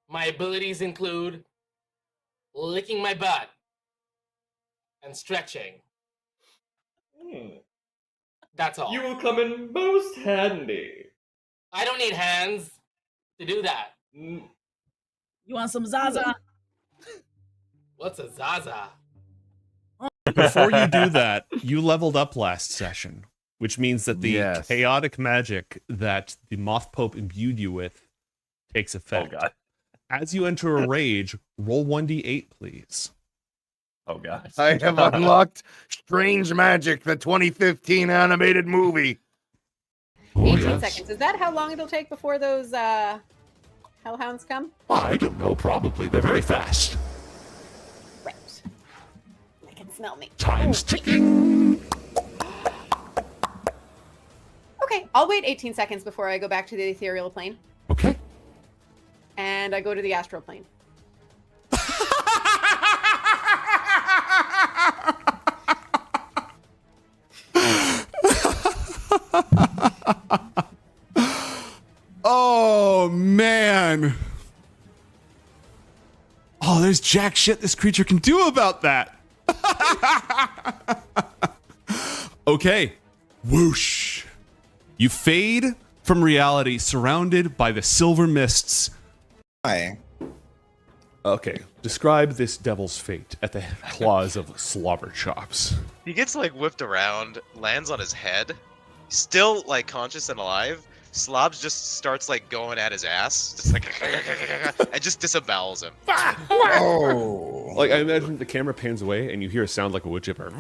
My abilities include licking my butt and stretching. That's all. You will come in most handy. I don't need hands to do that. You want some Zaza? What's a Zaza? Before you do that, you leveled up last session, which means that the chaotic magic that the Moth Pope imbued you with takes effect. Oh, God. As you enter a rage, roll 1d8, please. Oh, God. I have unlocked Strange Magic, the 2015 animated movie. 18 seconds. Is that how long it'll take before those hellhounds come? I don't know, probably. They're very fast. Right. They can smell me. Time's ticking. Okay, I'll wait 18 seconds before I go back to the ethereal plane. Okay. And I go to the astral plane. Oh, man. Oh, there's jack shit this creature can do about that. Okay. Whoosh. You fade from reality, surrounded by the silver mists. Hi. Okay, describe this devil's fate at the claws of Slobber Chops. He gets like whipped around, lands on his head, still like conscious and alive. Slobs just starts like going at his ass, just like and just disembowels him. Oh. Like I imagine the camera pans away and you hear a sound like a wood chipper,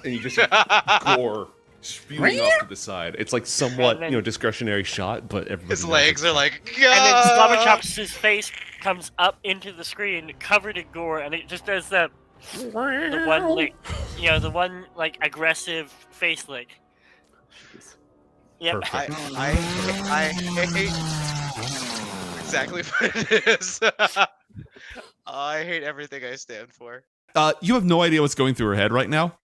and you just gore spewing off to the side. It's like somewhat, discretionary shot, but His legs are like, and then Slobber Chops' face comes up into the screen, covered in gore, and it just does the one lick, the one like aggressive face lick. Yep. I hate exactly what it is. I hate everything I stand for. You have no idea what's going through her head right now.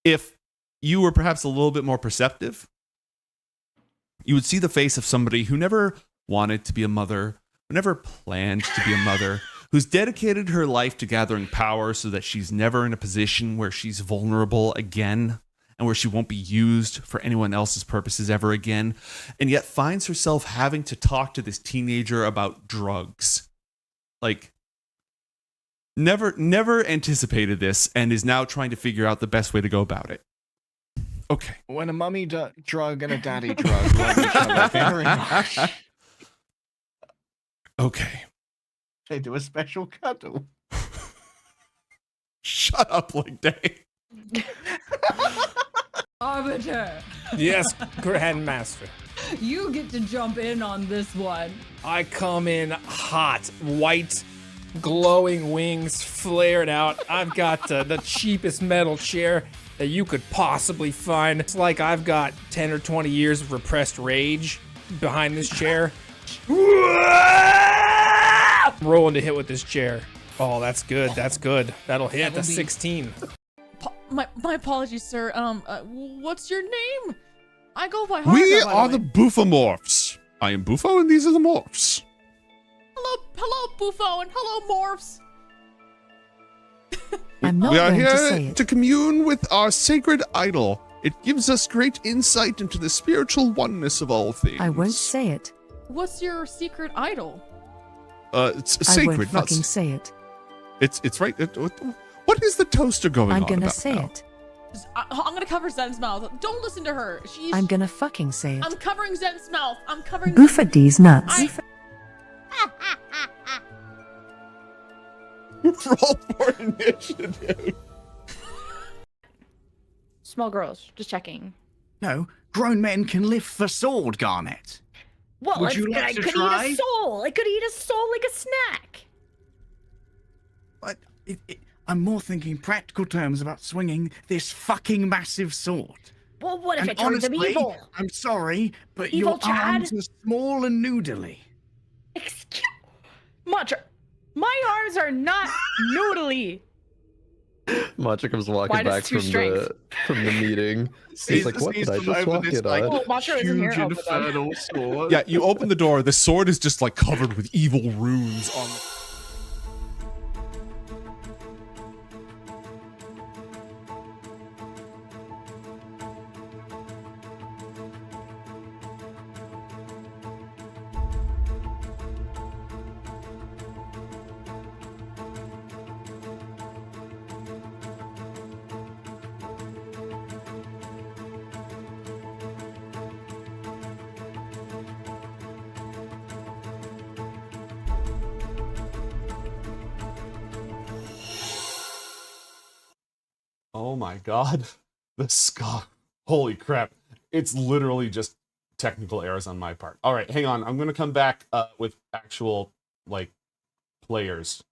If you were perhaps a little bit more perceptive, you would see the face of somebody who never wanted to be a mother, who never planned to be a mother, who's dedicated her life to gathering power so that she's never in a position where she's vulnerable again and where she won't be used for anyone else's purposes ever again, and yet finds herself having to talk to this teenager about drugs. Like, never anticipated this and is now trying to figure out the best way to go about it. Okay. When a mummy drug and a daddy drug love each other very much, Okay. they do a special cuddle. Shut up, Link Day. Arbiter, Yes, Grandmaster. you get to jump in on this one. I come in hot, white, glowing wings flared out. I've got the cheapest metal chair that you could possibly find. It's like I've got 10 or 20 years of repressed rage behind this chair. I'm rolling to hit with this chair. Oh, that's good. That's good. That'll hit. That's 16. My apologies, sir. What's your name? I go by Harker, We by are the the way. Boofomorphs. I am Bufo, and these are the Morphs. Hello, Buffo, and hello, Morphs. I'm not We are going to say here it. to commune with our sacred idol. It gives us great insight into the spiritual oneness of all things. I won't say it. What's your secret idol? It's I sacred, won't not fucking say it. It's right. What is the toaster going I'm on gonna about say now? it. I'm gonna cover Zen's mouth. Don't listen to her. I'm gonna fucking say it. I'm covering Zen's mouth. I'm covering. Goof at D's nuts. Roll for initiative. Small girls, just checking. No, grown men can live for sword, Garnet. Well, Would you I like to could try? eat a soul. I could eat a soul like a snack. I'm more thinking practical terms about swinging this fucking massive sword. Well, what if And it turns him honestly, evil? I'm sorry, but Evil your Chad? arms are small and noodly. Excuse Matcha, my arms are not noodly. Matcha comes walking Why does back two from strength? from the meeting. He's like, what did I just walk in on? Oh, Macho isn't here. Oh, good then. infernal sword. Yeah, you open the door. The sword is just like covered with evil runes on the. Oh my god. The ska. Holy crap. It's literally just technical errors on my part. All right, hang on. I'm going to come back with actual, like, players.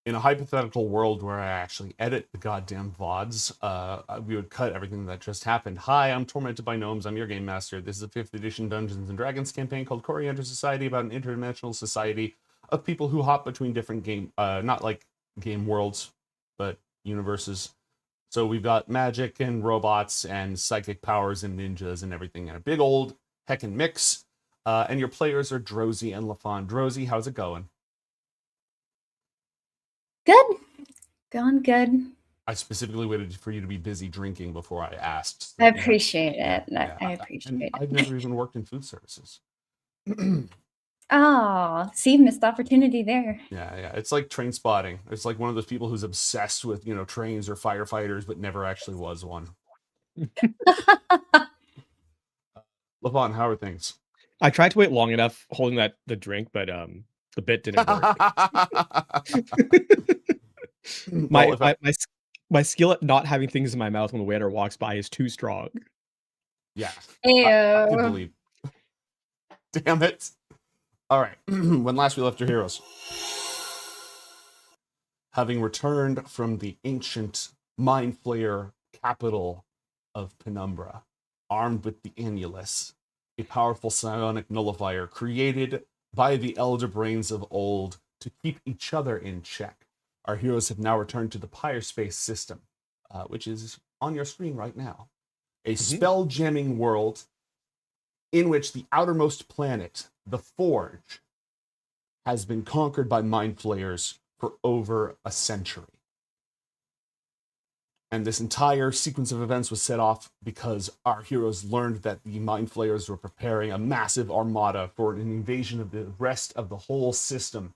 In a hypothetical world where I actually edit the goddamn VODs, we would cut everything that just happened. Hi, I'm Tormented by Gnomes. I'm your game master. This is a 5th edition Dungeons and Dragons campaign called Coriander Society, about an interdimensional society of people who hop between different game, not like game worlds, but universes. So we've got magic and robots and psychic powers and ninjas and everything in a big old heckin' mix. And your players are Drosy and LaFon. Drosy, how's it going? Good. Going good. I specifically waited for you to be busy drinking before I asked. I appreciate it. Yeah, I appreciate it. I've never even worked in food services. Oh, see, missed opportunity there. Yeah, it's like train spotting. It's like one of those people who's obsessed with, trains or firefighters, but never actually was one. LaVon, how are things? I tried to wait long enough holding the drink, but the bit didn't work. My skill at not having things in my mouth when the waiter walks by is too strong. Yeah. Ew. I can believe. Damn it. All right. When last we left your heroes. Having returned from the ancient Mind Flayer capital of Penumbra, armed with the Annulus, a powerful psionic nullifier created by the elder brains of old to keep each other in check. Our heroes have now returned to the Pyre Space system, which is on your screen right now. A spell-jamming world in which the outermost planet, the Forge, has been conquered by Mind Flayers for over a century. And this entire sequence of events was set off because our heroes learned that the Mind Flayers were preparing a massive armada for an invasion of the rest of the whole system.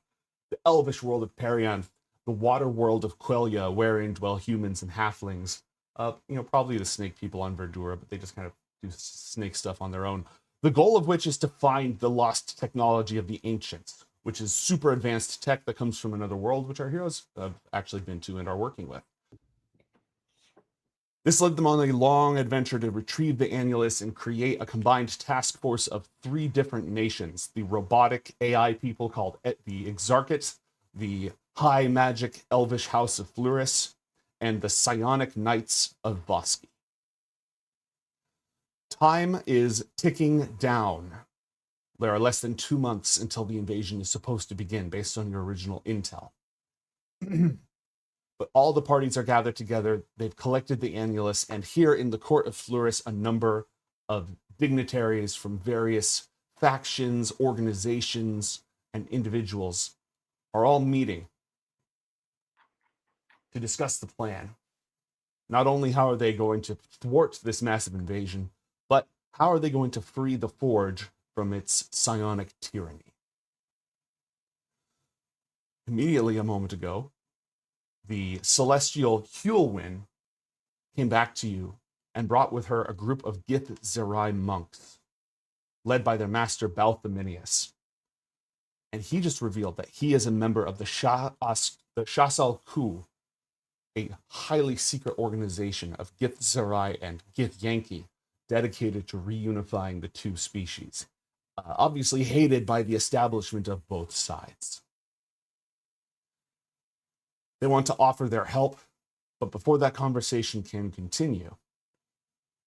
The elvish world of Perianth, the water world of Quelia, wherein dwell humans and halflings. Probably the snake people on Verdura, but they just kind of do snake stuff on their own. The goal of which is to find the lost technology of the ancients, which is super advanced tech that comes from another world, which our heroes have actually been to and are working with. This led them on a long adventure to retrieve the Annulus and create a combined task force of 3 different nations: the robotic AI people called the Exarchate, the high magic elvish house of Fluris, and the psionic knights of Voski. Time is ticking down. There are less than 2 months until the invasion is supposed to begin, based on your original intel. But all the parties are gathered together. They've collected the Annulus, and here in the court of Fluris, a number of dignitaries from various factions, organizations, and individuals are all meeting to discuss the plan. Not only how are they going to thwart this massive invasion, but how are they going to free the Forge from its psionic tyranny. Immediately a moment ago, the celestial Hulwyn came back to you and brought with her a group of Gith Zerai monks, led by their master Balthominius. And he just revealed that he is a member of the Shasal Ku, a highly secret organization of Gith Zerai and Gith Yankee dedicated to reunifying the two species, obviously hated by the establishment of both sides. They want to offer their help, but before that conversation can continue,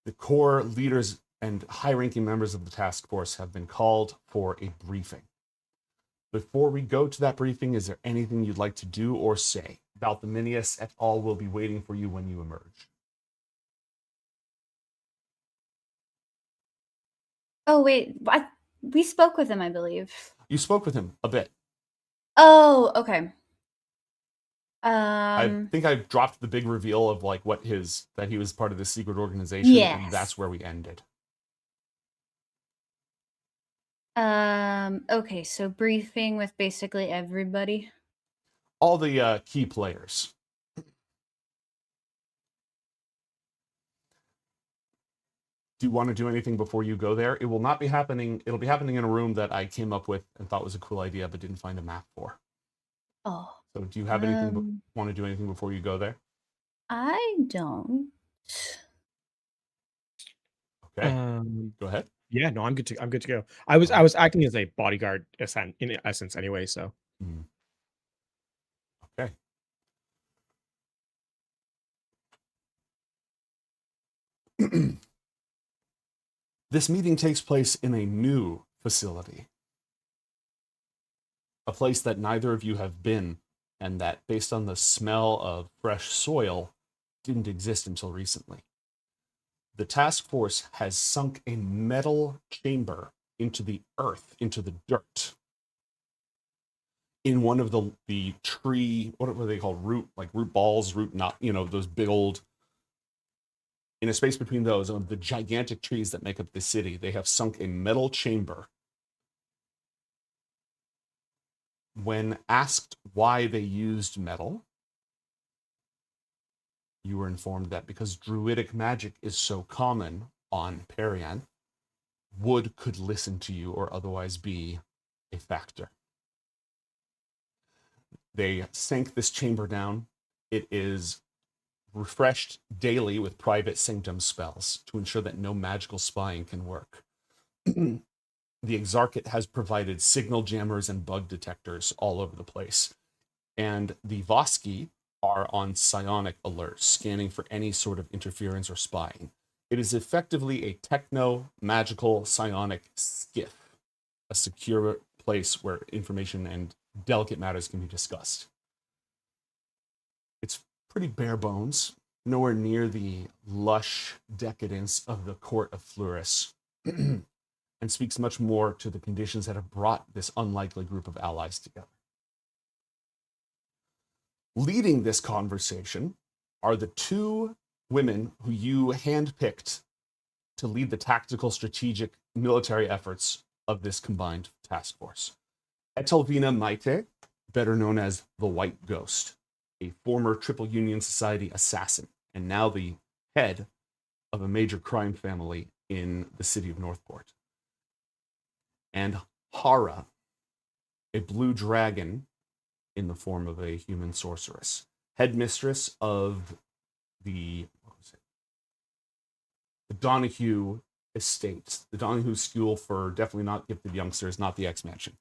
the core leaders and high-ranking members of the task force have been called for a briefing. Before we go to that briefing, is there anything you'd like to do or say? Balthominius et al. Will be waiting for you when you emerge. Oh, wait. We spoke with him, I believe. You spoke with him a bit. Oh, okay. I think I dropped the big reveal of like that he was part of this secret organization, yes. and that's where we ended. Okay, so briefing with basically everybody. All the key players. Do you want to do anything before you go there? It will not be happening. It'll be happening in a room that I came up with and thought was a cool idea, but didn't find a map for. Oh. So do you have anything? Want to do anything before you go there? I don't. Okay. Go ahead. Yeah, no, I'm good to go. I was acting as a bodyguard in essence anyway, so. Okay. This meeting takes place in a new facility. A place that neither of you have been, and that, based on the smell of fresh soil, didn't exist until recently. The task force has sunk a metal chamber into the earth, into the dirt, in one of the tree, what were they called? Root balls, those big old, in a space between those, of the gigantic trees that make up the city, they have sunk a metal chamber. When asked why they used metal, you were informed that because druidic magic is so common on Parian, wood could listen to you or otherwise be a factor. They sank this chamber down. It is refreshed daily with private sanctum spells to ensure that no magical spying can work. The Exarchate has provided signal jammers and bug detectors all over the place. And the Voski are on psionic alert, scanning for any sort of interference or spying. It is effectively a techno-magical psionic skiff, a secure place where information and delicate matters can be discussed. It's pretty bare bones, nowhere near the lush decadence of the court of Fluris, and speaks much more to the conditions that have brought this unlikely group of allies together. Leading this conversation are the two women who you handpicked to lead the tactical, strategic, military efforts of this combined task force. Etelvina Maite, better known as the White Ghost, a former Triple Union Society assassin, and now the head of a major crime family in the city of Northport. And Hara, a blue dragon in the form of a human sorceress, headmistress of the Donahue estate, the Donahue School for definitely not gifted youngsters, not the X-Mansion.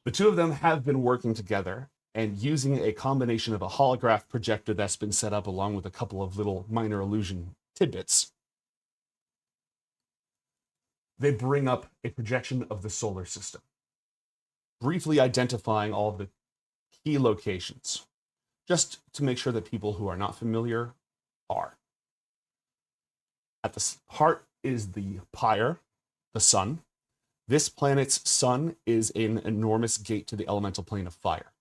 The two of them have been working together and using a combination of a holograph projector that's been set up along with a couple of little minor illusion tidbits. They bring up a projection of the solar system, briefly identifying all of the key locations, just to make sure that people who are not familiar are. At the heart is the pyre, the sun. This planet's sun is an enormous gate to the elemental plane of fire.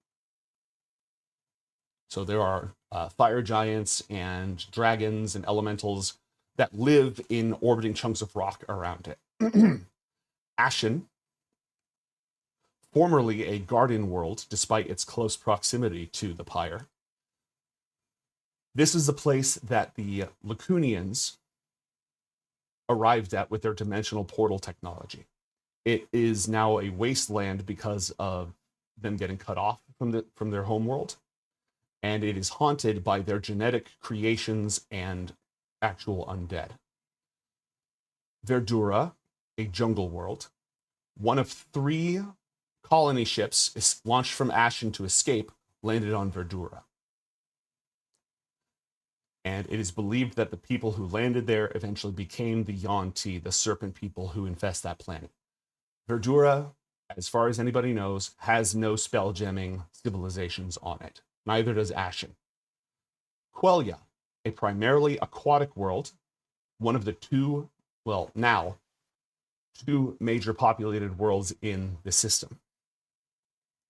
So there are fire giants and dragons and elementals that live in orbiting chunks of rock around it. Ashen, formerly a garden world, despite its close proximity to the pyre, This is the place that the Lacunians arrived at with their dimensional portal technology. It is now a wasteland because of them getting cut off from their homeworld, and it is haunted by their genetic creations and actual undead. Verdura, a jungle world. One of 3 colony ships is launched from Ashen to escape, landed on Verdura. And it is believed that the people who landed there eventually became the Yuan-Ti, the serpent people who infest that planet. Verdura, as far as anybody knows, has no spell-gemming civilizations on it. Neither does Ashen. Quelia, a primarily aquatic world, one of the 2 major populated worlds in the system.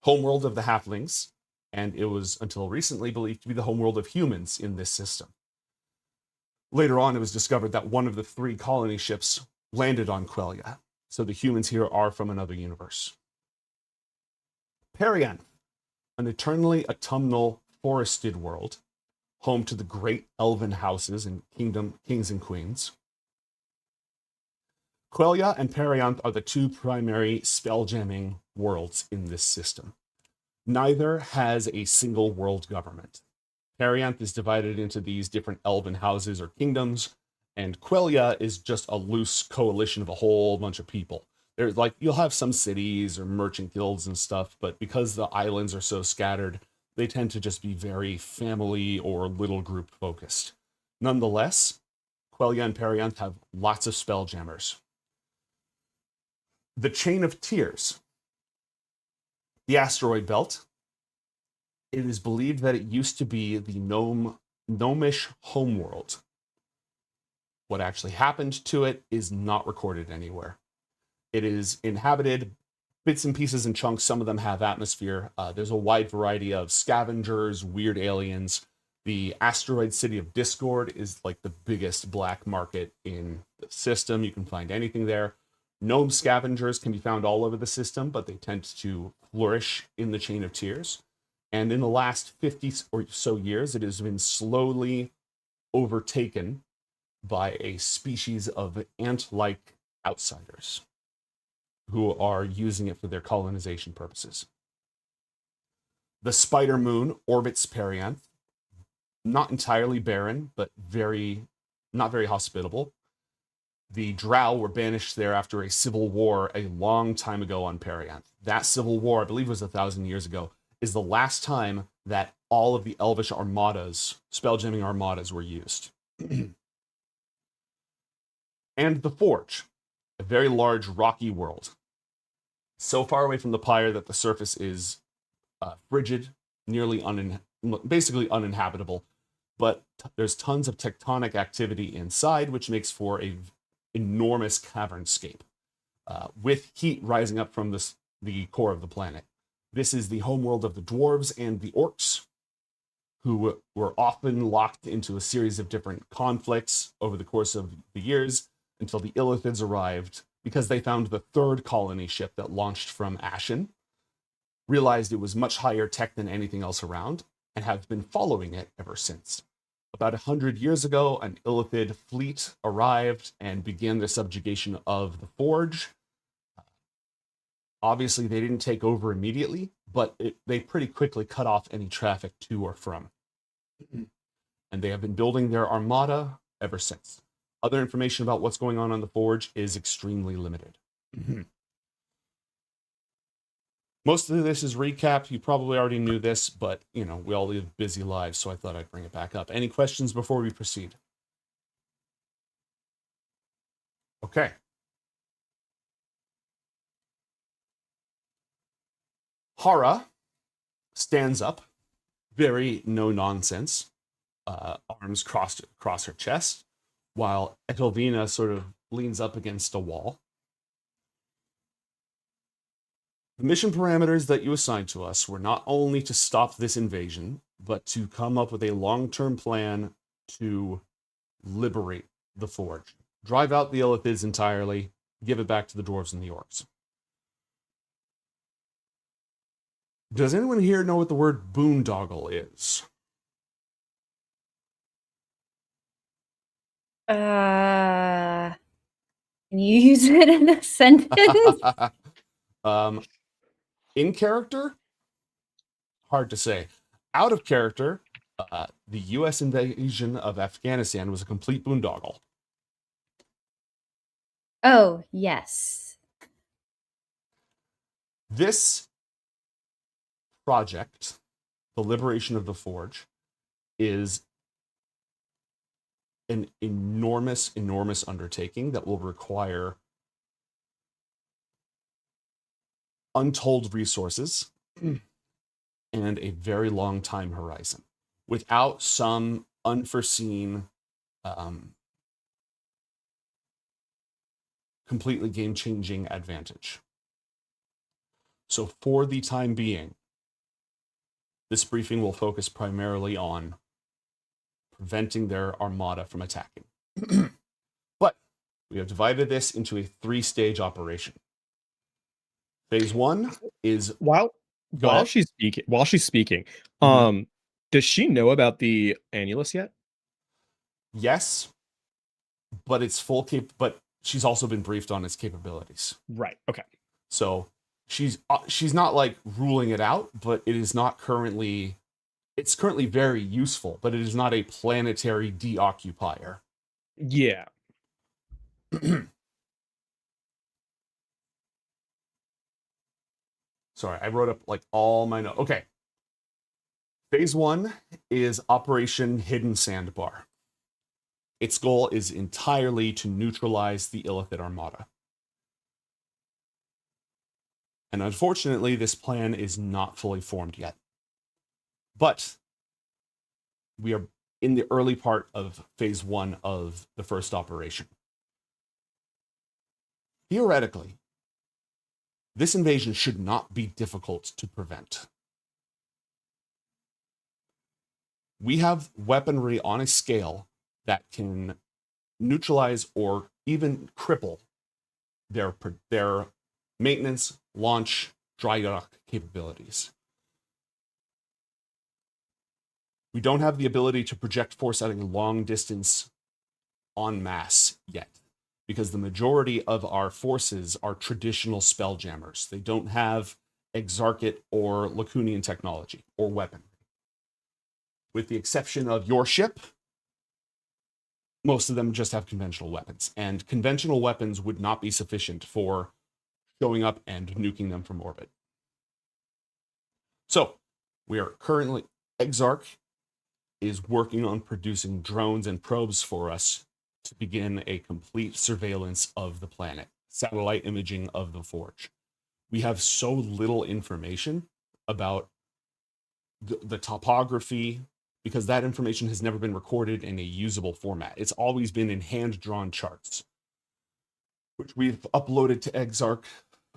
Homeworld of the halflings, and it was until recently believed to be the homeworld of humans in this system. Later on, it was discovered that one of the 3 colony ships landed on Quelia, so the humans here are from another universe. Perianth, an eternally autumnal forested world, home to the great elven houses and kings and queens. Quelia and Perianth are the 2 primary spell-jamming worlds in this system. Neither has a single world government. Perianth is divided into these different elven houses or kingdoms, and Quelia is just a loose coalition of a whole bunch of people. There's you'll have some cities or merchant guilds and stuff, but because the islands are so scattered, they tend to just be very family or little group focused. Nonetheless, Quelia and Perianth have lots of spelljammers. The Chain of Tears. The asteroid belt. It is believed that it used to be the gnomish homeworld. What actually happened to it is not recorded anywhere. It is inhabited, bits and pieces and chunks. Some of them have atmosphere. There's a wide variety of scavengers, weird aliens. The asteroid city of Discord is like the biggest black market in the system. You can find anything there. Gnome scavengers can be found all over the system, but they tend to flourish in the Chain of Tears. And in the last 50 or so years, it has been slowly overtaken by a species of ant-like outsiders who are using it for their colonization purposes. The Spider Moon orbits Perianth, not entirely barren, but not very hospitable. The Drow were banished there after a civil war a long time ago on Perianth. That civil war, I believe it was 1,000 years ago, is the last time that all of the Elvish armadas, spelljamming armadas, were used. And the Forge, a very large rocky world. So far away from the Pyre that the surface is frigid, basically uninhabitable, but there's tons of tectonic activity inside, which makes for a enormous cavernscape, with heat rising up from the core of the planet. This is the homeworld of the dwarves and the orcs, who were often locked into a series of different conflicts over the course of the years until the Illithids arrived, because they found the 3rd colony ship that launched from Ashen, realized it was much higher tech than anything else around, and have been following it ever since. About 100 years ago, an Illithid fleet arrived and began the subjugation of the Forge. Obviously, they didn't take over immediately, but they pretty quickly cut off any traffic to or from. And they have been building their armada ever since. Other information about what's going on the Forge is extremely limited. Most of this is recap. You probably already knew this, but, we all live busy lives, so I thought I'd bring it back up. Any questions before we proceed? Okay. Hara stands up, very no-nonsense, arms crossed across her chest, while Etelvina sort of leans up against a wall. The mission parameters that you assigned to us were not only to stop this invasion, but to come up with a long-term plan to liberate the Forge. Drive out the Illithids entirely, give it back to the dwarves and the orcs. Does anyone here know what the word boondoggle is? Can you use it in a sentence? In character, hard to say. Out of character, the U.S. invasion of Afghanistan was a complete boondoggle. Oh, yes. This project, the liberation of the Forge, is an enormous, enormous undertaking that will require untold resources and a very long time horizon. Without some unforeseen, completely game-changing advantage. So for the time being, this briefing will focus primarily on preventing their armada from attacking. But we have divided this into a 3-stage operation. Phase 1 is while she's speaking, does she know about the annulus yet? Yes, but it's but she's also been briefed on its capabilities. Right. Okay. So she's not like ruling it out, but it is not currently. It's currently very useful, but it is not a planetary deoccupier. Yeah. Sorry, I wrote up like all my notes. Okay. Phase 1 is Operation Hidden Sandbar. Its goal is entirely to neutralize the Illithid Armada. And unfortunately, this plan is not fully formed yet. But we are in the early part of Phase 1 of the first operation. Theoretically, this invasion should not be difficult to prevent. We have weaponry on a scale that can neutralize or even cripple their maintenance, launch, dry dock capabilities. We don't have the ability to project force at a long distance en masse yet, because the majority of our forces are traditional spelljammers. They don't have Exarchate or Lacunian technology or weaponry. With the exception of your ship, most of them just have conventional weapons, and conventional weapons would not be sufficient for showing up and nuking them from orbit. So, we are currently, Exarch is working on producing drones and probes for us to begin a complete surveillance of the planet, satellite imaging of the Forge. We have so little information about the topography, because that information has never been recorded in a usable format. It's always been in hand-drawn charts, which we've uploaded to Exarch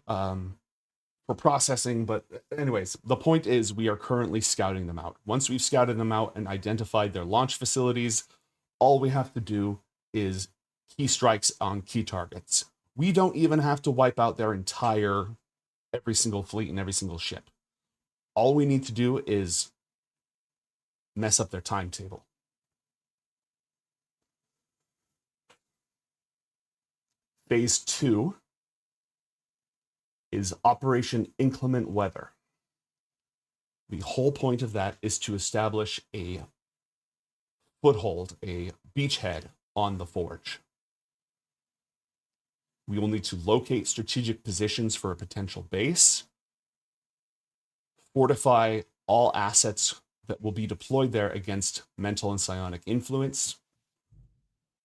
for processing. But anyways, the point is we are currently scouting them out. Once we've scouted them out and identified their launch facilities, all we have to do is key strikes on key targets. We don't even have to wipe out their every single fleet and every single ship. All we need to do is mess up their timetable. Phase 2 is Operation Inclement Weather. The whole point of that is to establish a foothold, a beachhead on the Forge. We will need to locate strategic positions for a potential base, fortify all assets that will be deployed there against mental and psionic influence,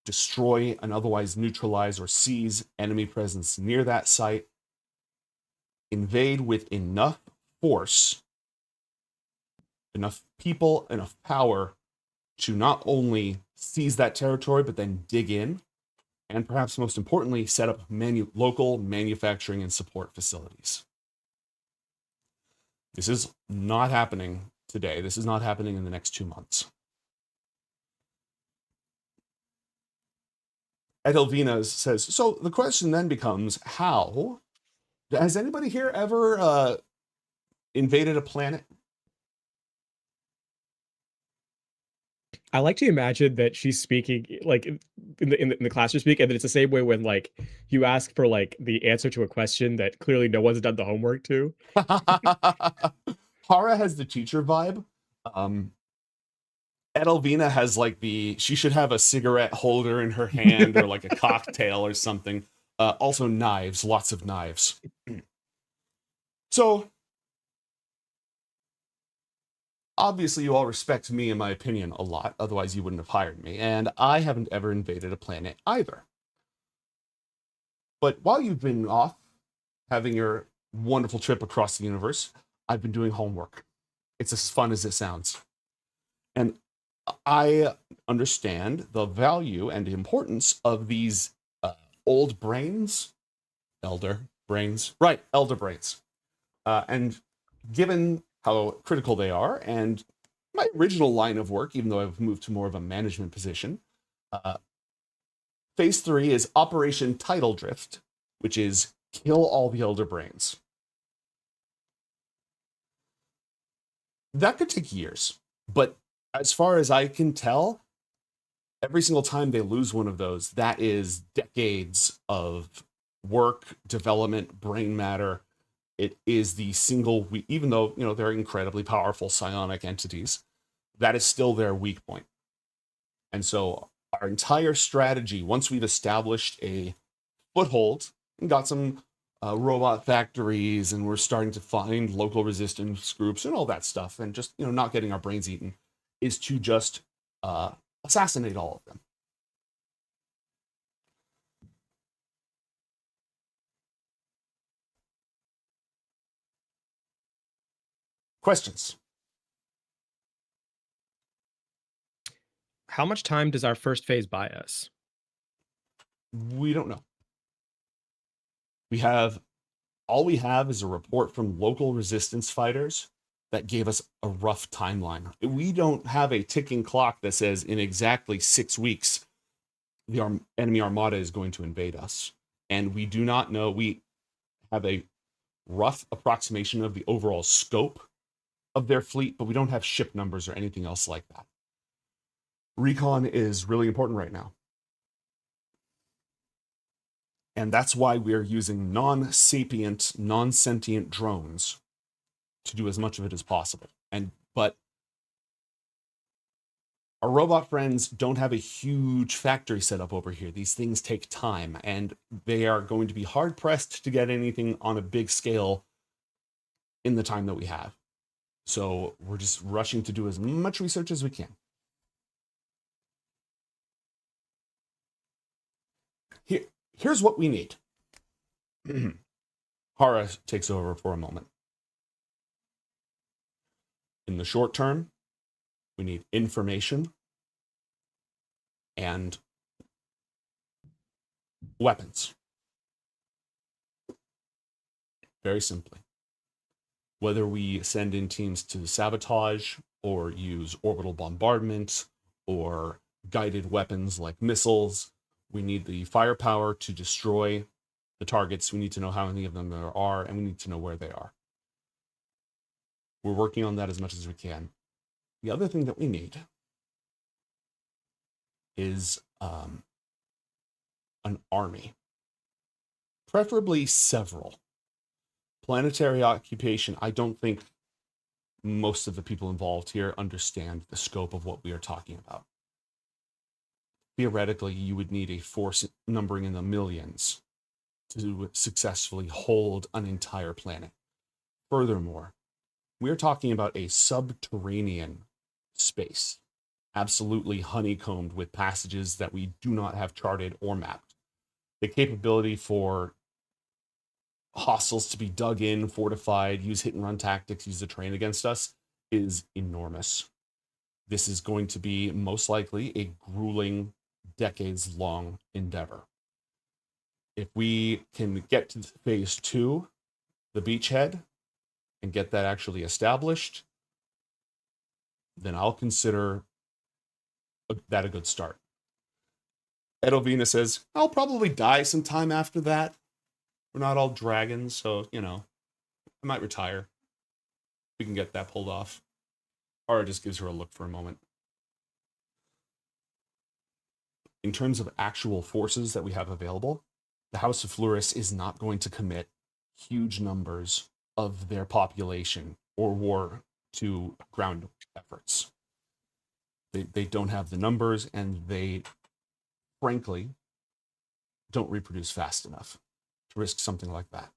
destroy and otherwise neutralize or seize enemy presence near that site, invade with enough force, enough people, enough power to not only seize that territory, but then dig in, and perhaps most importantly, set up local manufacturing and support facilities. This is not happening today. This is not happening in the next 2 months. Edelvina says, so the question then becomes, how? Has anybody here ever invaded a planet? I like to imagine that she's speaking like in the classroom speak, and then it's the same way when like you ask for like the answer to a question that clearly no one's done the homework to. Hara has the teacher vibe. Edelvina has like she should have a cigarette holder in her hand or like a cocktail or something. Also knives, lots of knives. So obviously you all respect me and my opinion a lot, otherwise you wouldn't have hired me, and I haven't ever invaded a planet either. But while you've been off having your wonderful trip across the universe, I've been doing homework. It's as fun as it sounds. And I understand the value and importance of these old brains, elder brains, right, elder brains. And given how critical they are, and my original line of work, even though I've moved to more of a management position, Phase 3 is Operation Tidal Drift, which is kill all the elder brains. That could take years, but as far as I can tell, every single time they lose one of those, that is decades of work, development, brain matter. It is the single, even though, they're incredibly powerful psionic entities, that is still their weak point. And so our entire strategy, once we've established a foothold and got some robot factories, and we're starting to find local resistance groups and all that stuff, and just, not getting our brains eaten, is to just assassinate all of them. Questions? How much time does our first phase buy us? We don't know. All we have is a report from local resistance fighters that gave us a rough timeline. We don't have a ticking clock that says in exactly 6 weeks, the enemy armada is going to invade us. And we do not know. We have a rough approximation of the overall scope of their fleet, but we don't have ship numbers or anything else like that. Recon is really important right now. And that's why we're using non-sapient, non-sentient drones to do as much of it as possible. But our robot friends don't have a huge factory set up over here. These things take time, and they are going to be hard-pressed to get anything on a big scale in the time that we have. So we're just rushing to do as much research as we can. Here's what we need. Hara takes over for a moment. In the short term, we need information and weapons. Very simply. Whether we send in teams to sabotage or use orbital bombardment or guided weapons like missiles, we need the firepower to destroy the targets. We need to know how many of them there are, and we need to know where they are. We're working on that as much as we can. The other thing that we need is an army, preferably several. Planetary occupation, I don't think most of the people involved here understand the scope of what we are talking about. Theoretically, you would need a force numbering in the millions to successfully hold an entire planet. Furthermore, we're talking about a subterranean space, absolutely honeycombed with passages that we do not have charted or mapped. The capability for hostiles to be dug in, fortified, use hit and run tactics, use the terrain against us is enormous. This is going to be most likely a grueling, decades-long endeavor. If we can get to phase 2, the beachhead, and get that actually established, then I'll consider that a good start. Edelvina says, I'll probably die sometime after that. We're not all dragons, so, I might retire. We can get that pulled off. Ara just gives her a look for a moment. in terms of actual forces that we have available, the House of Fluris is not going to commit huge numbers of their population or war to ground efforts. They don't have the numbers, and they, frankly, don't reproduce fast enough to risk something like that.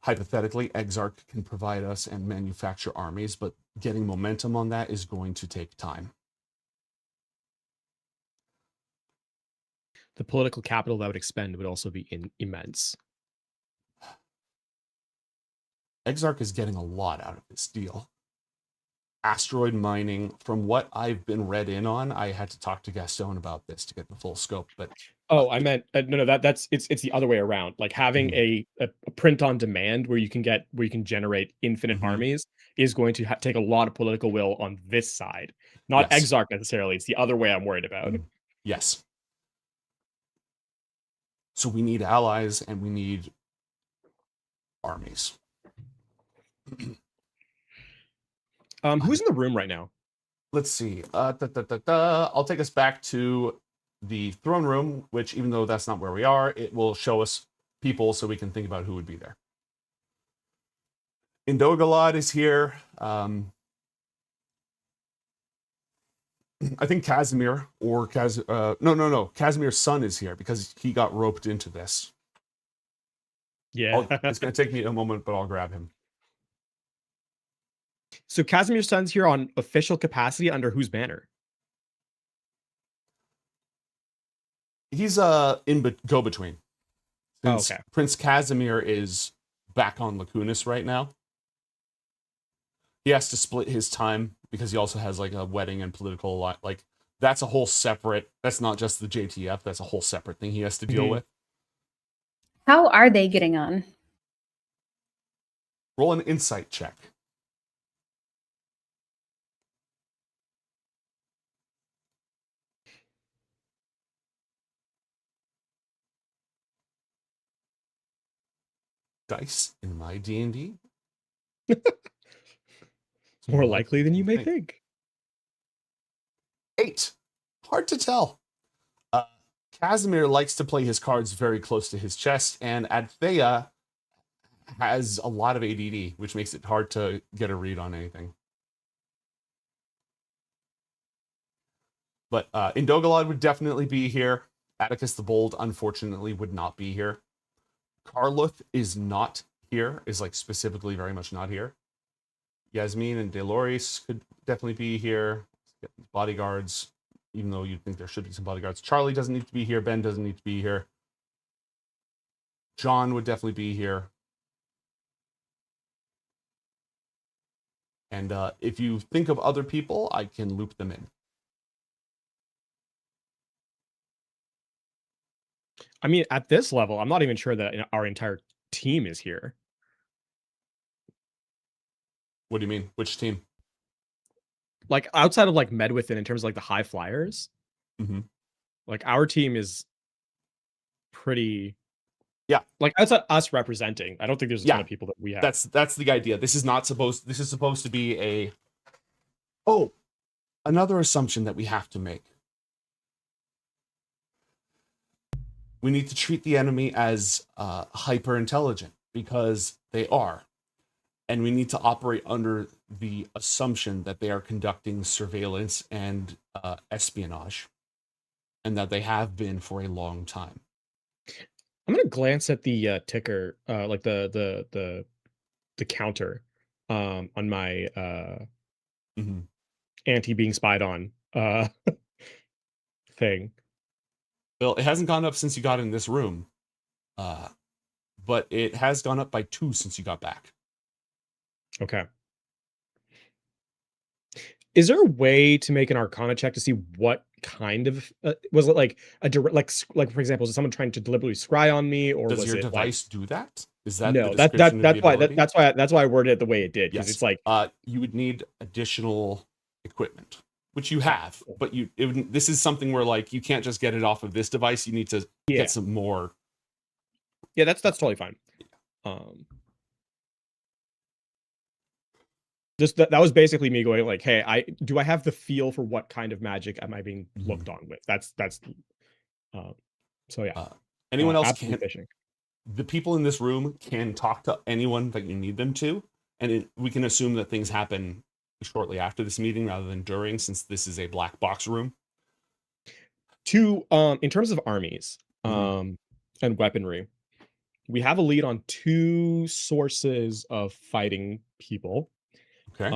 Hypothetically, Exarch can provide us and manufacture armies, but getting momentum on that is going to take time. The political capital that would expend would also be immense. Exarch is getting a lot out of this deal. Asteroid mining, from what I've been read in on, I had to talk to Gaston about this to get the full scope, but I meant no, that's it's the other way around. Like having a print on demand where you can generate infinite armies is going to take a lot of political will on this side, not Yes. Exarch necessarily. It's the other way I'm worried about. Yes. So we need allies and we need armies. Who's in the room right now? Let's see. I'll take us back to the throne room, which, even though that's not where we are, it will show us people so we can think about who would be there. Indogalad is here. I think Casimir or no. Casimir's son is here because he got roped into this. Yeah. It's going to take me a moment, but I'll grab him. So Casimir's son's here on official capacity under whose banner? He's in go-between. Since okay. Prince Casimir is back on Lacunas right now. He has to split his time because he also has like a wedding and political like that's a whole separate, that's not just the JTF, that's a whole separate thing he has to deal with. How are they getting on? Roll an insight check. Dice in my D&D. It's more likely than you may think. 8. Hard to tell. Casimir likes to play his cards very close to his chest, and Adthea has a lot of ADD, which makes it hard to get a read on anything. But Indogalad would definitely be here. Atticus the Bold, unfortunately, would not be here. Carluth is not here, is like specifically very much not here. Yasmin and Delores could definitely be here. Get these bodyguards, even though you'd think there should be some bodyguards. Charlie doesn't need to be here. Ben doesn't need to be here. John would definitely be here. And if you think of other people, I can loop them in. I mean, at this level, I'm not even sure that our entire team is here. What do you mean? Which team? Like outside of like Medwithin, in terms of like the high flyers, like our team is pretty. Yeah, like outside us representing, I don't think there's a ton of people that we have. That's the idea. This is supposed to be a. Oh, another assumption that we have to make. We need to treat the enemy as hyper intelligent because they are. And we need to operate under the assumption that they are conducting surveillance and espionage, and that they have been for a long time. I'm gonna glance at the ticker, like the counter, on my anti being spied on thing. Well, it hasn't gone up since you got in this room, but it has gone up by 2 since you got back. Okay. Is there a way to make an Arcana check to see what kind of was it like a direct like for example, is someone trying to deliberately scry on me, or does was your it device do that? Is that no? the description of the ability? That's why I worded it the way it did, because it's like you would need additional equipment, which you have, but this is something where like you can't just get it off of this device. You need to get some more. Yeah, that's totally fine. Just that was basically me going like, hey, I have the feel for what kind of magic am I being looked on with? That's so yeah. Anyone else absolutely can fishing. The people in this room can talk to anyone that you need them to, and we can assume that things happen shortly after this meeting rather than during, since this is a black box room. In terms of armies and weaponry, we have a lead on 2 sources of fighting people. Okay.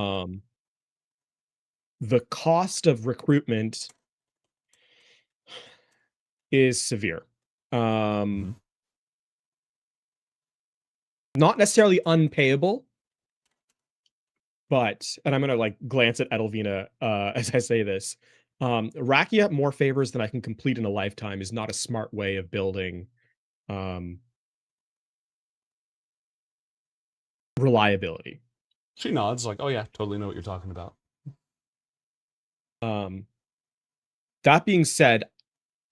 The cost of recruitment is severe. Not necessarily unpayable, but, and I'm gonna like glance at Edelvina as I say this. Rakia more favors than I can complete in a lifetime is not a smart way of building reliability. She nods like, oh yeah, totally know what you're talking about. That being said,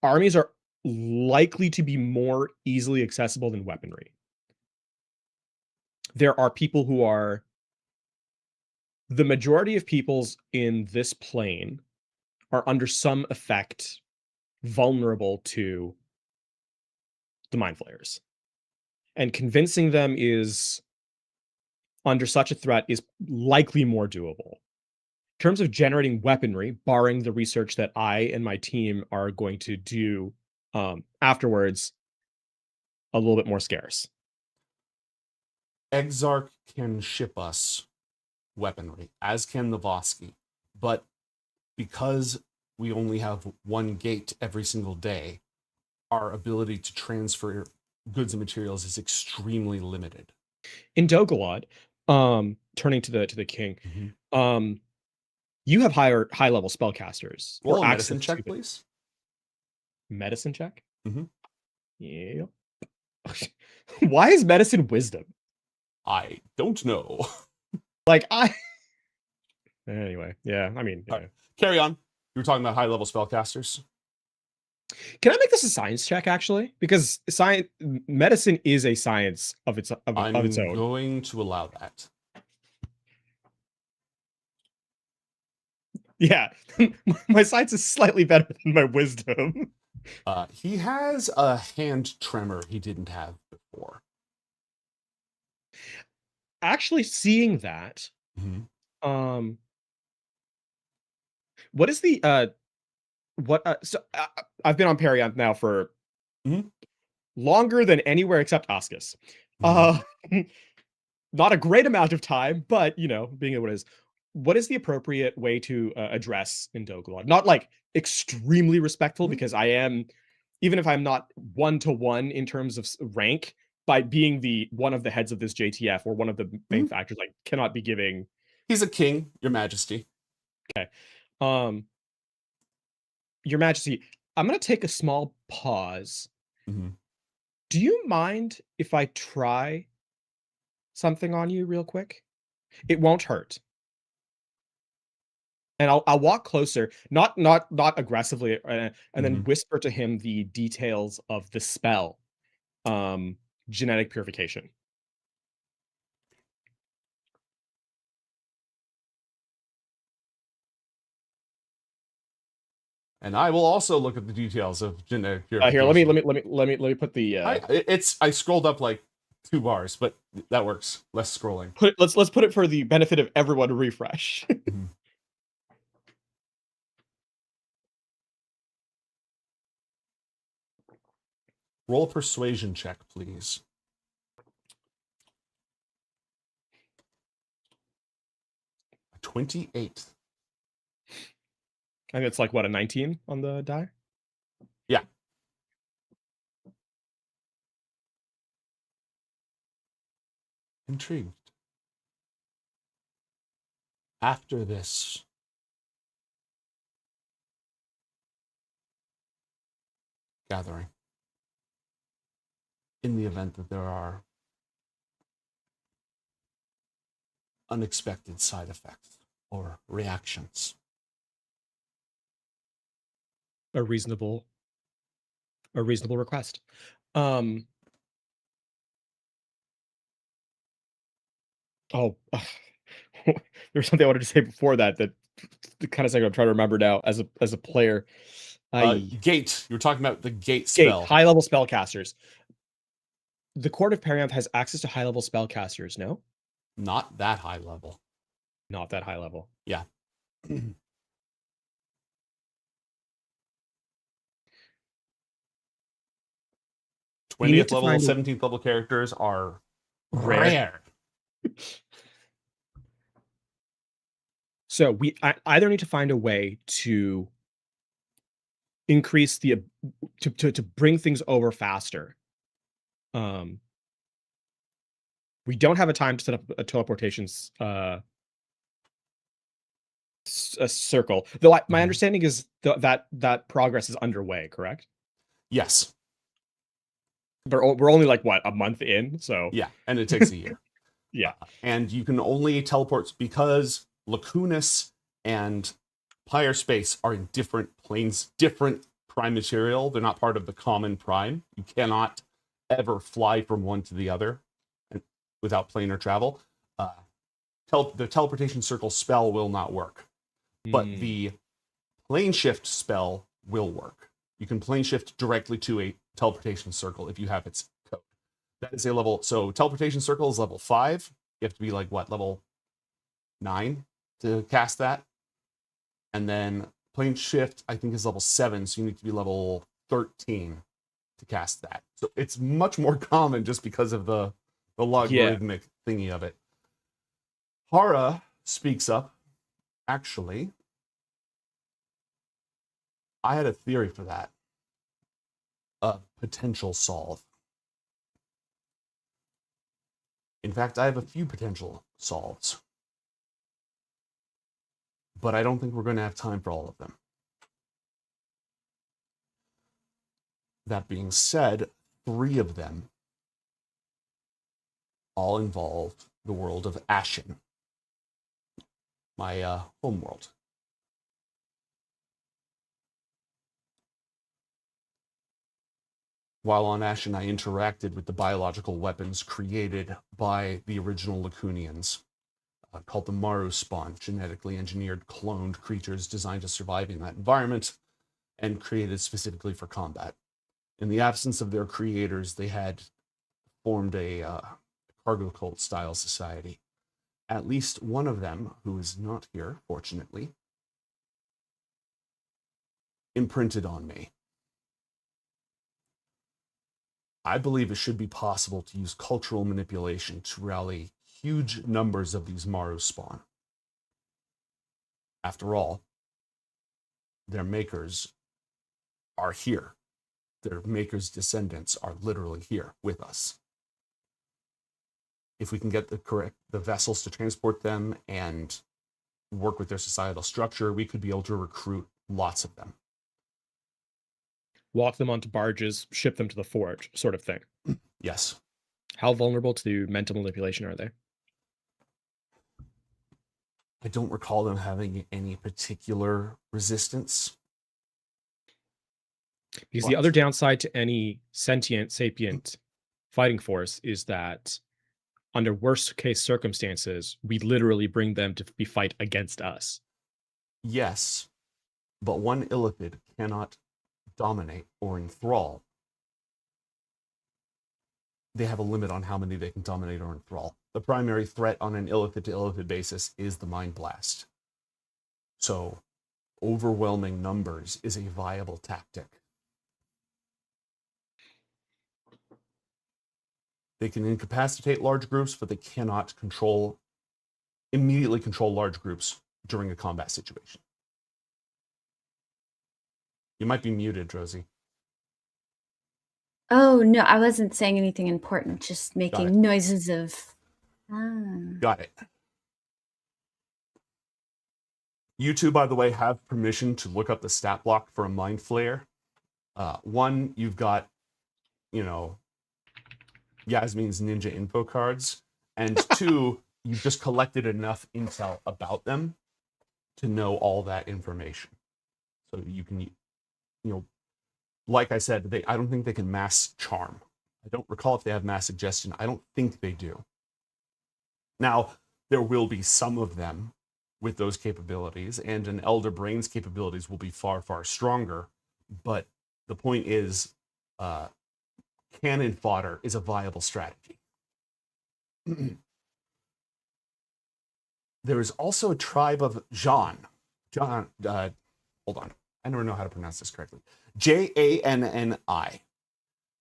armies are likely to be more easily accessible than weaponry. There are people who are, the majority of peoples in this plane are under some effect vulnerable to the mind flayers. And convincing them is under such a threat is likely more doable. In terms of generating weaponry, barring the research that I and my team are going to do afterwards, a little bit more scarce. Exarch can ship us weaponry, as can the Vosky, but because we only have one gate every single day, our ability to transfer goods and materials is extremely limited. In Dogolod, turning to the king, you have high level spellcasters. Roll a medicine check, please. Medicine check? Mm-hmm. Yeah. Why is medicine wisdom? I don't know. Anyway, yeah, I mean, yeah. Right. Carry on. You were talking about high level spellcasters. Can I make this a science check, actually? Because medicine is a science of its own. I'm going to allow that. Yeah, my science is slightly better than my wisdom. He has a hand tremor he didn't have before. Actually, seeing that, what is the I've been on Perion now for longer than anywhere except Oscus. Not a great amount of time, but you know, being what it is. What is the appropriate way to address in Dogolod? Not like extremely respectful, because I am, even if I'm not 1-to-1 in terms of rank, by being the one of the heads of this JTF or one of the main factors, I cannot be giving. He's a king, Your Majesty. Okay. Your Majesty, I'm going to take a small pause. Do you mind if I try something on you real quick? It won't hurt. And I'll walk closer, not aggressively, and then whisper to him the details of the spell, genetic purification. And I will also look at the details of genetic purification. Here, let me put the. I scrolled up like 2 bars, but that works. Less scrolling. Let's put it for the benefit of everyone to refresh. Roll a persuasion check, please. A 28. I think it's like what, a 19 on the die? Yeah. Intrigued. After this gathering, in the event that there are unexpected side effects or reactions, A reasonable request. There's something I wanted to say before that the kind of thing I'm trying to remember now as a player. Gate. You were talking about the gate Gate, spell. high level spellcasters. The Court of Perianth has access to high level spellcasters, no? Not that high level. Not that high level. Yeah. 20th level, 17th level characters are rare. So we either need to find a way to increase the to bring things over faster. We don't have a time to set up a teleportations a circle. Though my understanding is that progress is underway, correct? Yes. But we're only like what, a month in, so yeah, and it takes a year. Yeah, and you can only teleport because Lacunas and Pyre Space are in different planes, different prime material. They're not part of the common prime. You cannot ever fly from one to the other without planar travel. The teleportation circle spell will not work, but the plane shift spell will work. You can plane shift directly to a teleportation circle if you have its code. That is a level. So teleportation circle is level 5. You have to be like what, level 9 to cast that, and then plane shift I think is level 7. So you need to be level 13 to cast that. So it's much more common just because of the logarithmic thingy of it. Hara speaks up. Actually, I had a theory for that. A potential solve. In fact, I have a few potential solves. But I don't think we're going to have time for all of them. That being said, 3 of them all involve the world of Ashen, my home world. While on Ashen, I interacted with the biological weapons created by the original Lacunians, called the Maru Spawn, genetically engineered cloned creatures designed to survive in that environment and created specifically for combat. In the absence of their creators, they had formed a cargo cult style society. At least one of them, who is not here, fortunately, imprinted on me. I believe it should be possible to use cultural manipulation to rally huge numbers of these Maru spawn. After all, their makers are here. Their makers' descendants are literally here with us. If we can get the vessels to transport them and work with their societal structure, we could be able to recruit lots of them. Walk them onto barges, ship them to the forge, sort of thing. Yes. How vulnerable to mental manipulation are they? I don't recall them having any particular resistance. Because the other downside to any sapient fighting force is that under worst case circumstances, we literally bring them to fight against us. Yes, but one illithid cannot dominate or enthrall. They have a limit on how many they can dominate or enthrall. The primary threat on an illithid to illithid basis is the Mind Blast. So, overwhelming numbers is a viable tactic. They can incapacitate large groups, but they cannot immediately control large groups during a combat situation. You might be muted, Rosie. Oh, no, I wasn't saying anything important, just making noises of... Got it. You two, by the way, have permission to look up the stat block for a Mind Flayer. One, you've got, Yasmin's ninja info cards. And 2, you've just collected enough intel about them to know all that information. So you can, like I said, I don't think they can mass charm. I don't recall if they have mass suggestion. I don't think they do. Now, there will be some of them with those capabilities, and an Elder Brain's capabilities will be far, far stronger. But the point is, cannon fodder is a viable strategy. There is also a tribe of Jan. Hold on. I never know how to pronounce this correctly. Janni.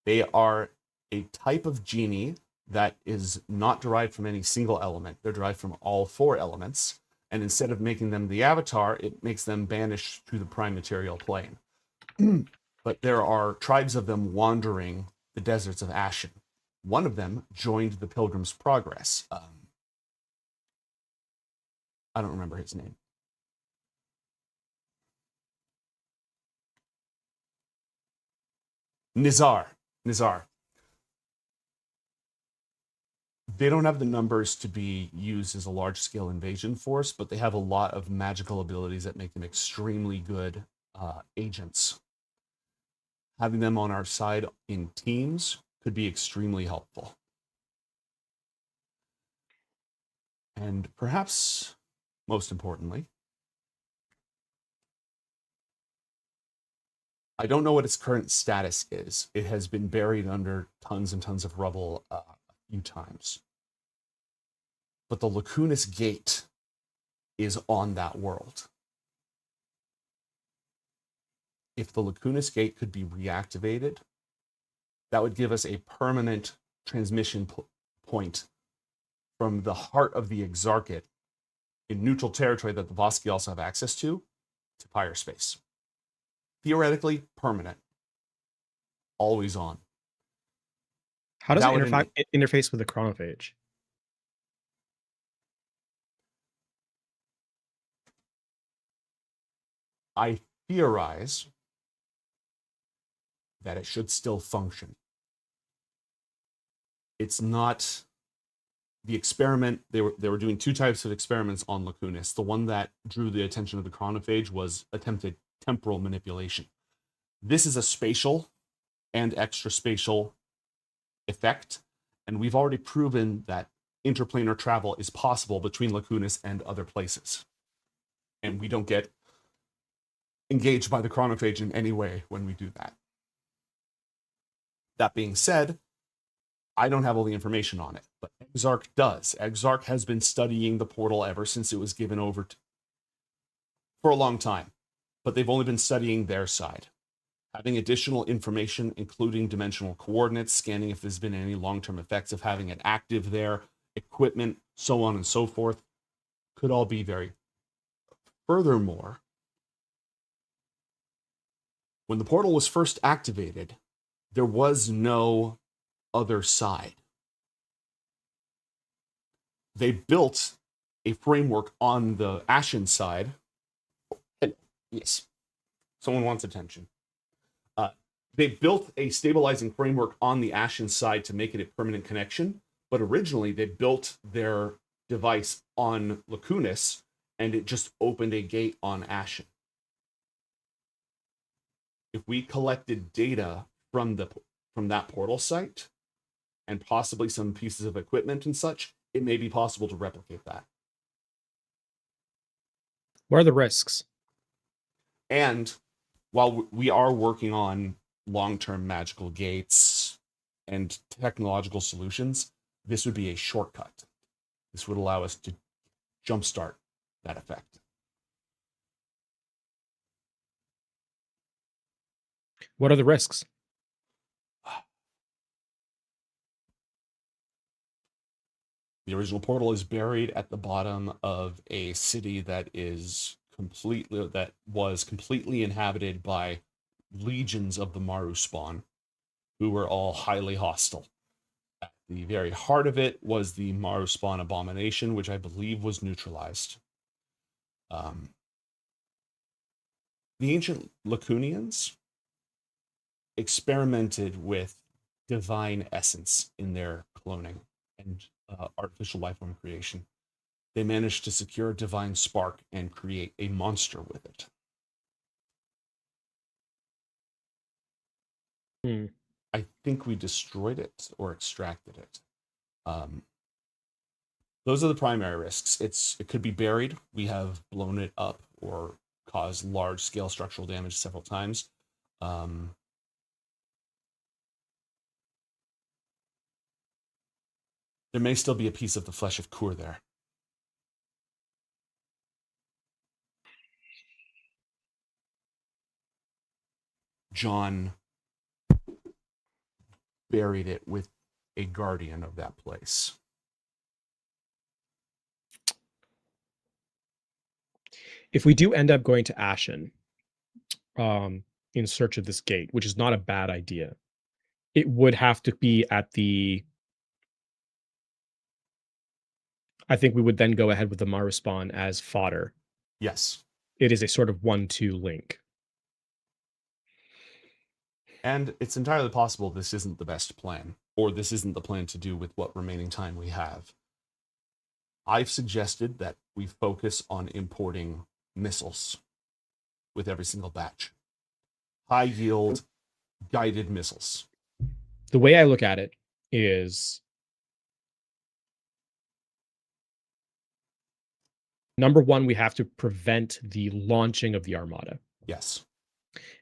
They are a type of genie that is not derived from any single element. They're derived from all 4 elements. And instead of making them the avatar, it makes them banished to the prime material plane. But there are tribes of them wandering the deserts of Ashen. One of them joined the Pilgrim's Progress. I don't remember his name. Nizar. They don't have the numbers to be used as a large-scale invasion force, but they have a lot of magical abilities that make them extremely good agents. Having them on our side in teams could be extremely helpful. And perhaps most importantly, I don't know what its current status is. It has been buried under tons and tons of rubble a few times. But the Lacunas Gate is on that world. If the Lacunas Gate could be reactivated, that would give us a permanent transmission point from the heart of the Exarchate in neutral territory that the Voski also have access to Pyre space. Theoretically, permanent. Always on. How does it interface with the chronophage? I theorize that it should still function. It's not the experiment. They were doing 2 types of experiments on Lacunas. The one that drew the attention of the chronophage was attempted temporal manipulation. This is a spatial and extraspatial effect, and we've already proven that interplanar travel is possible between Lacunas and other places. And we don't get engaged by the chronophage in any way when we do that. That being said, I don't have all the information on it, but Exarch does. Exarch has been studying the portal ever since it was given over for a long time, but they've only been studying their side. Having additional information, including dimensional coordinates, scanning if there's been any long-term effects of having it active there, equipment, so on and so forth, could all be very. Furthermore, when the portal was first activated, there was no other side. They built a framework on the Ashen side. Yes, someone wants attention. They built a stabilizing framework on the Ashen side to make it a permanent connection, but originally they built their device on Lacunas, and it just opened a gate on Ashen. If we collected data from that portal site, and possibly some pieces of equipment and such, it may be possible to replicate that. What are the risks? And while we are working on long-term magical gates and technological solutions, this would be a shortcut. This would allow us to jumpstart that effect. What are the risks? The original portal is buried at the bottom of a city that was completely inhabited by legions of the Maru spawn, who were all highly hostile. At the very heart of it was the Maru spawn abomination, which I believe was neutralized. The ancient Lacunians experimented with divine essence in their cloning and artificial life form creation. They managed to secure a divine spark and create a monster with it. I think we destroyed it or extracted it. Those are the primary risks. It could be buried. We have blown it up or caused large scale structural damage several times. There may still be a piece of the flesh of Kur there. John buried it with a guardian of that place. If we do end up going to Ashen, in search of this gate, which is not a bad idea, it would have to be at the. I think we would then go ahead with the Maruspawn as fodder. Yes. It is a sort of 1-2 link. And it's entirely possible this isn't the best plan, or this isn't the plan to do with what remaining time we have. I've suggested that we focus on importing missiles with every single batch. High yield, guided missiles. The way I look at it is, number one, we have to prevent the launching of the Armada. Yes.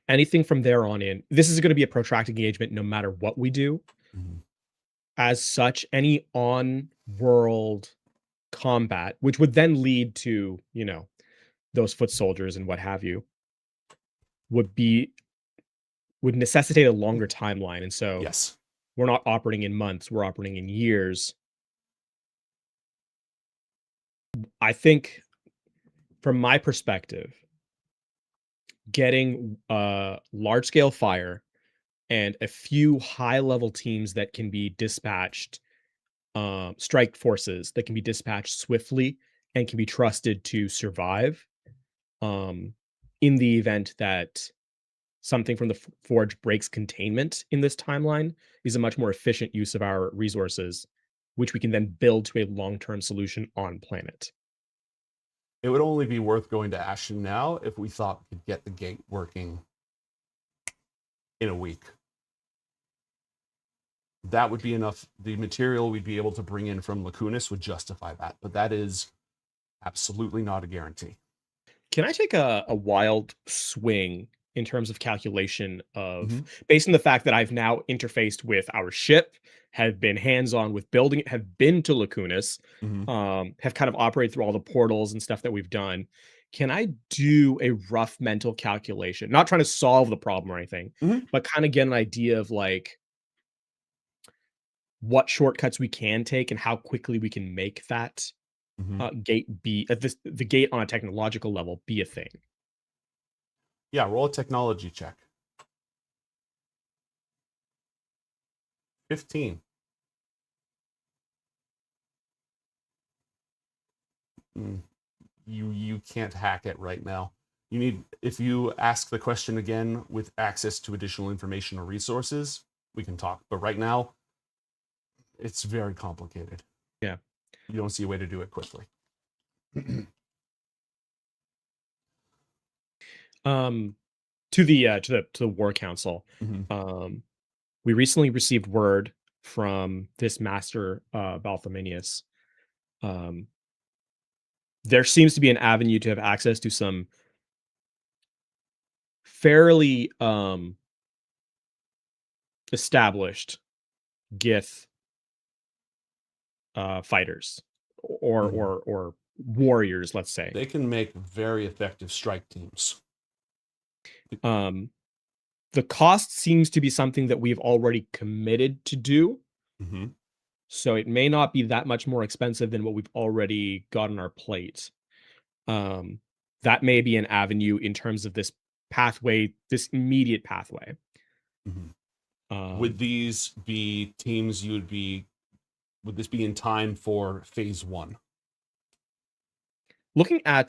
Anything from there on in, this is going to be a protracted engagement no matter what we do. Mm-hmm. As such, any on-world combat, which would then lead to, those foot soldiers and what have you, would necessitate a longer timeline. And so yes, we're not operating in months, we're operating in years. I think, from my perspective, getting large-scale fire and a few high-level teams that can be dispatched, strike forces that can be dispatched swiftly and can be trusted to survive in the event that something from the Forge breaks containment in this timeline is a much more efficient use of our resources, which we can then build to a long-term solution on planet. It would only be worth going to Ashen now if we thought we could get the gate working in a week. That would be enough. The material we'd be able to bring in from Lacunas would justify that, but that is absolutely not a guarantee. Can I take a wild swing in terms of calculation of, based on the fact that I've now interfaced with our ship, have been hands-on with building it, have been to Lacunas, have kind of operated through all the portals and stuff that we've done. Can I do a rough mental calculation? Not trying to solve the problem or anything, but kind of get an idea of like what shortcuts we can take and how quickly we can make that gate be the gate on a technological level be a thing. Yeah, roll a technology check. 15. You can't hack it right now. You need, if you ask the question again with access to additional information or resources, we can talk. But right now, it's very complicated. Yeah. You don't see a way to do it quickly. To the War Council, we recently received word from this master, Balthominius. There seems to be an avenue to have access to some fairly established Gith fighters or warriors, let's say. They can make very effective strike teams. The cost seems to be something that we've already committed to do. So it may not be that much more expensive than what we've already got on our plate. That may be an avenue in terms of this pathway, this immediate pathway. Would these be teams would this be in time for phase 1? Looking at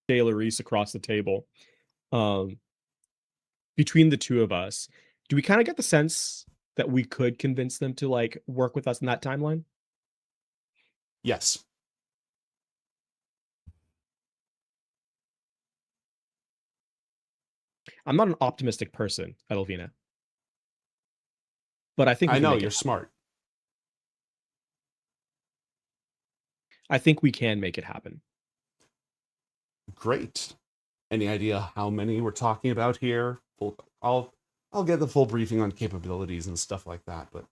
Taylor Reese across the table, between the two of us, do we kind of get the sense that we could convince them to like work with us in that timeline? Yes. I'm not an optimistic person, Edelvina, but I think I know you're smart. I think we can make it happen. Great. Any idea how many we're talking about here? I'll get the full briefing on capabilities and stuff like that, but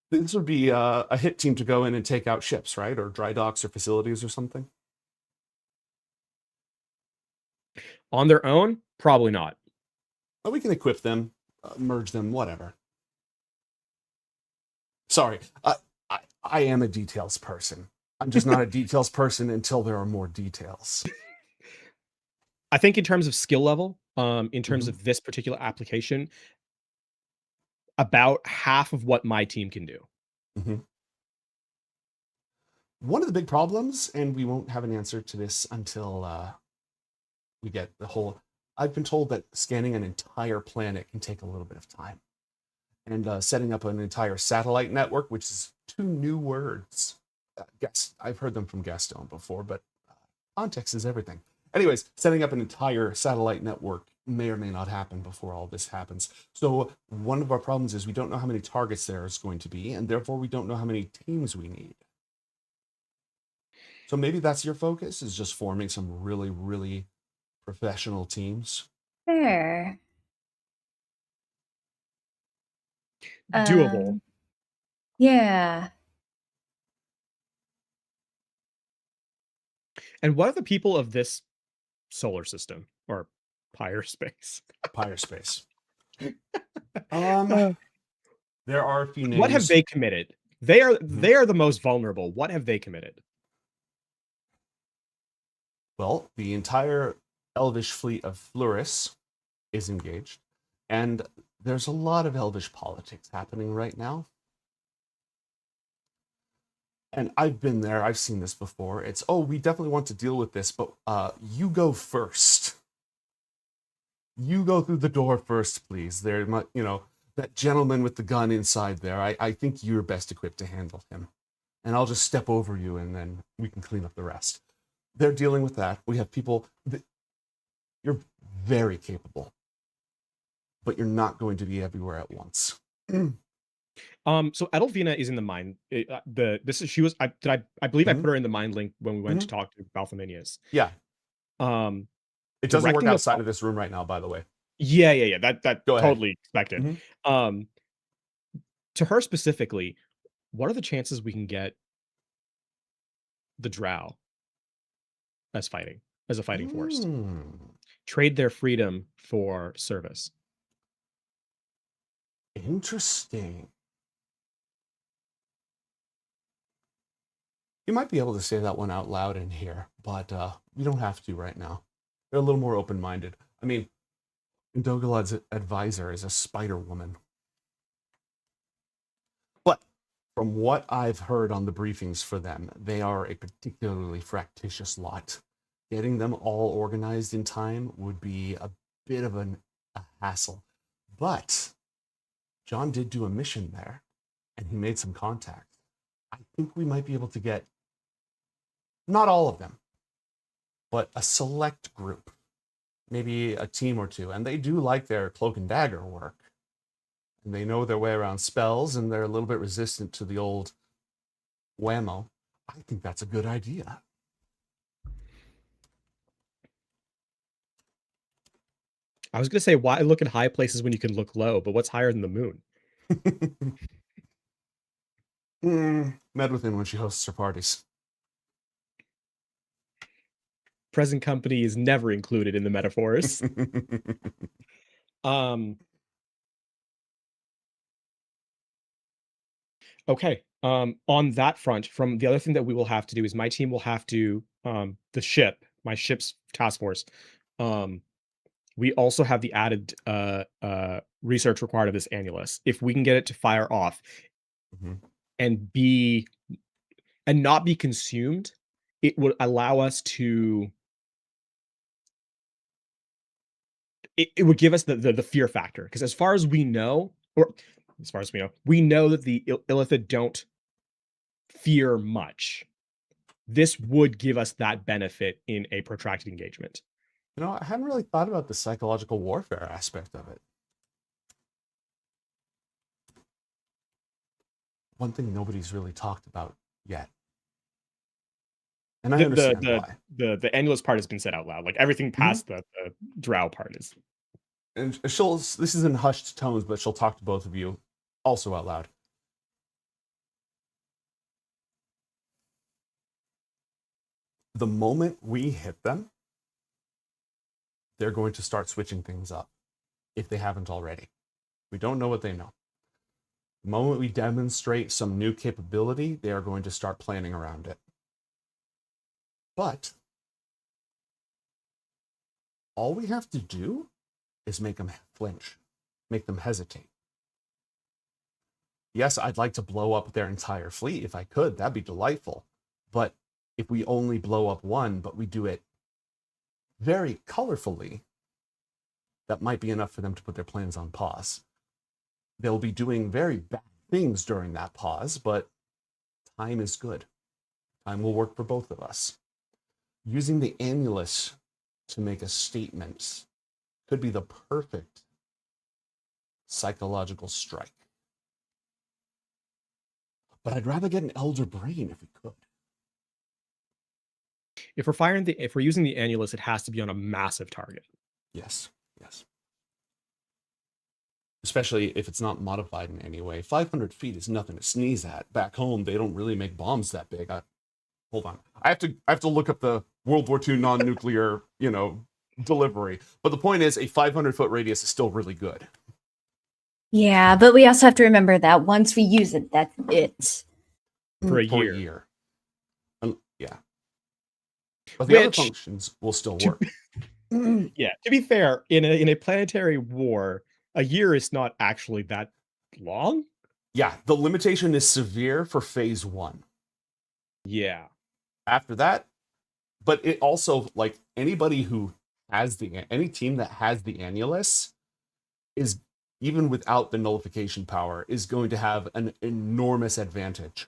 this would be a hit team to go in and take out ships, right? Or dry docks or facilities or something? On their own, probably not. But we can equip them, merge them, whatever. Sorry, I am a details person. I'm just not a details person until there are more details. I think in terms of skill level, in terms of this particular application, about half of what my team can do. One of the big problems, and we won't have an answer to this until we get the whole... I've been told that scanning an entire planet can take a little bit of time. And setting up an entire satellite network, which is 2 new words. I've heard them from Gaston before, but context is everything. Anyways, setting up an entire satellite network may or may not happen before all this happens. So one of our problems is we don't know how many targets there is going to be, and therefore we don't know how many teams we need. So maybe that's your focus, is just forming some really, really professional teams. Fair. Doable. Yeah. And what are the people of this solar system or Pyre space? Pyre space. There are a few names. What have they committed? They are the most vulnerable. What have they committed? Well, the entire Elvish fleet of Fluris is engaged, and there's a lot of Elvish politics happening right now. And I've been there, I've seen this before. It's, oh, we definitely want to deal with this, but you go first. You go through the door first, please. There, you know, that gentleman with the gun inside there, I think you're best equipped to handle him. And I'll just step over you and then we can clean up the rest. They're dealing with that. We have people that you're very capable, but you're not going to be everywhere at once. So Edelvina is in the mind. I believe I put her in the mind link when we went to talk to Balthominius. Yeah. It doesn't work outside of this room right now, by the way. Yeah. That Go ahead. totally expected. To her specifically, what are the chances we can get the Drow as a fighting force? Trade their freedom for service. Interesting. You might be able to say that one out loud in here, but you don't have to right now. They're a little more open-minded. I mean, Dogalad's advisor is a spider woman. But from what I've heard on the briefings for them, they are a particularly fractious lot. Getting them all organized in time would be a bit of a hassle. But John did do a mission there, and he made some contacts. I think we might be able to get, not all of them, but a select group, maybe a team or two. And they do like their cloak and dagger work. And they know their way around spells, and they're a little bit resistant to the old whammo. I think that's a good idea. I was going to say, why look at high places when you can look low, but what's higher than the moon? Medwithin when she hosts her parties. Present company is never included in the metaphors. Okay. On that front, from the other thing that we will have to do is my team will have to, my ship's task force. We also have the added research required of this annulus. If we can get it to fire off and not be consumed, it would allow us to. It would give us the fear factor, because as far as we know, we know that the Illithid don't fear much. This would give us that benefit in a protracted engagement. You know, I hadn't really thought about the psychological warfare aspect of it. One thing nobody's really talked about yet And I understand why. The annulus part has been said out loud. Like everything past the drow part is. And this is in hushed tones, but she'll talk to both of you also out loud. The moment we hit them, they're going to start switching things up, if they haven't already. We don't know what they know. The moment we demonstrate some new capability, they are going to start planning around it. But all we have to do is make them flinch, make them hesitate. Yes, I'd like to blow up their entire fleet if I could. That'd be delightful. But if we only blow up one, but we do it very colorfully, that might be enough for them to put their plans on pause. They'll be doing very bad things during that pause, but time is good. Time will work for both of us. Using the annulus to make a statement could be the perfect psychological strike. But I'd rather get an elder brain if we could. If we're using the annulus, it has to be on a massive target. Yes. Especially if it's not modified in any way. 500 feet is nothing to sneeze at. Back home, they don't really make bombs that big. Hold on. I have to look up the World War II non-nuclear, delivery. But the point is, a 500-foot radius is still really good. Yeah, but we also have to remember that once we use it, that's it. For a year. Yeah. But the other functions will still work. Yeah, to be fair, in a planetary war, a year is not actually that long. Yeah, the limitation is severe for phase 1. Yeah. After that, but it also, like, anybody who has any team that has the annulus is, even without the nullification power, is going to have an enormous advantage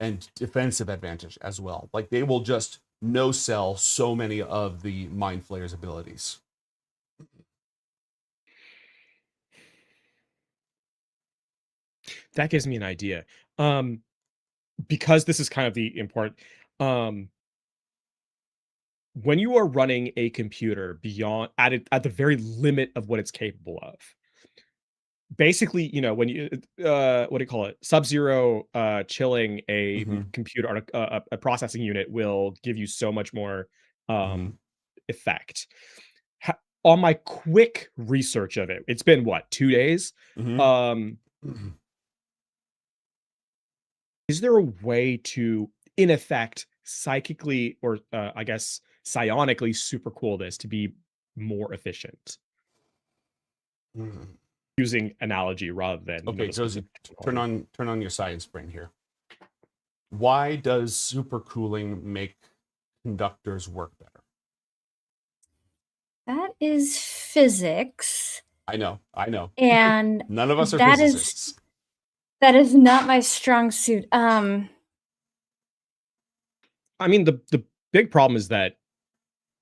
and defensive advantage as well. Like, they will just no-sell so many of the Mind Flayer's abilities. That gives me an idea. Because this is kind of the important. When you are running a computer beyond at the very limit of what it's capable of, basically, when you what do you call it? Sub-zero chilling a computer on a processing unit will give you so much more effect. On my quick research of it, it's been what, 2 days? Is there a way to, in effect, psychically or I guess psionically supercool this to be more efficient? Using analogy rather than Josie, turn on your science brain here. Why does supercooling make conductors work better? That is physics. I know. And none of us are physicists. That is not my strong suit. I mean, the big problem is that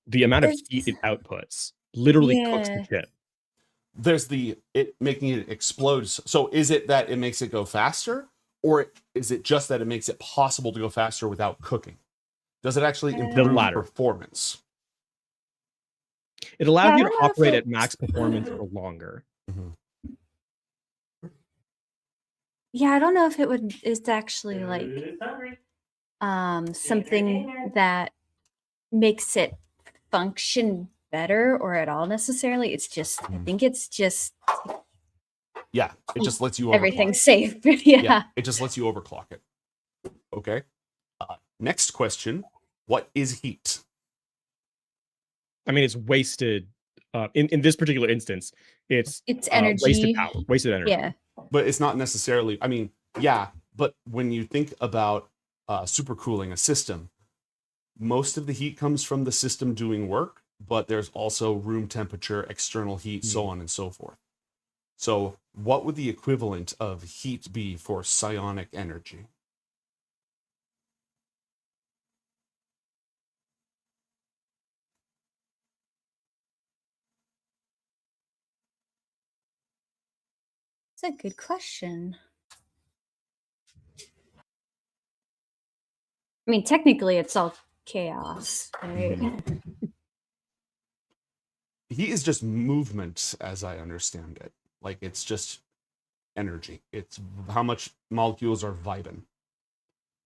the amount of heat it outputs literally cooks the chip. There's it making it explode. So is it that it makes it go faster, or is it just that it makes it possible to go faster without cooking? Does it actually improve performance? It allows you to operate at max performance for longer. Yeah, I don't know if it's actually like something that makes it function better or at all necessarily. It's just, I think it's just. Yeah, it just lets you everything's safe. Yeah, it just lets you overclock it. Okay. Next question: what is heat? I mean, it's wasted. In this particular instance, it's energy, wasted power, wasted energy. Yeah, but it's not necessarily. I mean, yeah, but when you think about supercooling a system, most of the heat comes from the system doing work, but there's also room temperature, external heat, so on and so forth. So, what would the equivalent of heat be for psionic energy? that's a good question. I mean, technically, it's all chaos, right? He is just movement, as I understand it. Like it's just energy. It's how much molecules are vibing.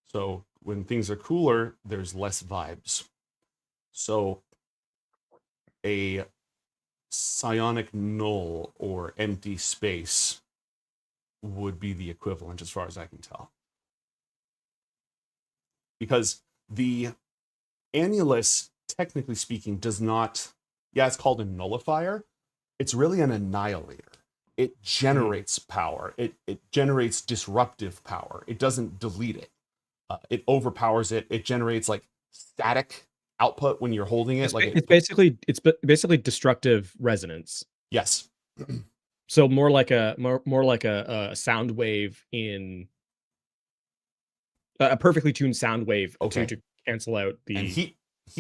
So when things are cooler, there's less vibes. So a psionic null or empty space would be the equivalent as far as I can tell. Because the annulus, technically speaking, does not, yeah, it's called a nullifier. It's really an annihilator. It generates power. It generates disruptive power. It doesn't delete it. It overpowers it. It generates like static output when you're holding it. It's basically destructive resonance. Yes. So more like a sound wave in a perfectly tuned sound wave to cancel out the. And heat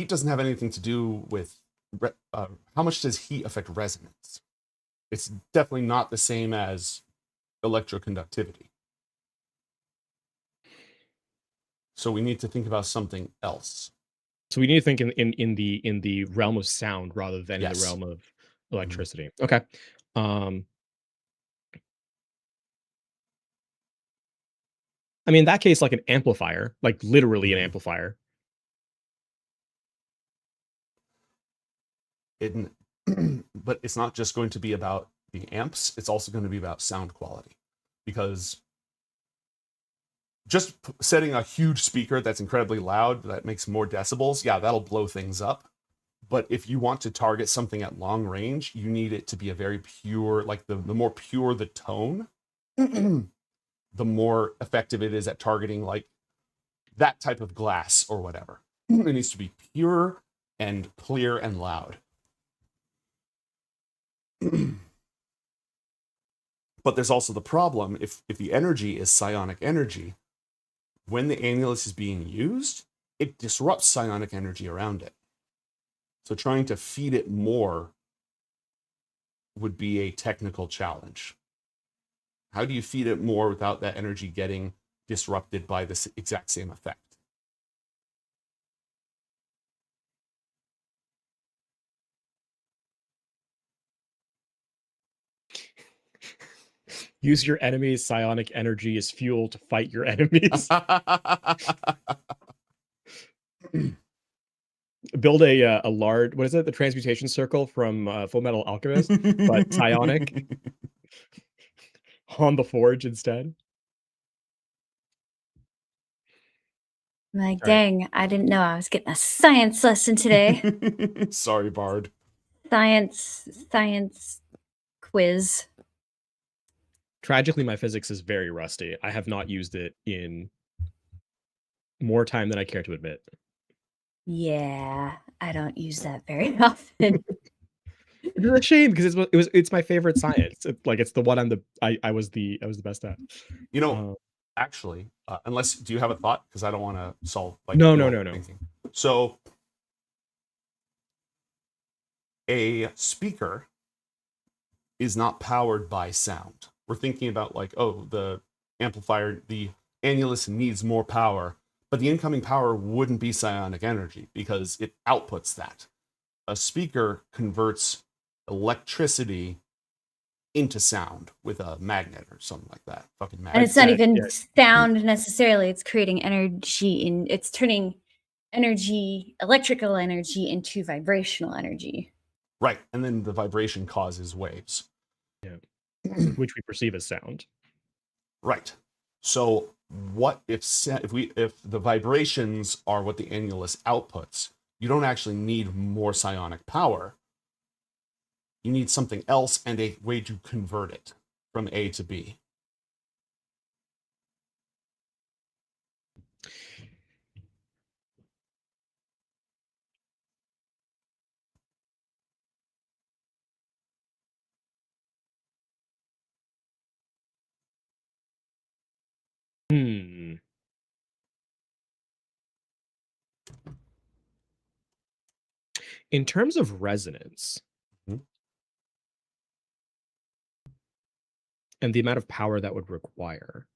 doesn't have anything to do with how much does heat affect resonance. It's definitely not the same as electroconductivity. So we need to think about something else. So we need to think in the realm of sound rather than in the realm of electricity. Okay. I mean, in that case, like an amplifier, like literally an amplifier. But it's not just going to be about the amps. It's also going to be about sound quality, because just setting a huge speaker that's incredibly loud, that makes more decibels, yeah, that'll blow things up. But if you want to target something at long range, you need it to be a very pure, like the more pure the tone, the more effective it is at targeting like that type of glass or whatever. It needs to be pure and clear and loud. But there's also the problem, if the energy is psionic energy, when the annulus is being used, it disrupts psionic energy around it. So trying to feed it more would be a technical challenge. How do you feed it more without that energy getting disrupted by this exact same effect? Use your enemy's psionic energy as fuel to fight your enemies. Build a large, what is it? The transmutation circle from Full Metal Alchemist, but psionic on the forge instead. Like, dang, I didn't know I was getting a science lesson today. Sorry, Bard. Science quiz. Tragically, my physics is very rusty. I have not used it in more time than I care to admit. Yeah, I don't use that very often. It's a shame because it's my favorite science. It's the one I was the best at. You know, actually, unless, do you have a thought? Because I don't want to solve like no. Thinking. So a speaker is not powered by sound. We're thinking about like, oh, the amplifier, the annulus needs more power, but the incoming power wouldn't be psionic energy because it outputs that. A speaker converts electricity into sound with a magnet or something like that. Fucking magnet. And it's not even sound necessarily. It's creating energy it's turning energy, electrical energy, into vibrational energy. Right. And then the vibration causes waves. Yeah. Which we perceive as sound. Right. So what if the vibrations are what the annulus outputs, you don't actually need more psionic power. You need something else and a way to convert it from A to B. In terms of resonance and the amount of power that would require,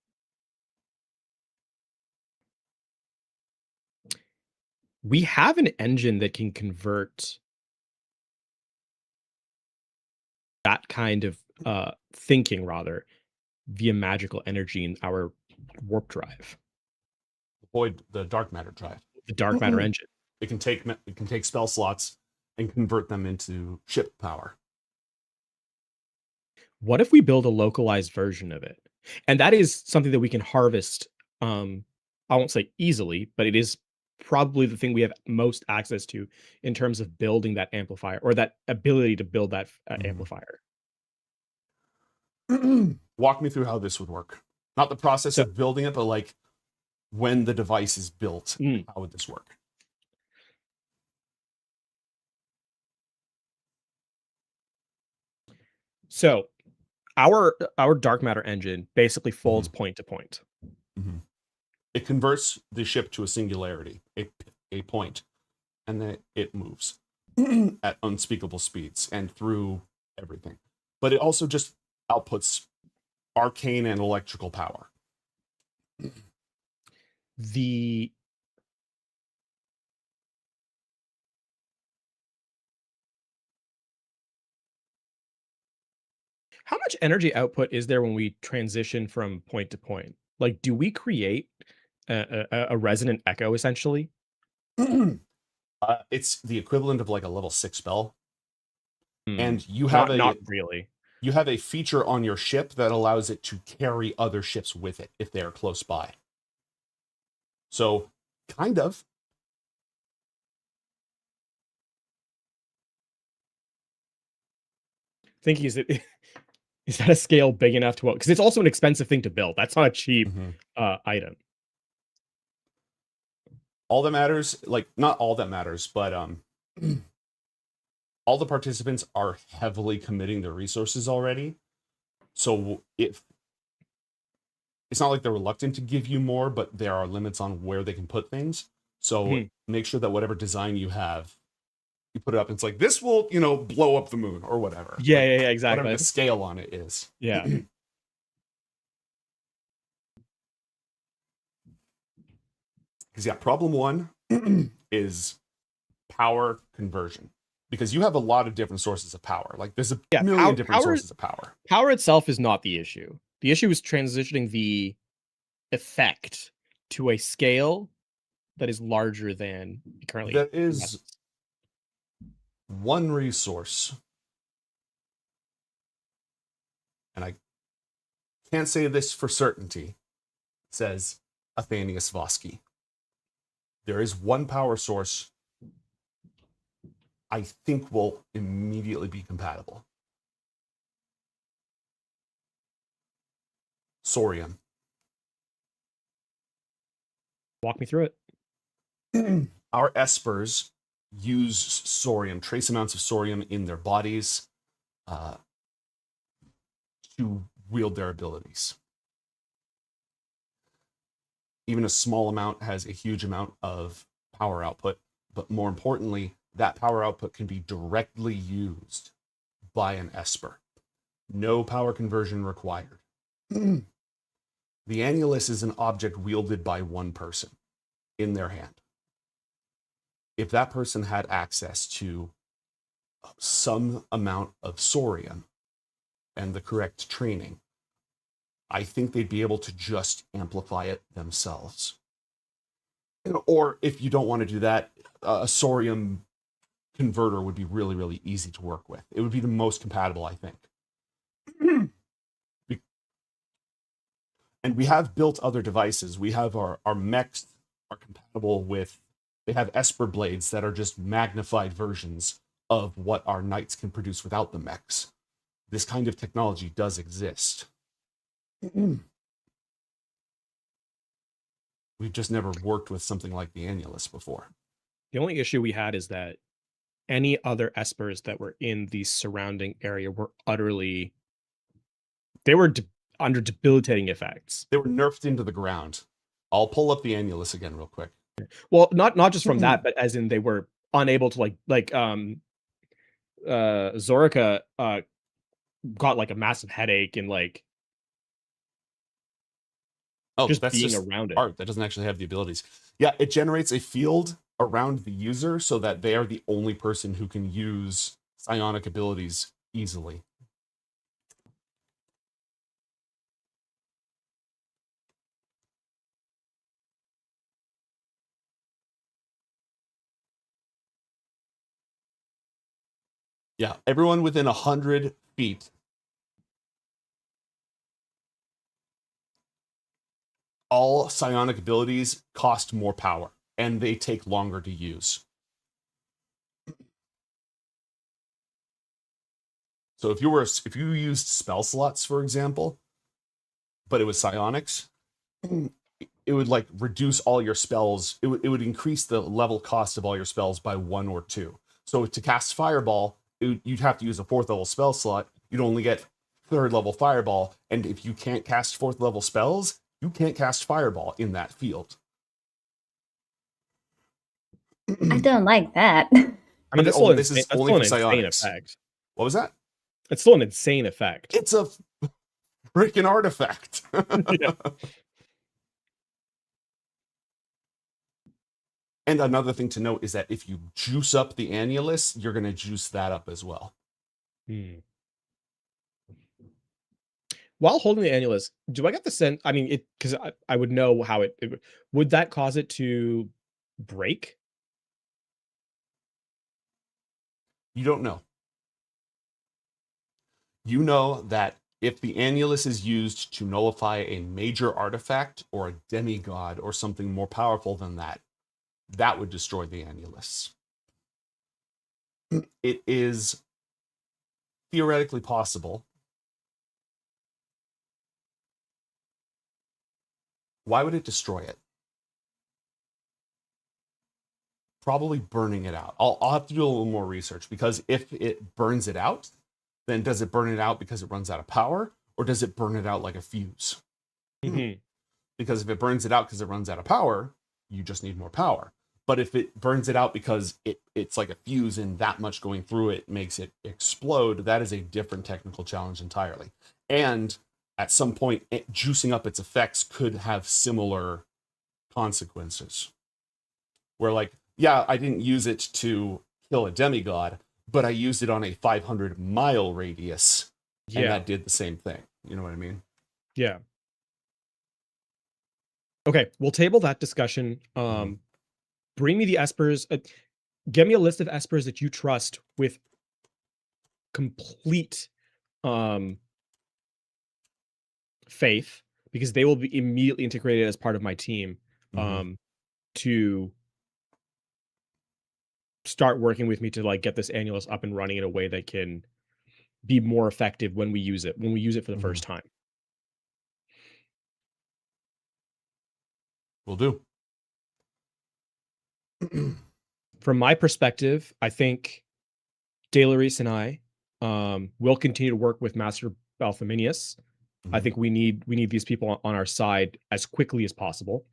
We have an engine that can convert that kind of thinking rather via magical energy in our warp drive. The dark matter drive. The dark matter engine. It can take spell slots and convert them into ship power. What if we build a localized version of it? And that is something that we can harvest. I won't say easily, but it is probably the thing we have most access to in terms of building that amplifier or that ability to build that amplifier. Walk me through how this would work. Not the process of building it, but like when the device is built, how would this work? So our dark matter engine basically folds point to point. It converts the ship to a singularity, a point, and then it moves at unspeakable speeds and through everything. But it also just outputs arcane and electrical power. How much energy output is there when we transition from point to point? Like, do we create a resonant echo essentially? It's the equivalent of like a level 6 spell. And you have not really. You have a feature on your ship that allows it to carry other ships with it if they are close by. So, kind of. Thinking is that a scale big enough to, because it's also an expensive thing to build. That's not a cheap item. All that matters, like not all that matters, but all the participants are heavily committing their resources already. So if it's not like they're reluctant to give you more, but there are limits on where they can put things. So make sure that whatever design you have, you put it up. And it's like, this will, blow up the moon or whatever. Yeah, like, exactly. Whatever the scale on it is. Yeah. Because problem one is power conversion. Because you have a lot of different sources of power. Like there's a million different sources of power. Power itself is not the issue. The issue is transitioning the effect to a scale that is larger than currently. That is one resource. And I can't say this for certainty, says Athenius Vosky. There is one power source I think will immediately be compatible. Sorium. Walk me through it. Our espers use sorium, trace amounts of sorium in their bodies to wield their abilities. Even a small amount has a huge amount of power output, but more importantly, that power output can be directly used by an esper. No power conversion required. The annulus is an object wielded by one person in their hand. If that person had access to some amount of sorium and the correct training, I think they'd be able to just amplify it themselves. Or if you don't want to do that, a sorium converter would be really, really easy to work with. It would be the most compatible, I think. And we have built other devices. We have our mechs are compatible with, they have esper blades that are just magnified versions of what our knights can produce without the mechs. This kind of technology does exist. We've just never worked with something like the annulus before. The only issue we had is that any other espers that were in the surrounding area were utterly, they were under debilitating effects. They were nerfed into the ground. I'll pull up the annulus again real quick. Well, not just from that, but as in they were unable to Zorica got like a massive headache and like that's being just around it. Art that doesn't actually have the abilities. Yeah, it generates a field around the user so that they are the only person who can use psionic abilities easily. Yeah, everyone within 100 feet. All psionic abilities cost more power, and they take longer to use. So if you used spell slots, for example, but it was psionics, it would like reduce all your spells. It would increase the level cost of all your spells by 1 or 2. So to cast Fireball, you'd have to use a 4th level spell slot. You'd only get 3rd level Fireball, and if you can't cast 4th level spells, you can't cast Fireball in that field. I don't like that. I mean, this is only for psionics. Effect. What was that? It's still an insane effect. It's a freaking artifact. Yeah. And another thing to note is that if you juice up the annulus, you're going to juice that up as well. While holding the annulus, do I get the sense? I mean, because I would know how it would that cause it to break? You don't know. You know that if the annulus is used to nullify a major artifact or a demigod or something more powerful than that, that would destroy the annulus. It is theoretically possible. Why would it destroy it? Probably burning it out. I'll have to do a little more research, because if it burns it out, then does it burn it out because it runs out of power, or does it burn it out like a fuse? Because if it burns it out because it runs out of power, you just need more power. But if it burns it out because it's like a fuse and that much going through it makes it explode, that is a different technical challenge entirely. And at some point, juicing up its effects could have similar consequences. Where like, yeah, I didn't use it to kill a demigod, but I used it on a 500-mile radius, and that did the same thing. You know what I mean? Yeah. Okay, we'll table that discussion. Bring me the espers. Get me a list of espers that you trust with complete faith, because they will be immediately integrated as part of my team to start working with me to like get this annulus up and running in a way that can be more effective when we use it for the first time. Will do. From my perspective, I think Dalaris and I will continue to work with Master Balthominius. I think we need these people on our side as quickly as possible.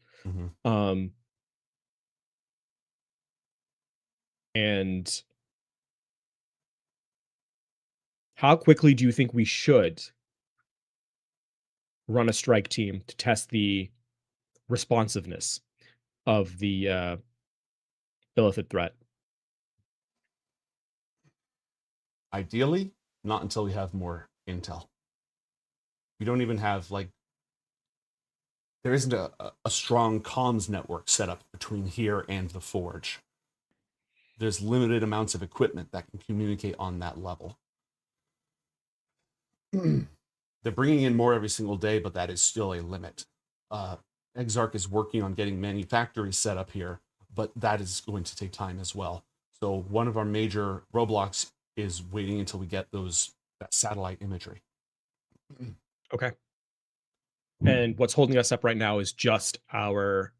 And how quickly do you think we should run a strike team to test the responsiveness of the Illithid threat? Ideally, not until we have more intel. We don't even have like, there isn't a strong comms network set up between here and the forge. There's limited amounts of equipment that can communicate on that level. They're bringing in more every single day, but that is still a limit. Exarch is working on getting manufactories set up here, but that is going to take time as well. So one of our major roadblocks is waiting until we get that satellite imagery. Okay. And what's holding us up right now is just our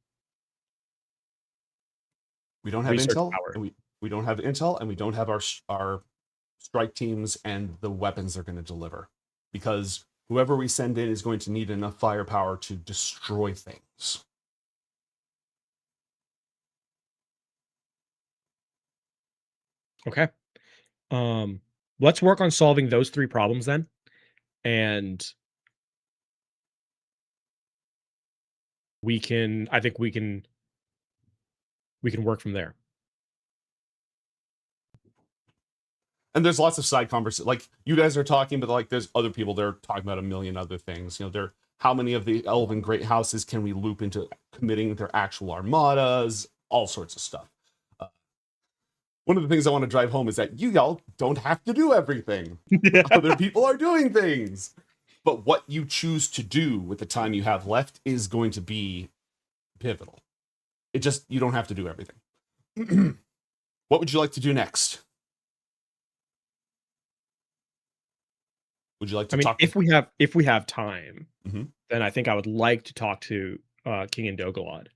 we don't have research intel, power. and we don't have intel, and we don't have our strike teams and the weapons they're going to deliver, because whoever we send in is going to need enough firepower to destroy things. Okay. Let's work on solving those 3 problems then. And I think we can we can work from there. And there's lots of side conversations. Like you guys are talking, but like there's other people they're talking about a million other things. You know, they're how many of the elven great houses can we loop into committing their actual armadas, all sorts of stuff. One of the things I want to drive home is that y'all don't have to do everything. Yeah. Other people are doing things. But what you choose to do with the time you have left is going to be pivotal. You don't have to do everything. What would you like to do next? Would you like to talk? If we have time, then I think I would like to talk to King Indogalad.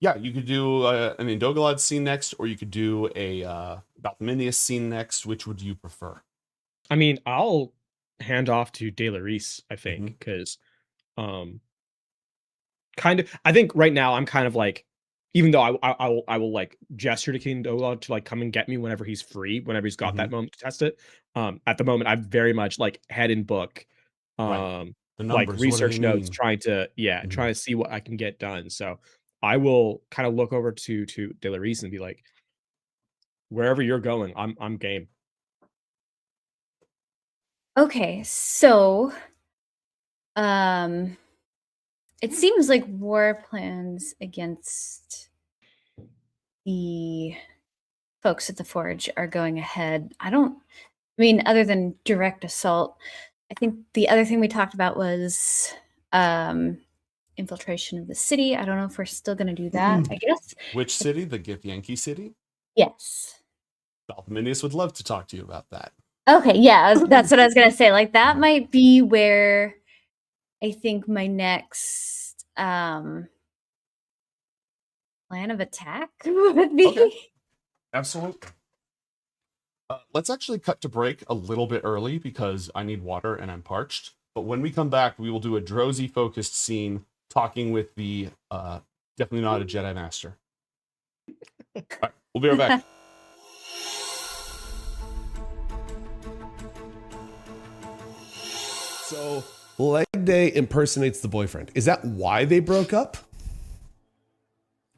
Yeah, you could do an Indogalad scene next, or you could do a Balthamius scene next. Which would you prefer? I mean, I'll hand off to De Laurice, I think, because kind of, I think right now I'm kind of like, even though I will like gesture to King Indogalad to like come and get me whenever he's free, whenever he's got that moment to test it. At the moment, I'm very much like head in book, The like numbers, research what do they notes, mean? trying to see what I can get done. So I will kind of look over to De Laurice and be like, wherever you're going, I'm game. Okay, so it seems like war plans against the folks at the Forge are going ahead. I mean, other than direct assault, I think the other thing we talked about was infiltration of the city. I don't know if we're still going to do that, I guess. Which city? The Githyanki city? Yes. Balthamius would love to talk to you about that. Okay, yeah, that's what I was going to say. Like, that might be where I think my next plan of attack would be. Okay. Absolutely. Let's actually cut to break a little bit early because I need water and I'm parched. But when we come back, we will do a Drowsy focused scene talking with the definitely not a Jedi Master. All right, we'll be right back. So Leg Day impersonates the boyfriend. Is that why they broke up?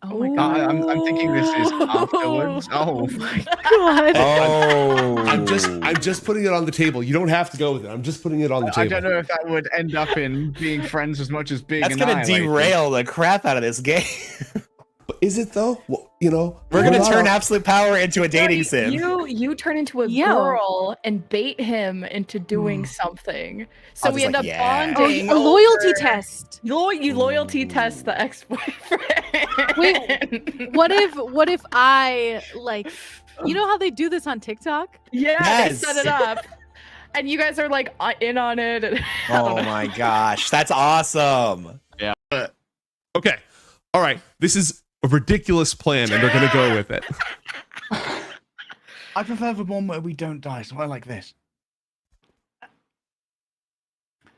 Oh my god! I'm thinking this is afterwards. Oh my god! Oh, I'm just putting it on the table. You don't have to go with it. I'm just putting it on the table. I don't know if that would end up in being friends as much as being. That's gonna derail the crap out of this game. But is it though? Well, you know, we're gonna turn absolute power into a dating sim. You turn into a girl and bait him into doing something. So we end up bonding. A loyalty test. You loyalty test the ex-boyfriend. Wait, what if I like? You know how they do this on TikTok? Yeah, they set it up, and you guys are like in on it. And, oh my gosh, that's awesome. Yeah. Okay. All right. This is a ridiculous plan, and they're gonna go with it. I prefer the one where we don't die, so I like this.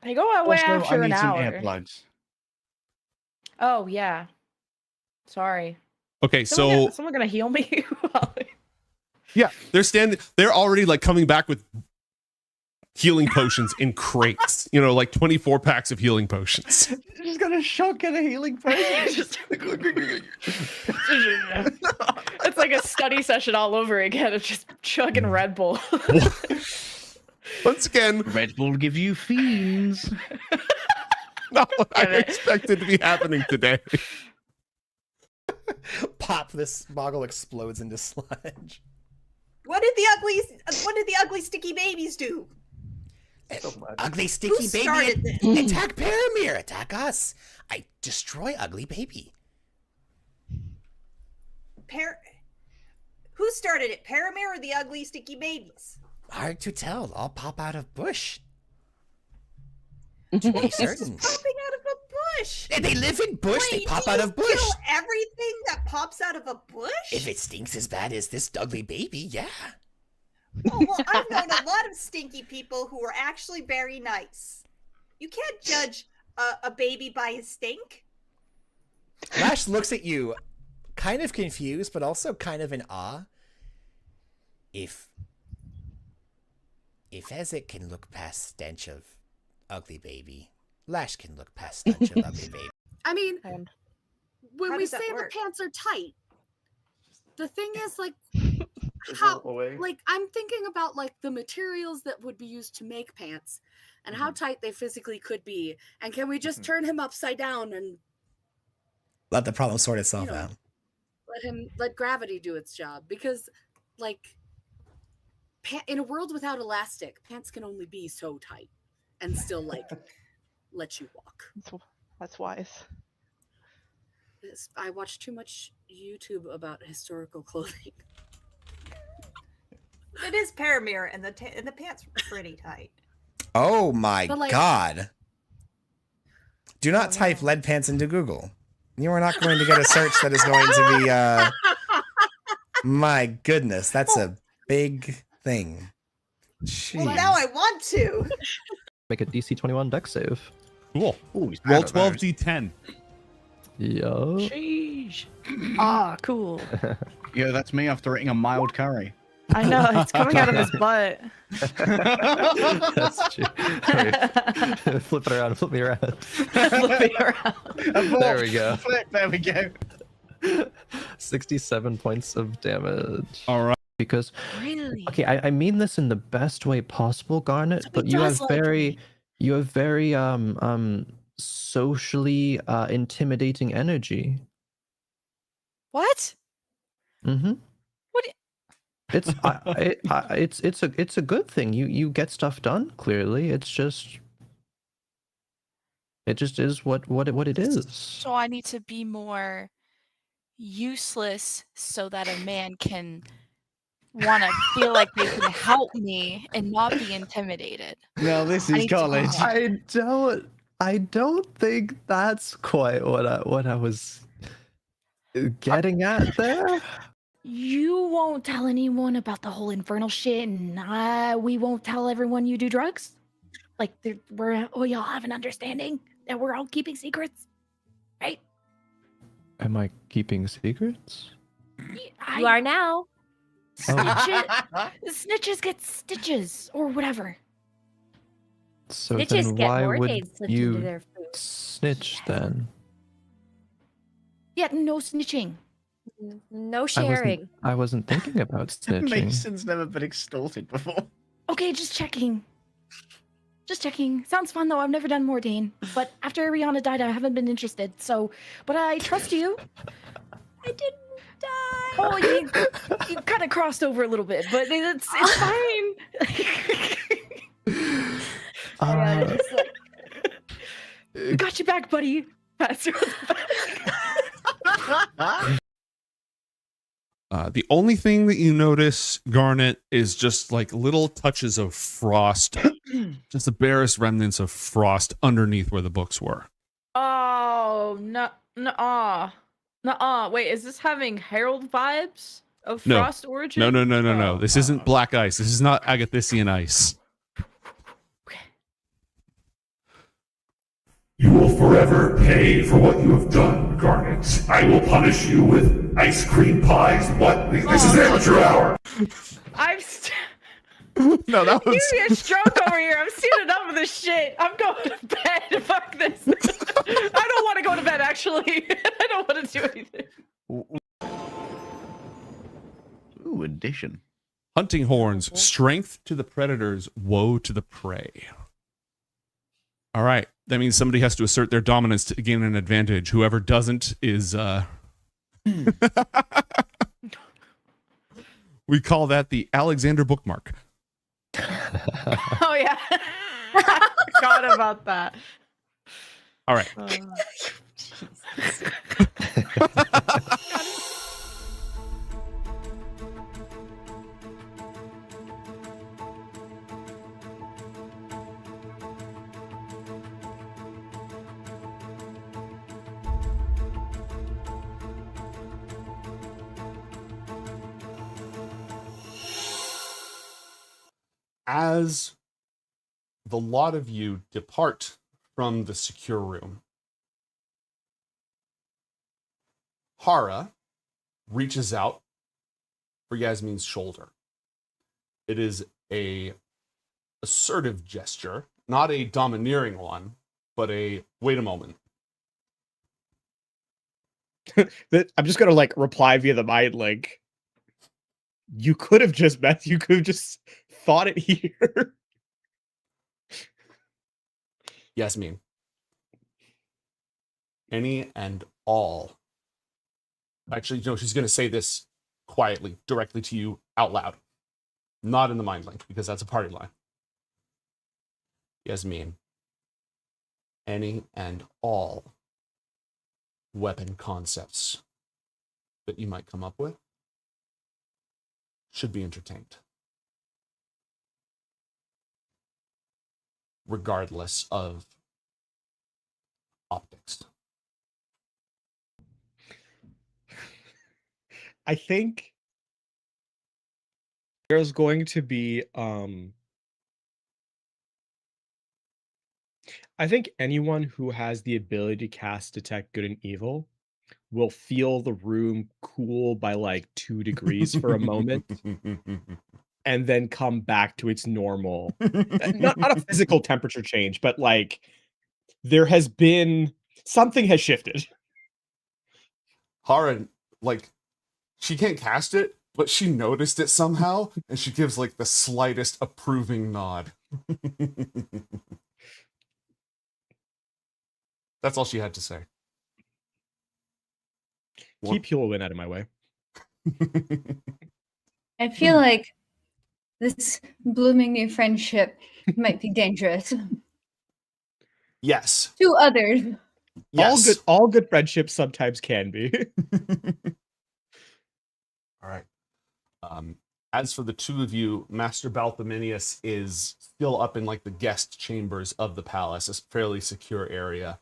They go away Also, after I an need some hour. earplugs. Oh yeah, sorry. Okay, Someone gonna heal me. yeah, they're already like coming back with healing potions in crates. You know, like 24 packs of healing potions. Just got a shock and a healing potion. It's like a study session all over again. It's just chugging Red Bull. Once again, Red Bull give you fiends. Not what I expected to be happening today. Pop! This boggle explodes into sludge. What did the ugly sticky babies do? Ugly sticky Who baby started this? attack Paramir, attack us. I destroy ugly baby. Who started it? Paramir or the ugly sticky babies? Hard to tell. I'll pop out of bush. It's Be just certain. popping out of a bush. They live in bush. Wait, They pop do out you of bush. Kill everything that pops out of a bush? If it stinks as bad as this ugly baby, yeah. Oh, well, I've known a lot of stinky people who are actually very nice. You can't judge a baby by his stink. Lash looks at you, kind of confused, but also kind of in awe. If Ezek can look past stench of ugly baby, Lash can look past stench of ugly baby. I mean, when How we does that say the work? pants are tight, the thing is like how like I'm thinking about like the materials that would be used to make pants and how tight they physically could be. And can we just turn him upside down and Let the problem sort itself out. let gravity do its job? Because like in a world without elastic, pants can only be so tight and still like let you walk. That's wise. I watch too much YouTube about historical clothing. It is Paramir, and the pants are pretty tight. Oh my But, like- god. Do not type lead pants into Google. You are not going to get a search that is going to be my goodness, that's a big thing. Well, now I want to. Make a DC 21 dex save. Cool. Ooh, Roll 12d10. Yo. Sheesh. Ah, cool. Yeah, that's me after eating a mild curry. I know, it's coming out of his butt. That's true. Wait. Flip it around. Flip me around. Flip me around. There we go. Flip, there we go. 67 points of damage. All right. Because Really? okay, I mean this in the best way possible, Garnet, but you have very socially intimidating energy. What? Mm-hmm. What? It's it's a good thing. You get stuff done. Clearly, it just is what it is. So I need to be more useless so that a man can want to feel like they can help me and not be intimidated. No, this I is need to- college. I don't think that's quite what I was getting at there. You won't tell anyone about the whole infernal shit, and we won't tell everyone you do drugs? Like, we all have an understanding that we're all keeping secrets, right? Am I keeping secrets? You are now. Oh. Snitches get stitches, or whatever. So Snitches then get why Mordaid would slipped into you their food. snitch then? Yeah, no snitching. No I wasn't thinking about snitching. Mason's never been extorted before. Okay, just checking. Just checking. Sounds fun though. I've never done Mordain, but after Ariana died, I haven't been interested. So, but I trust you. I didn't die. Oh, you kind of crossed over a little bit, but it's fine. We got you back, buddy. Pass her The only thing that you notice, Garnet, is just like little touches of frost, just the barest remnants of frost underneath where the books were. Oh, no, wait, is this having Herald vibes of No, Frost origin? no. This isn't black ice. This is not Agathisian ice. You will forever pay for what you have done, Garnet. I will punish you with ice cream pies. What? This is amateur hour. No, that was. Give me a stroke over here. I'm seeing enough of this shit. I'm going to bed. Fuck this. I don't want to go to bed, actually. I don't want to do anything. Ooh, addition. Hunting horns, strength to the predators, woe to the prey. All right. That means somebody has to assert their dominance to gain an advantage. Whoever doesn't is we call that the Alexander bookmark. Oh, yeah. I forgot about that. All right. As the lot of you depart from the secure room, Hara reaches out for Yasmin's shoulder. It is a assertive gesture, not a domineering one, but a wait a moment. I'm just gonna like reply via the mind link. You could have just thought it here. Yasmin. Any and all. Actually, no, she's going to say this quietly, directly to you out loud. Not in the mind link, because that's a party line. Yasmin. Any and all weapon concepts that you might come up with should be entertained. Regardless of optics. I think there's going to be I think anyone who has the ability to cast detect good and evil will feel the room cool by like 2 degrees for a moment and then come back to its normal. Not a physical temperature change, but like there has been something has shifted. Hara, like, she can't cast it, but she noticed it somehow, and she gives like the slightest approving nod. That's all she had to say. Keep Hulwin out of my way. I feel like this blooming new friendship might be dangerous. Yes. To others. Yes. All good friendships sometimes can be. All right. As for the two of you, Master Balthominius is still up in like the guest chambers of the palace, a fairly secure area,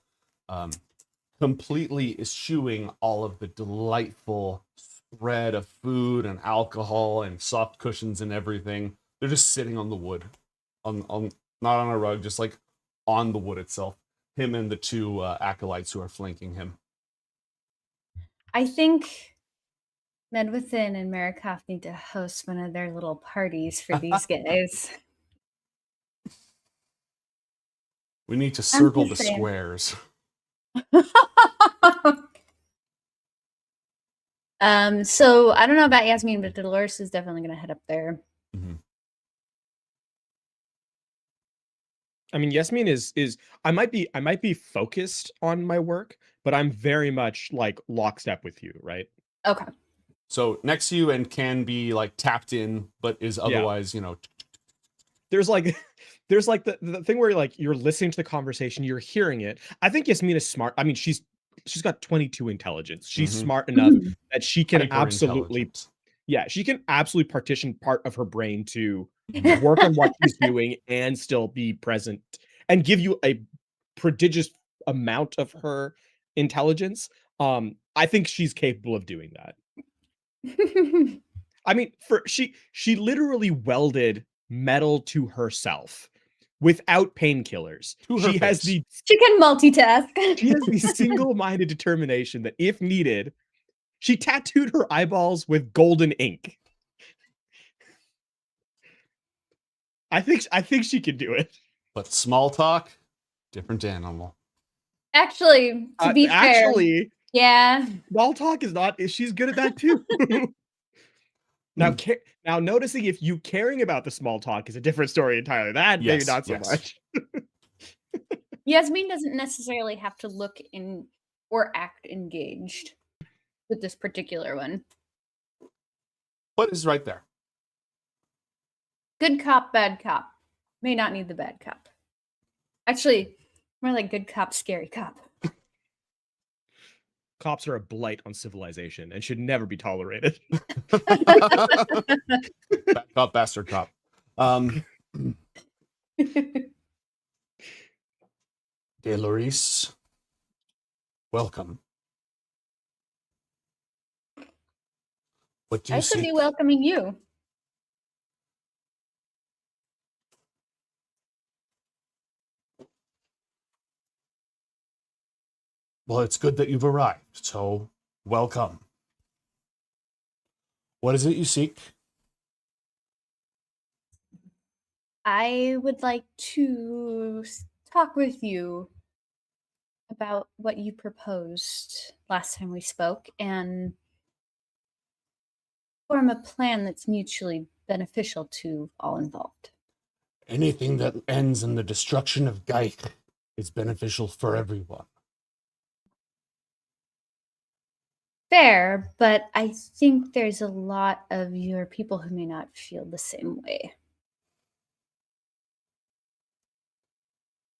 completely eschewing all of the delightful spread of food and alcohol and soft cushions and everything. They're just sitting on the wood, on not on a rug, just like on the wood itself. Him and the two acolytes who are flanking him. I think Medwithin and Marikoff need to host one of their little parties for these guys. We need to circle the squares. So I don't know about Yasmin, but Dolores is definitely going to head up there. Mm-hmm. I mean, Yasmin is I might be focused on my work, but I'm very much like lockstep with you, right? Okay. So next to you and can be like tapped in, but is otherwise, you know. There's like the thing where like you're listening to the conversation, you're hearing it. I think Yasmin is smart. I mean, she's got 22 intelligence. She's smart enough that she can absolutely, she can absolutely partition part of her brain to work on what she's doing and still be present and give you a prodigious amount of her intelligence. I think she's capable of doing that. I mean, she literally welded metal to herself without painkillers. She can multitask. She has the single-minded determination that if needed, she tattooed her eyeballs with golden ink. I think she can do it. But small talk, different animal. Actually, to be fair, yeah, small talk is not. She's good at that too. Now, noticing if you caring about the small talk is a different story entirely. That maybe not so much. Yasmin doesn't necessarily have to look in or act engaged with this particular one. What is right there? Good cop, bad cop. May not need the bad cop. Actually, more like good cop, scary cop. Cops are a blight on civilization and should never be tolerated. Bad cop, bastard cop. Delores, welcome. What do you I should see? be welcoming you. Well, it's good that you've arrived, so welcome. What is it you seek? I would like to talk with you about what you proposed last time we spoke and form a plan that's mutually beneficial to all involved. Anything that ends in the destruction of Geich is beneficial for everyone. Fair, but I think there's a lot of your people who may not feel the same way.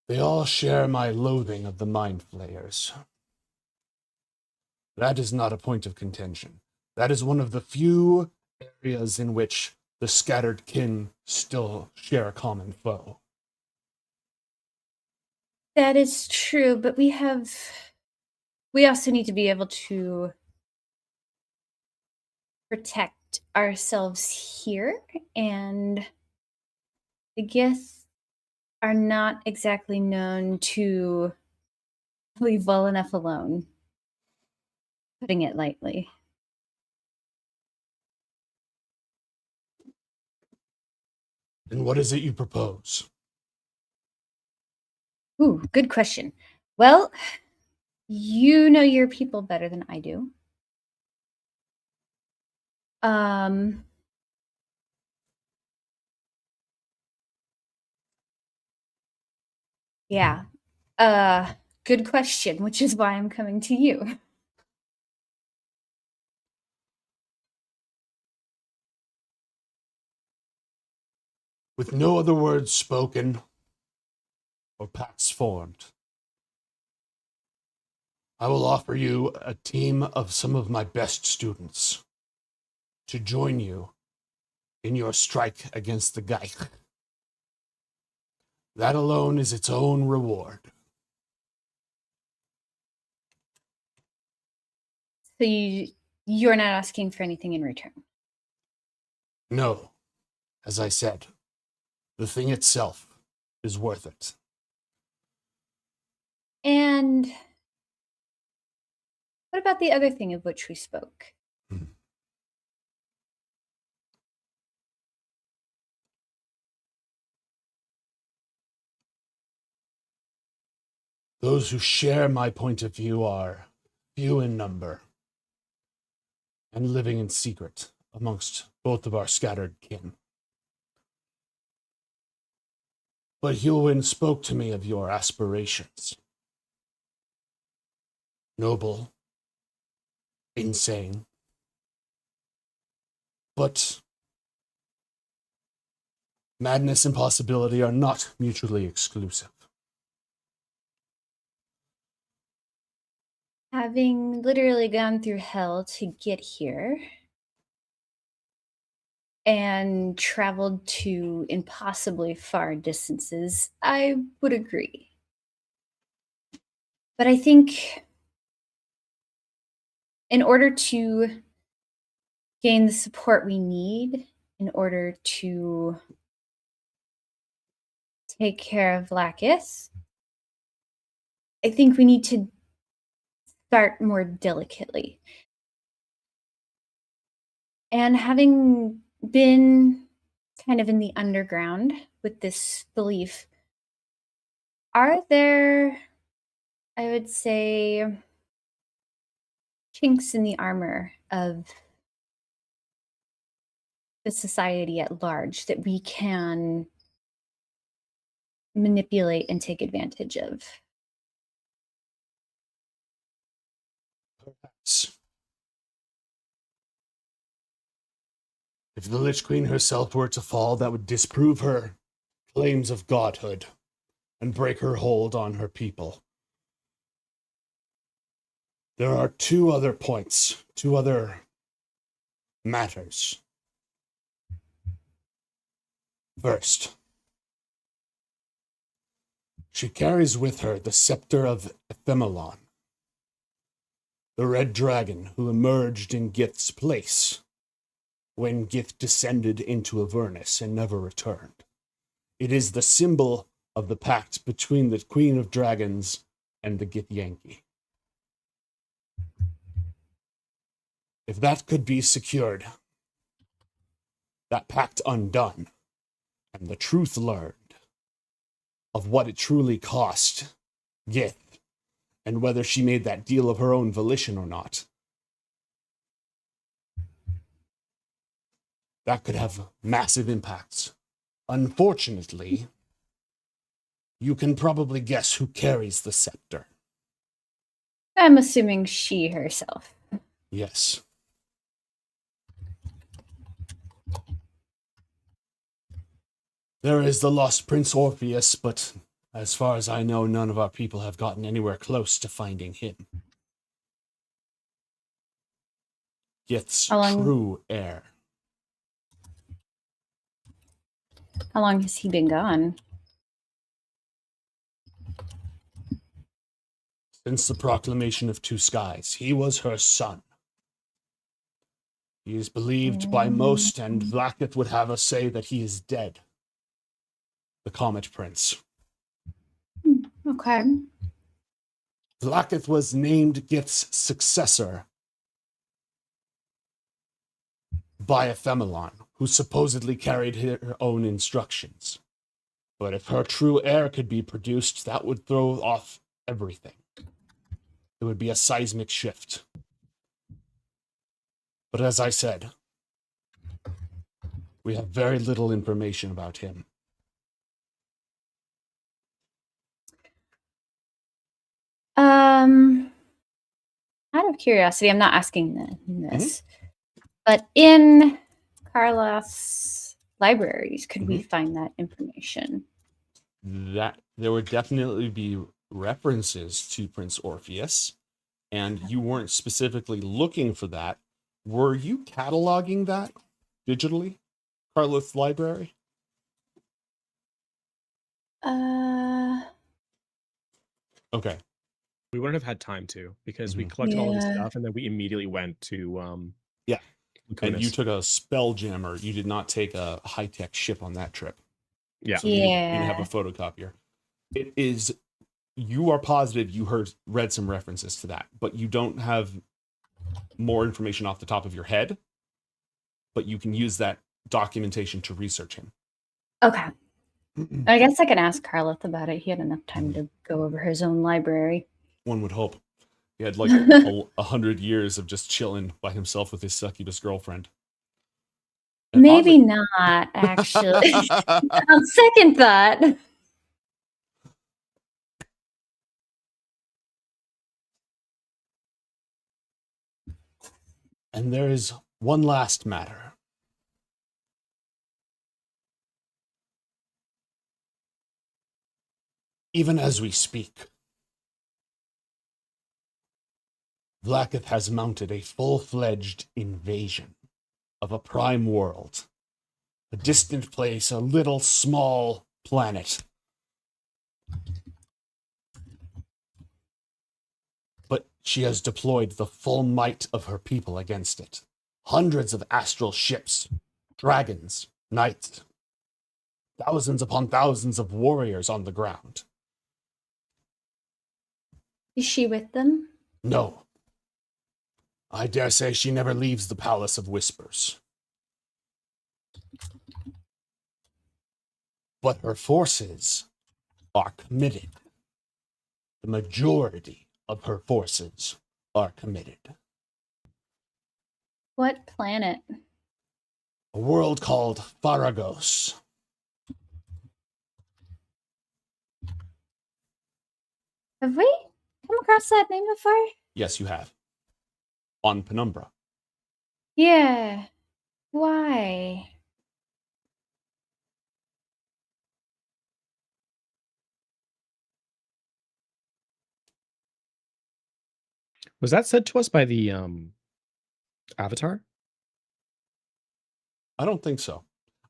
They all share my loathing of the mind flayers. That is not a point of contention. That is one of the few areas in which the scattered kin still share a common foe. That is true, but we also need to be able to protect ourselves here, and the Gith are not exactly known to leave well enough alone, putting it lightly. And what is it you propose? Ooh, good question. Well, you know your people better than I do. Yeah. Good question, which is why I'm coming to you. With no other words spoken or pacts formed, I will offer you a team of some of my best students to join you in your strike against the Geich. That alone is its own reward. So you're not asking for anything in return? No, as I said, the thing itself is worth it. And what about the other thing of which we spoke? Those who share my point of view are few in number and living in secret amongst both of our scattered kin. But Hewin spoke to me of your aspirations. Noble, insane, but madness and possibility are not mutually exclusive. Having literally gone through hell to get here and traveled to impossibly far distances, I would agree. But I think in order to gain the support we need, in order to take care of Lacus, I think we need to start more delicately. And having been kind of in the underground with this belief, are there, I would say, chinks in the armor of the society at large that we can manipulate and take advantage of? Perhaps. If the Lich Queen herself were to fall, that would disprove her claims of godhood and break her hold on her people. There are two other points, two other matters. First, she carries with her the scepter of Ephemelon, the red dragon who emerged in Gith's place when Gith descended into Avernus and never returned. It is the symbol of the pact between the Queen of Dragons and the Githyanki. If that could be secured, that pact undone, and the truth learned of what it truly cost Gith and whether she made that deal of her own volition or not. That could have massive impacts. Unfortunately, you can probably guess who carries the scepter. I'm assuming she herself. Yes. There is the lost Prince Orpheus, but as far as I know, none of our people have gotten anywhere close to finding him. Gith's true heir. How long has he been gone? Since the proclamation of Two Skies, he was her son. He is believed by most, and Vlaakith would have us say that he is dead. The Comet Prince. Okay. Vlaakith was named Gith's successor by a Femelon, who supposedly carried her own instructions. But if her true heir could be produced, that would throw off everything. It would be a seismic shift. But as I said, we have very little information about him. Out of curiosity, I'm not asking this, but in Carlos' libraries, could we find that information? That there would definitely be references to Prince Orpheus, and you weren't specifically looking for that. Were you cataloging that digitally, Carlos' library? Okay. We wouldn't have had time to, because we collected all of this stuff and then we immediately went to yeah. And you Lucullus. took a spell jammer. You did not take a high-tech ship on that trip. Yeah. So you didn't have a photocopier. It is, you are positive you read some references to that, but you don't have more information off the top of your head, but you can use that documentation to research him. Okay. I guess I can ask Carlos about it. He had enough time to go over his own library. One would hope. He had like 100 years of just chilling by himself with his succubus girlfriend. And maybe not, actually. On second thought. And there is one last matter. Even as we speak, Vlaakith has mounted a full-fledged invasion of a prime world, a distant place, a little small planet. But she has deployed the full might of her people against it. Hundreds of astral ships, dragons, knights, thousands upon thousands of warriors on the ground. Is she with them? No. I dare say she never leaves the Palace of Whispers. But her forces are committed. The majority of her forces are committed. What planet? A world called Faragos. Have we come across that name before? Yes, you have. On Penumbra. Yeah. Why? Was that said to us by the Avatar? I don't think so.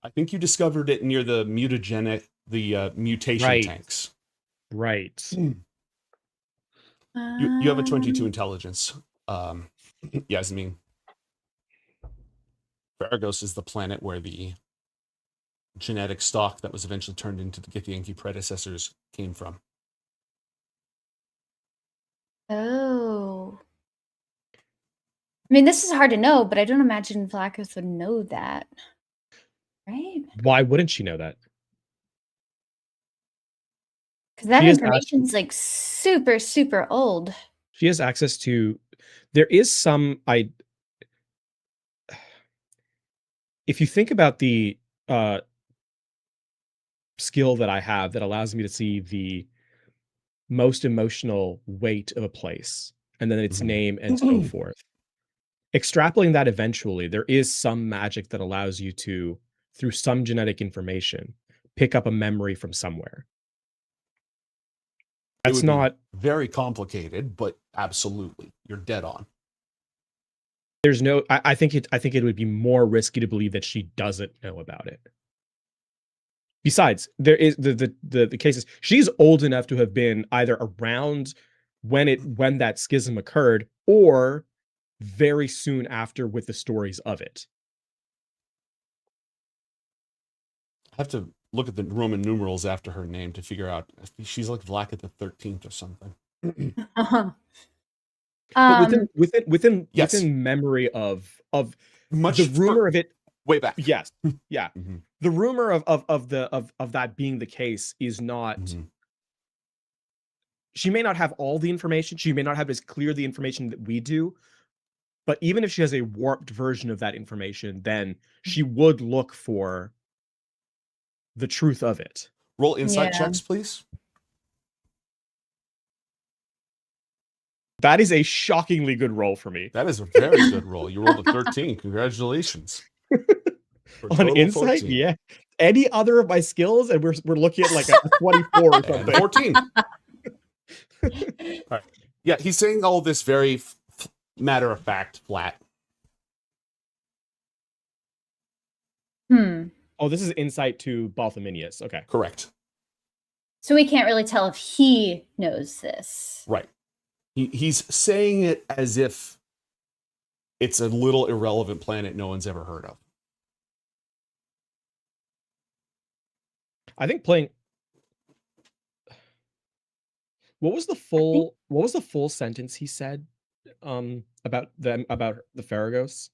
I think you discovered it near the mutagenic, the mutation tanks. Right. You have a 22 intelligence. Yasmin. Faragos is the planet where the genetic stock that was eventually turned into the Githyanki predecessors came from. Oh. I mean, this is hard to know, but I don't imagine Vlaakith would know that. Right? Why wouldn't she know that? Because that She has information's like super, super old. She has access to. There is some. If you think about the skill that I have that allows me to see the most emotional weight of a place and then its name and so forth. Extrapolating that eventually, there is some magic that allows you to, through some genetic information, pick up a memory from somewhere. It That's would be not very complicated, but absolutely, you're dead on. there's no I think it would be more risky to believe that she doesn't know about it. Besides, there is the cases. She's old enough to have been either around when that schism occurred or very soon after with the stories of it. I have to look at the Roman numerals after her name to figure out if she's like Vlad the 13th or something. But within Yes. memory of Much the rumor of it way back. Yes. Yeah. The rumor of that being the case is not she may not have all the information, she may not have as clear the information that we do, but even if she has a warped version of that information, then she would look for the truth of it. Roll insight checks, please. That is a shockingly good roll for me. That is a very good roll. You rolled a 13. Congratulations. For a On total of insight, 14. yeah. Any other of my skills, and we're looking at like a 24 or And something. 14. All right. Yeah, he's saying all this very matter of fact, flat. Oh, this is insight to Balthominius. Okay. Correct. So we can't really tell if he knows this. Right. He's saying it as if it's a little irrelevant planet no one's ever heard of. I think playing. What was the full sentence he said about the Farragos?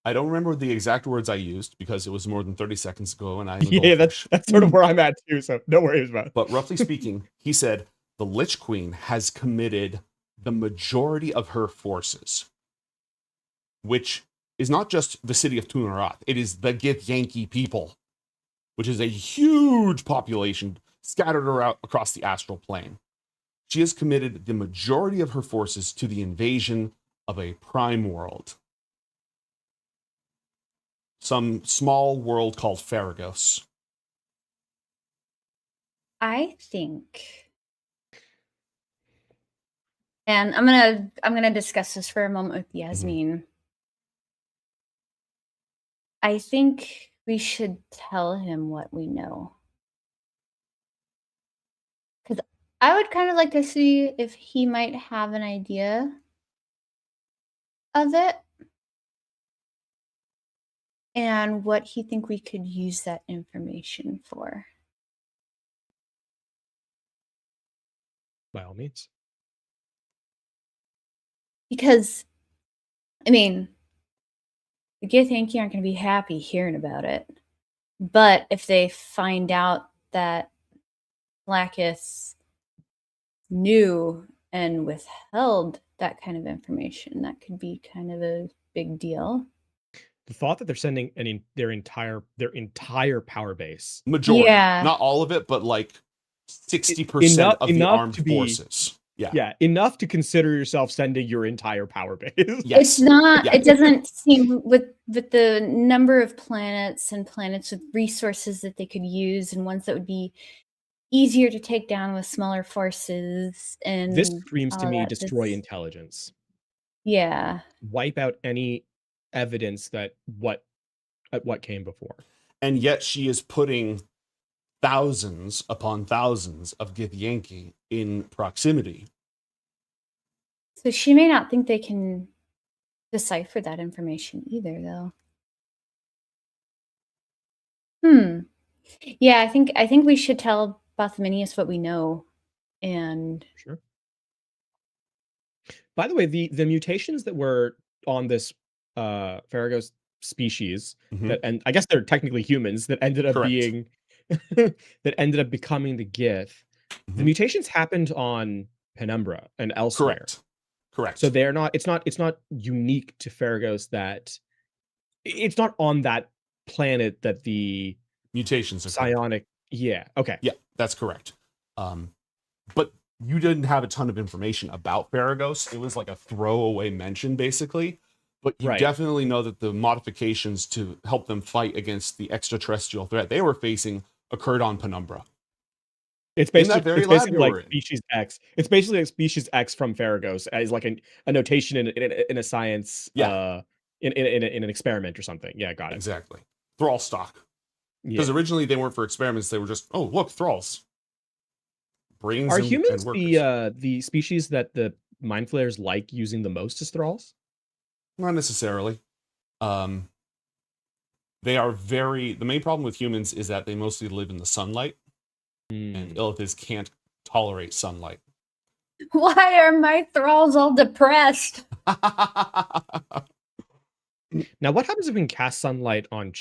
I don't remember the exact words I used because it was more than 30 seconds ago and I Yeah, that's sort of where I'm at too, so no worries about it. But roughly speaking, he said the Lich Queen has committed the majority of her forces, which is not just the city of Tunaroth, it is the Githyanki people, which is a huge population scattered around across the astral plane. She has committed the majority of her forces to the invasion of a prime world. Some small world called Farragos. I think, and I'm gonna discuss this for a moment with Yasmin. I think we should tell him what we know. Because I would kind of like to see if he might have an idea of it and what he think we could use that information for. By all means. Because, I mean, the Githyanki aren't going to be happy hearing about it. But if they find out that Blackus knew and withheld that kind of information, that could be kind of a big deal. The thought that they're sending their entire power base, Majority, not all of it, but like 60% of the armed forces. Yeah, enough to consider yourself sending your entire power base. Yes. It's not. It doesn't seem with the number of planets and planets with resources that they could use, and ones that would be easier to take down with smaller forces. And This screams to all me that. destroy intelligence. Yeah. Wipe out any evidence that what came before. And yet she is putting thousands upon thousands of Githyanki in proximity. So she may not think they can decipher that information either, though. Yeah, I think we should tell Balthominius what we know. And sure. By the way, the mutations that were on this Farragos species that, and I guess they're technically humans, that ended up being that ended up becoming the Gith, the mutations happened on Penumbra and elsewhere. Correct. So they're not. It's not unique to Faragos that it's not on that planet that the mutations occurred. psionic. Yeah. Okay. Yeah, that's correct. But you didn't have a ton of information about Faragos. It was like a throwaway mention, basically. But you definitely know that the modifications to help them fight against the extraterrestrial threat they were facing occurred on Penumbra. It's basically like Species X. It's basically like Species X from Faragos as like a notation in a science, in an experiment or something. Yeah, got it. Exactly. Thrall stock. Because originally they weren't for experiments. They were just, oh, look, thralls. Brains Are and humans workers. the species that the mind flayers like using the most as thralls? Not necessarily. They are the main problem with humans is that they mostly live in the sunlight. And Illithys can't tolerate sunlight. Why are my thralls all depressed? Now, what happens if we can cast sunlight on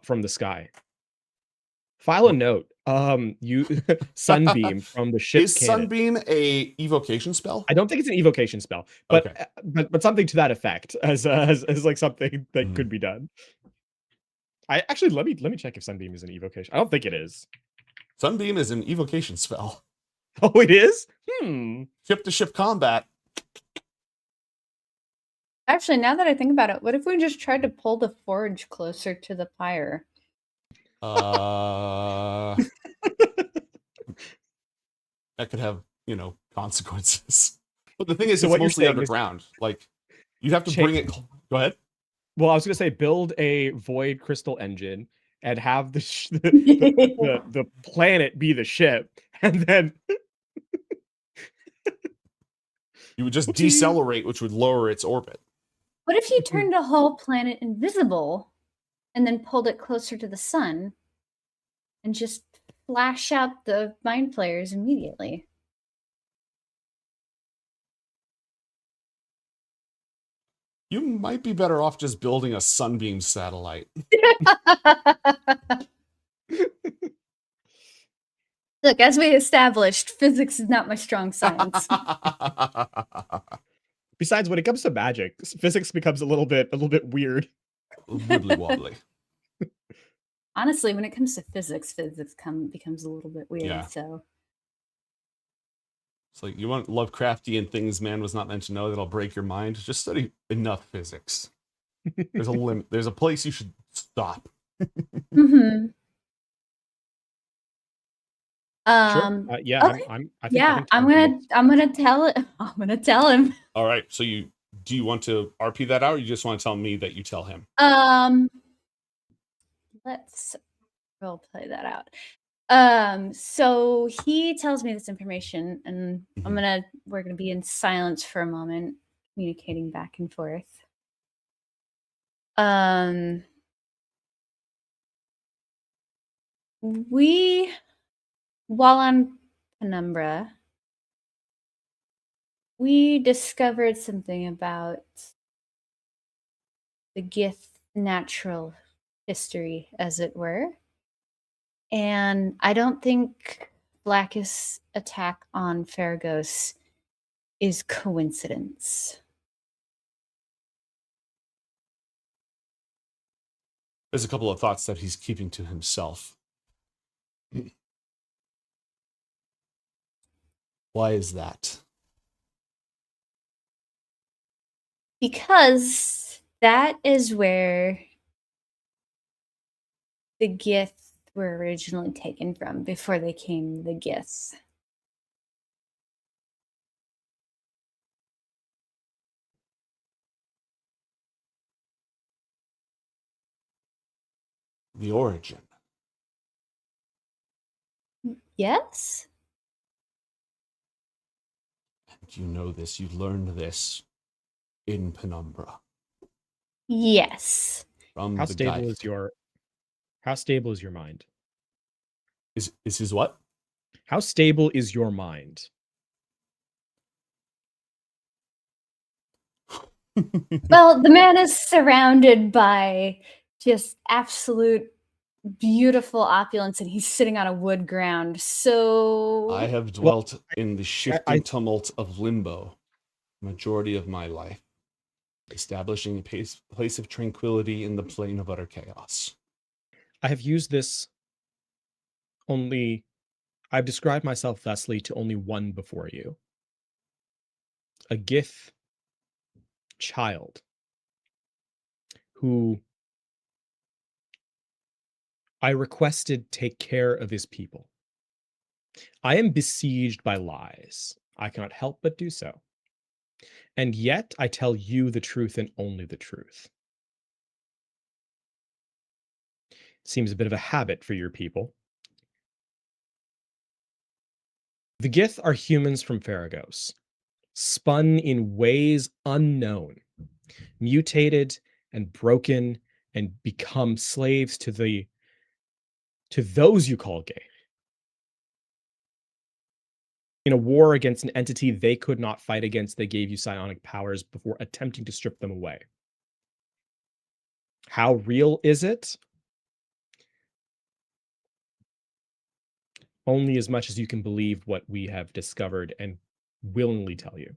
from the sky? File a note. You sunbeam from the ship. Is sunbeam a evocation spell? I don't think it's an evocation spell, but but something to that effect as like something that could be done. I actually let me check if sunbeam is an evocation. I don't think it is. Sunbeam is an evocation spell. Oh, it is? Ship to ship combat. Actually, now that I think about it, what if we just tried to pull the forge closer to the pyre? That could have, consequences. But the thing is, it's mostly underground. Like, you'd have to bring it. Go ahead. Well, I was going to say, build a void crystal engine and have the planet be the ship, and then you would just decelerate, which would lower its orbit. What if you turned the whole planet invisible and then pulled it closer to the sun and just flash out the mind flayers immediately? You might be better off just building a sunbeam satellite. Look, as we established, physics is not my strong science. Besides, when it comes to magic, physics becomes a little bit weird. Wibbly wobbly. Honestly, when it comes to physics becomes a little bit weird. Yeah. So it's like, you want Lovecraftian things man was not meant to know that'll break your mind. Just study enough physics. There's a limit. There's a place you should stop. Mm-hmm. Sure. Yeah. Okay. I'm gonna tell it. I'm gonna tell him. All right. So do you want to RP that out, or you just want to tell me that you tell him? Let's role play that out. So he tells me this information, and we're gonna be in silence for a moment, communicating back and forth. While on Penumbra, we discovered something about the Gith natural history, as it were. And I don't think Black's attack on Faragos is coincidence. There's a couple of thoughts that he's keeping to himself. Why is that? Because that is where the Gith were originally taken from before they came the Giths. The origin. Yes? And you know this. You learned this in Penumbra. Yes. From How the stable guide. How stable is your mind? Is his what? How stable is your mind? Well, the man is surrounded by just absolute beautiful opulence, and he's sitting on a wood ground. So I have dwelt in the shifting tumult of limbo majority of my life, establishing a place of tranquility in the plane of utter chaos. I have used this only. I've described myself thusly to only one before you. A Gith child who I requested take care of his people. I am besieged by lies. I cannot help but do so. And yet I tell you the truth and only the truth. Seems a bit of a habit for your people. The Gith are humans from Faragos, spun in ways unknown, mutated and broken and become slaves to those you call gay. In a war against an entity they could not fight against, they gave you psionic powers before attempting to strip them away. How real is it? Only as much as you can believe what we have discovered and willingly tell you.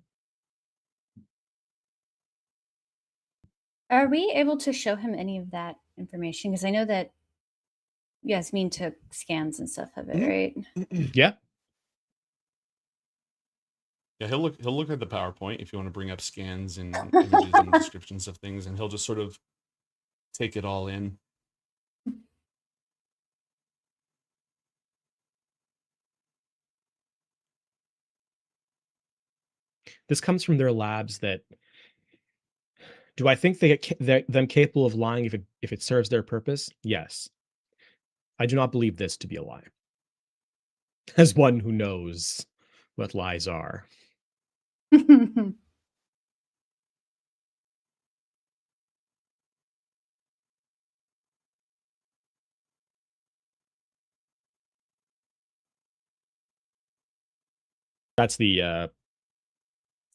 are we able to show him any of that information? Because I know that Yasmin took scans and stuff of it, right? Yeah. Yeah, he'll look at the PowerPoint if you want to bring up scans and images and descriptions of things, and he'll just sort of take it all in. This comes from their labs that. Do I think they're them capable of lying if it serves their purpose? Yes. I do not believe this to be a lie. As one who knows what lies are. That's the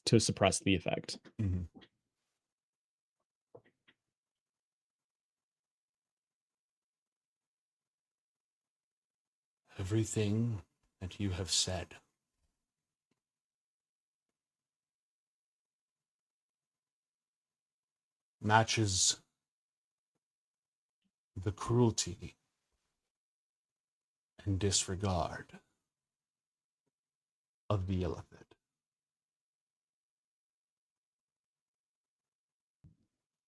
to suppress the effect. Mm-hmm. Everything that you have said matches the cruelty and disregard of the Illithid.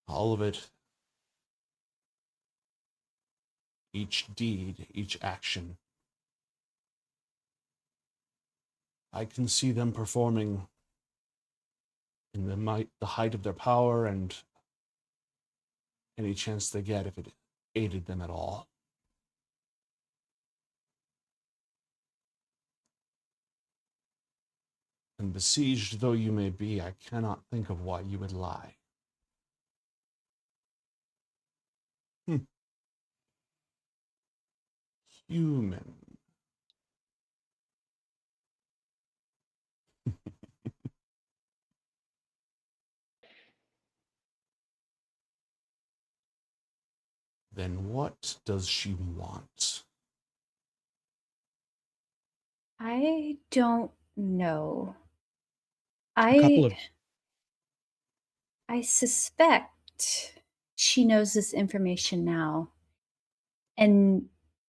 All of it, each deed, each action, I can see them performing in the height of their power and any chance they get if it aided them at all. And besieged though you may be, I cannot think of why you would lie. Human. Then what does she want? I don't know. A couple of I suspect she knows this information now, and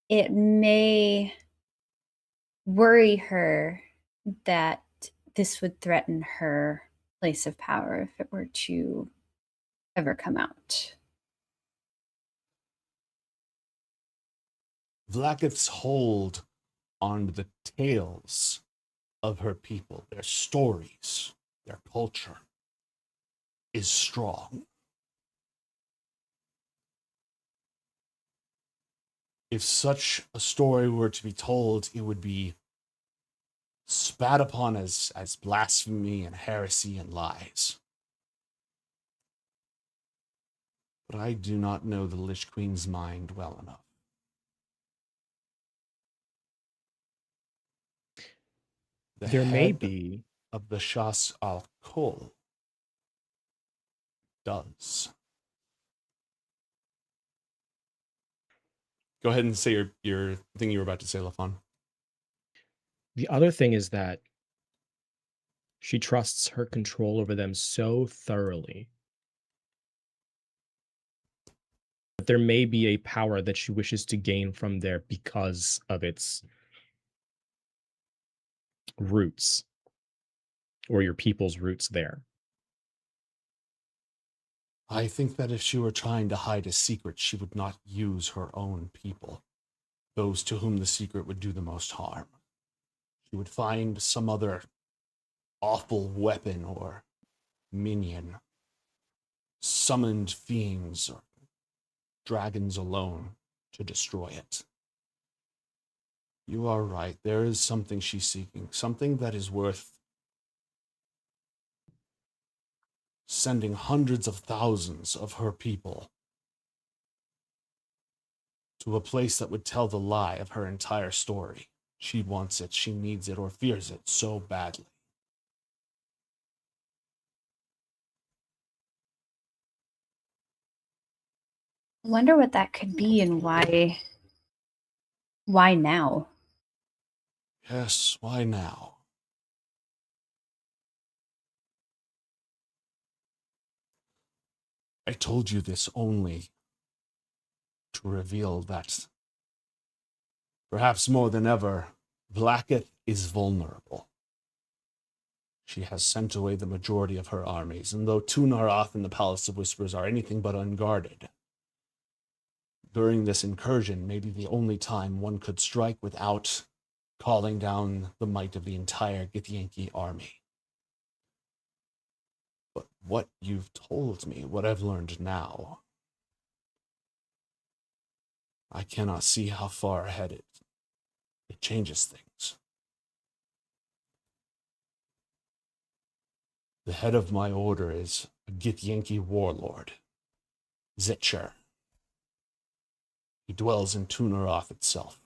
it may worry her that this would threaten her place of power if it were to ever come out. Vlaakith's hold on the tales of her people, their stories, their culture, is strong. If such a story were to be told, it would be spat upon as blasphemy and heresy and lies. But I do not know the Lich Queen's mind well enough. There may be of the Shas al-Kul does. Go ahead and say your thing you were about to say, Lafon. The other thing is that she trusts her control over them so thoroughly that there may be a power that she wishes to gain from there because of its roots, or your people's roots there. I think that if she were trying to hide a secret, she would not use her own people, those to whom the secret would do the most harm. She would find some other awful weapon or minion, summoned fiends or dragons alone to destroy it. You are right. There is something she's seeking, something that is worth sending hundreds of thousands of her people to a place that would tell the lie of her entire story. She wants it, she needs it, or fears it so badly. I wonder what that could be and why now? Yes, why now? I told you this only to reveal that, perhaps more than ever, Blacketh is vulnerable. She has sent away the majority of her armies, and though Tunaroth and the Palace of Whispers are anything but unguarded, during this incursion may be the only time one could strike without calling down the might of the entire Githyanki army. But what you've told me, what I've learned now, I cannot see how far ahead it changes things. The head of my order is a Githyanki warlord, Zitcher. He dwells in Tunaroth itself.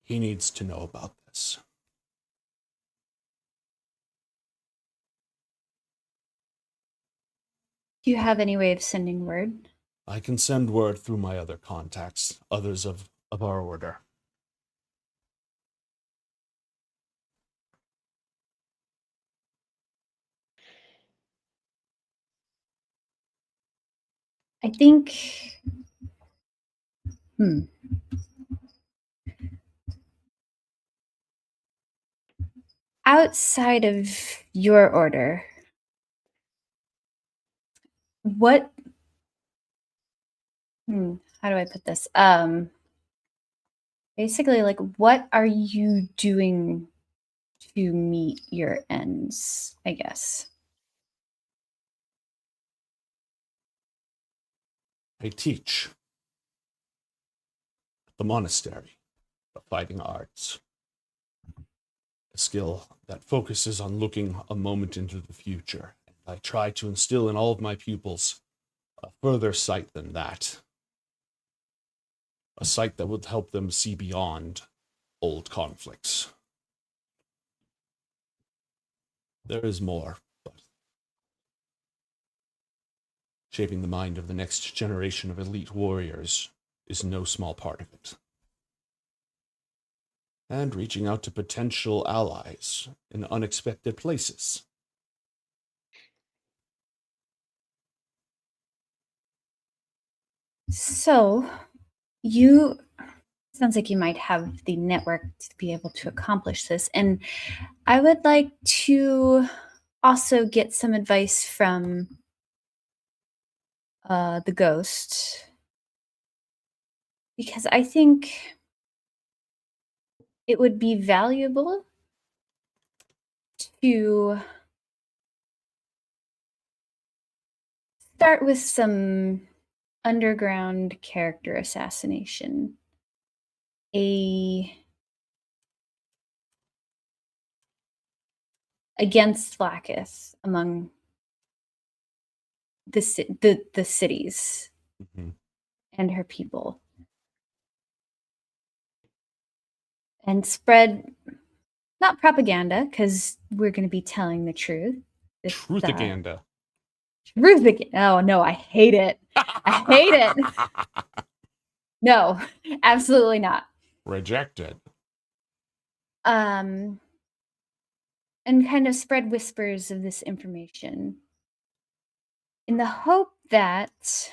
He needs to know about this. Do you have any way of sending word? I can send word through my other contacts, others of our order. I think outside of your order, what how do I put this? Basically, like, what are you doing to meet your ends, I guess? I teach at the monastery of fighting arts, a skill that focuses on looking a moment into the future. I try to instill in all of my pupils a further sight than that, a sight that would help them see beyond old conflicts. There is more, but shaping the mind of the next generation of elite warriors is no small part of it. And reaching out to potential allies in unexpected places. So, sounds like you might have the network to be able to accomplish this. And I would like to also get some advice from the ghost, because I think it would be valuable to start with some underground character assassination. Against Blacketh among the cities and her people. And spread, not propaganda, because we're going to be telling the truth. Truthaganda. Truth again. Oh no, I hate it. I hate it. No, absolutely not. Rejected. And kind of spread whispers of this information in the hope that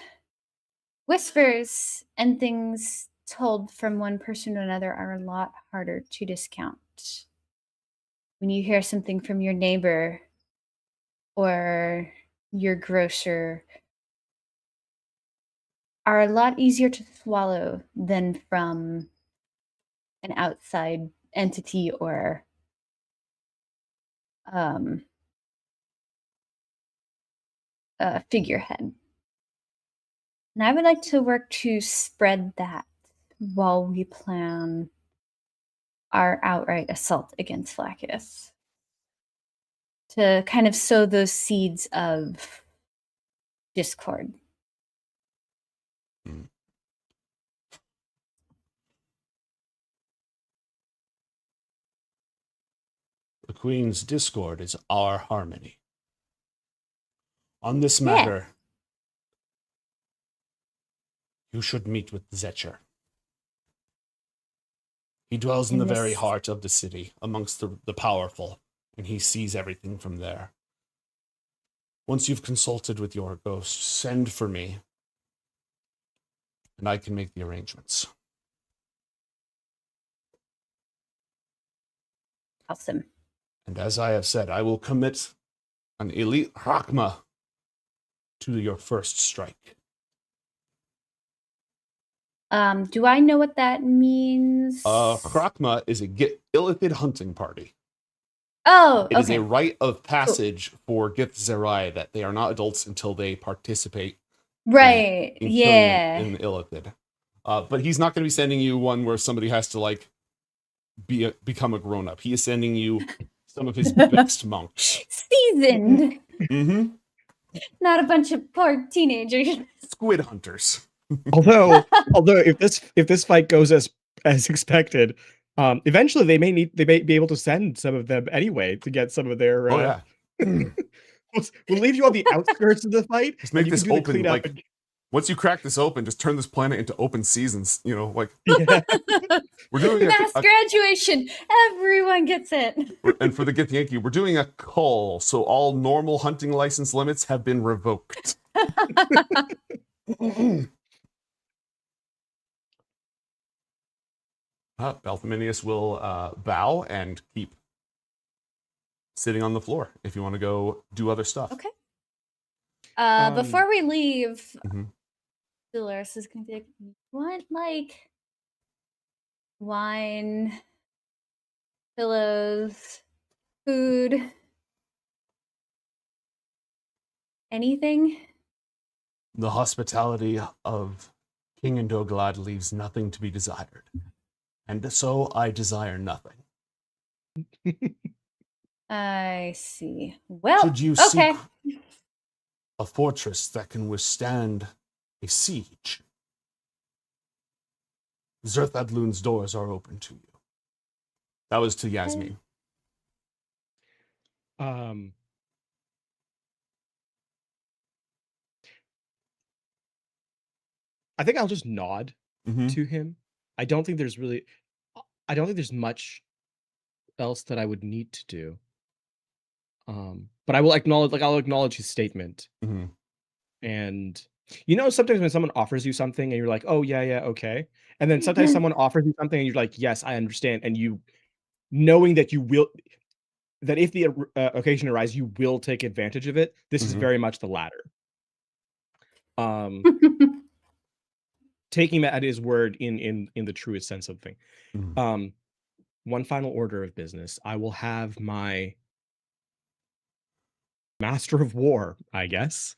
whispers and things told from one person to another are a lot harder to discount. When you hear something from your neighbor or your grocer, are a lot easier to swallow than from an outside entity or a figurehead. And I would like to work to spread that while we plan our outright assault against Flaccus. To kind of sow those seeds of discord. The Queen's discord is our harmony. On this matter, you should meet with Zetcher. He dwells in the very heart of the city, amongst the powerful, and he sees everything from there. Once you've consulted with your ghost, send for me, and I can make the arrangements. Awesome. And as I have said, I will commit an elite Rakma to your first strike. Do I know what that means? Rakma is a Illithid hunting party. Oh, It is a rite of passage for Gith Zerai that they are not adults until they participate. Right. In Yeah. killing in Illithid. But he's not going to be sending you one where somebody has to like become a grown up. He is sending you some of his best monks. Seasoned. Mm-hmm. Not a bunch of poor teenagers. Squid hunters. although if this fight goes as expected, eventually they may be able to send some of them anyway to get some of their. We'll leave you on the outskirts of the fight. Just make this open. Like once you crack this open, just turn this planet into open seasons. You know, like we're doing mass graduation. Everyone gets it. And for the Gith Yankee, we're doing a cull, so all normal hunting license limits have been revoked. Balthominius will bow and keep sitting on the floor if you want to go do other stuff. Okay. Before we leave, Dolores is going to be like, what, like, wine, pillows, food, anything? The hospitality of King Indoglad leaves nothing to be desired. And so I desire nothing. I see. Well, should you seek a fortress that can withstand a siege, Zerthadlun's doors are open to you. That was to Yasmin. I think I'll just nod to him. I don't think there's much else that I would need to do. But I will acknowledge his statement. And sometimes when someone offers you something and you're like, oh yeah, okay. And then sometimes someone offers you something and you're like, yes, I understand. And you knowing that that if the occasion arises, you will take advantage of it. This is very much the latter. Taking that at his word in the truest sense of the thing. One final order of business. I will have my Master of War, I guess,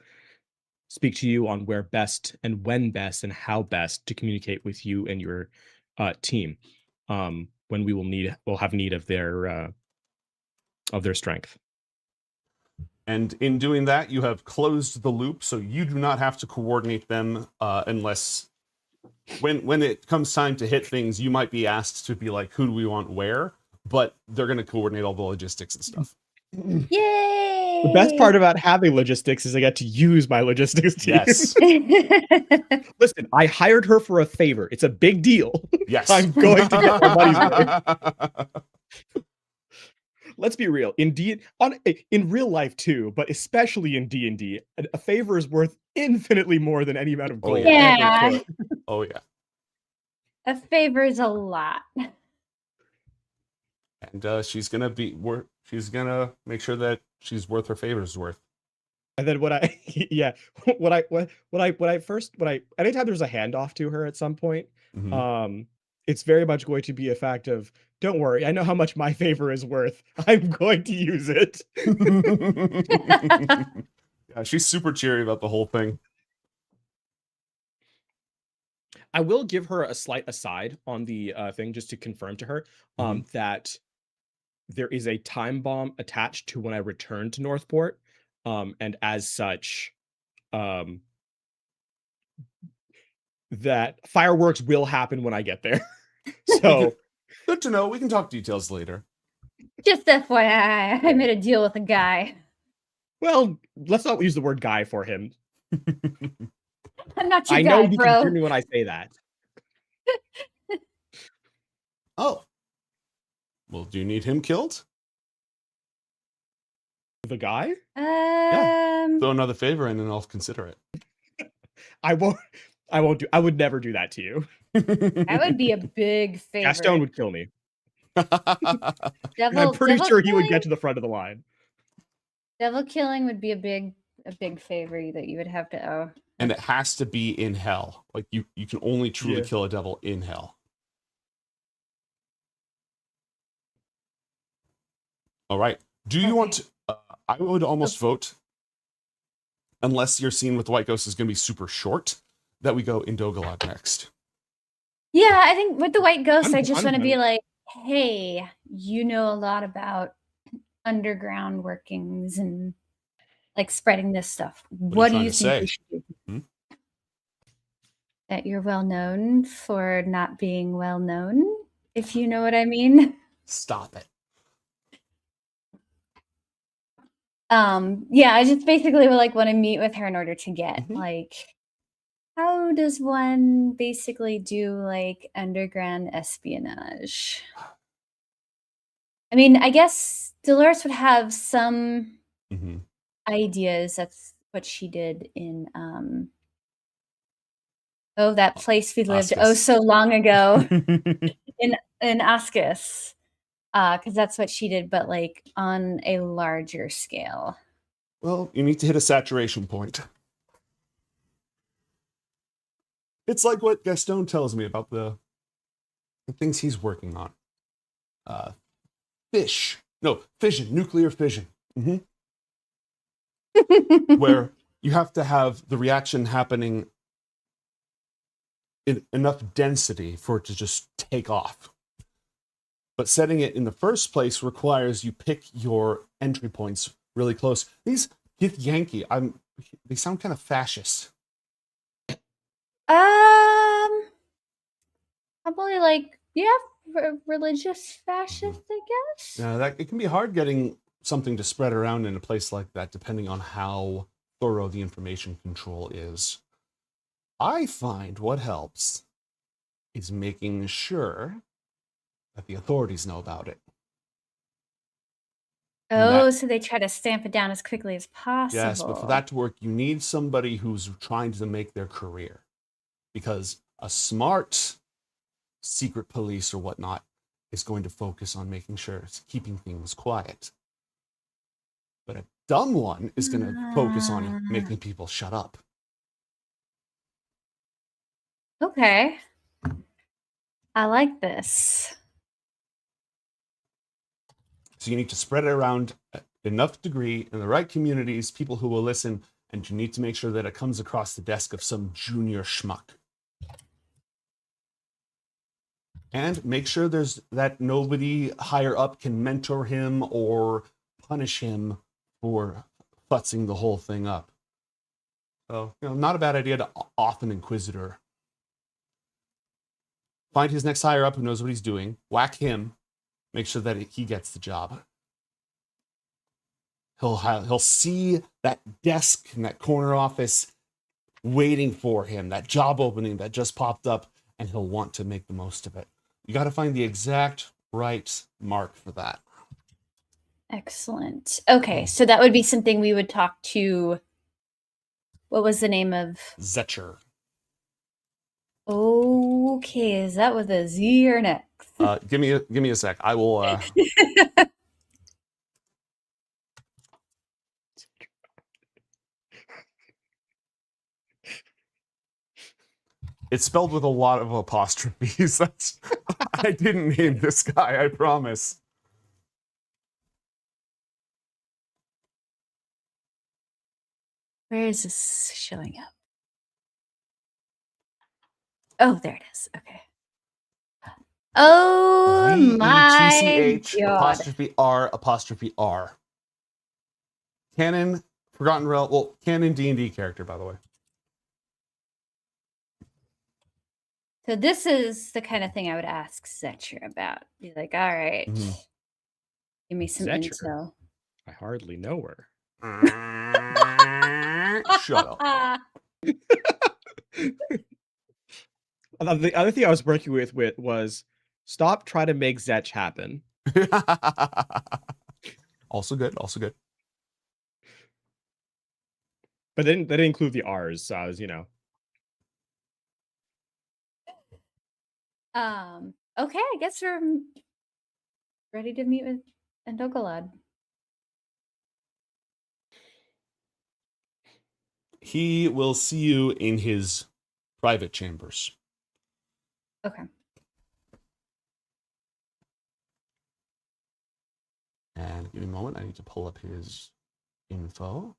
speak to you on where best and when best and how best to communicate with you and your team when we'll have need of their strength. And in doing that, you have closed the loop, so you do not have to coordinate them unless when it comes time to hit things, you might be asked to be like, who do we want where? But they're going to coordinate all the logistics and stuff. Yay! The best part about having logistics is I get to use my logistics team. Yes. Listen, I hired her for a favor. It's a big deal. Yes. I'm going to get my money's worth. Let's be real. In real life too, but especially in D&D, a favor is worth infinitely more than any amount of gold yeah. ever could. Oh yeah. A favor's a lot. And she's gonna make sure that she's worth her favor's worth. And then anytime there's a handoff to her at some point, it's very much going to be a fact of, don't worry, I know how much my favor is worth. I'm going to use it. Yeah, she's super cheery about the whole thing. I will give her a slight aside on the thing just to confirm to her that there is a time bomb attached to when I return to Northport. And as such, that fireworks will happen when I get there. So good to know. We can talk details later. Just FYI, I made a deal with a guy. Well, let's not use the word guy for him. I'm not your I guy, know he bro. can hear me when I say that. Oh. Well, do you need him killed? The guy? Yeah. Throw another favor in and I'll consider it. I won't I would never do that to you. That would be a big favor. Gaston would kill me. Devil, I'm pretty sure he would killing? get to the front of the line. Devil killing would be a big favor that you would have to owe. And it has to be in hell. Like you can only truly kill a devil in hell. All right. Do you want to, I would almost vote, unless your scene with the White Ghost is going to be super short, that we go Indogolad next. Yeah, I think with the White Ghost, I just I'm want to be fine. like, hey, you know a lot about underground workings and like spreading this stuff. What do you think we should do? That you're well known for not being well known, if you know what I mean. Stop it. Yeah, I just basically would like want to meet with her in order to get like, how does one basically do like underground espionage? I mean, I guess Dolores would have some ideas. That's what she did in that place we lived so long ago in Ascus. Because that's what she did, but like on a larger scale. Well, you need to hit a saturation point. It's like what Gaston tells me about the things he's working on. Fission, nuclear fission. Where you have to have the reaction happening in enough density for it to just take off. But setting it in the first place requires you pick your entry points really close. These Yankee, they sound kind of fascist. Probably like religious fascist, I guess. Now that it can be hard getting something to spread around in a place like that, depending on how thorough the information control is. I find what helps is making sure that the authorities know about it. Oh, so they try to stamp it down as quickly as possible. Yes, but for that to work, you need somebody who's trying to make their career. Because a smart secret police or whatnot is going to focus on making sure it's keeping things quiet. But a dumb one is going to focus on making people shut up. Okay. I like this. So you need to spread it around enough degree in the right communities, people who will listen, and you need to make sure that it comes across the desk of some junior schmuck. And make sure that nobody higher up can mentor him or punish him for futzing the whole thing up. So, not a bad idea to off an inquisitor. Find his next higher up who knows what he's doing, whack him, make sure that he gets the job. He'll see that desk in that corner office waiting for him, that job opening that just popped up, and he'll want to make the most of it. You got to find the exact right mark for that. Excellent. Okay, so that would be something we would talk to. What was the name of? Zetcher. Okay, is that with a Z or an X? Give me a sec. I will. It's spelled with a lot of apostrophes. I didn't name this guy, I promise. Where is this showing up? Oh, there it is. Okay. Oh my god. apostrophe R. Canon Forgotten Realm. Well, canon D&D character, by the way. So this is the kind of thing I would ask Zetcher about. Be like, all right, give me some Zetcher? intel. I hardly know her. Shut up. The other thing I was working with was stop trying to make Zetch happen. Also good. But then they didn't include the R's, so I was, Okay, I guess we're ready to meet with Endogolad. He will see you in his private chambers. Okay. And give me a moment. I need to pull up his info.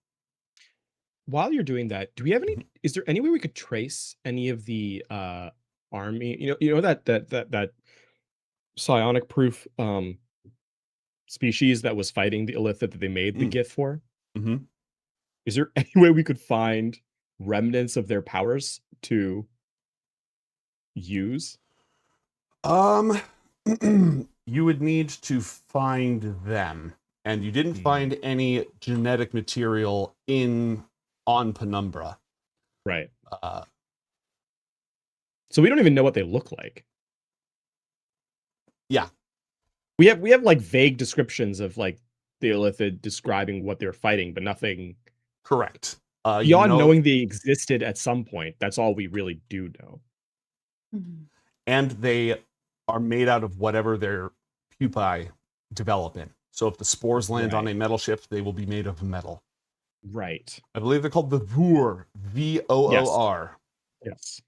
While you're doing that, do we have any? Is there any way we could trace any of the army? You know that psionic proof species that was fighting the Illithid that they made the gift for? Mm-hmm. Is there any way we could find remnants of their powers to use? You would need to find them, and you didn't find any genetic material on Penumbra. Right. So we don't even know what they look like. Yeah. We have like vague descriptions of like the Illithid describing what they're fighting, but nothing. Correct. Beyond knowing they existed at some point, that's all we really do know. And they are made out of whatever their pupae develop in. So if the spores land on a metal ship, they will be made of metal. Right. I believe they're called the Voor. Voor. Yes.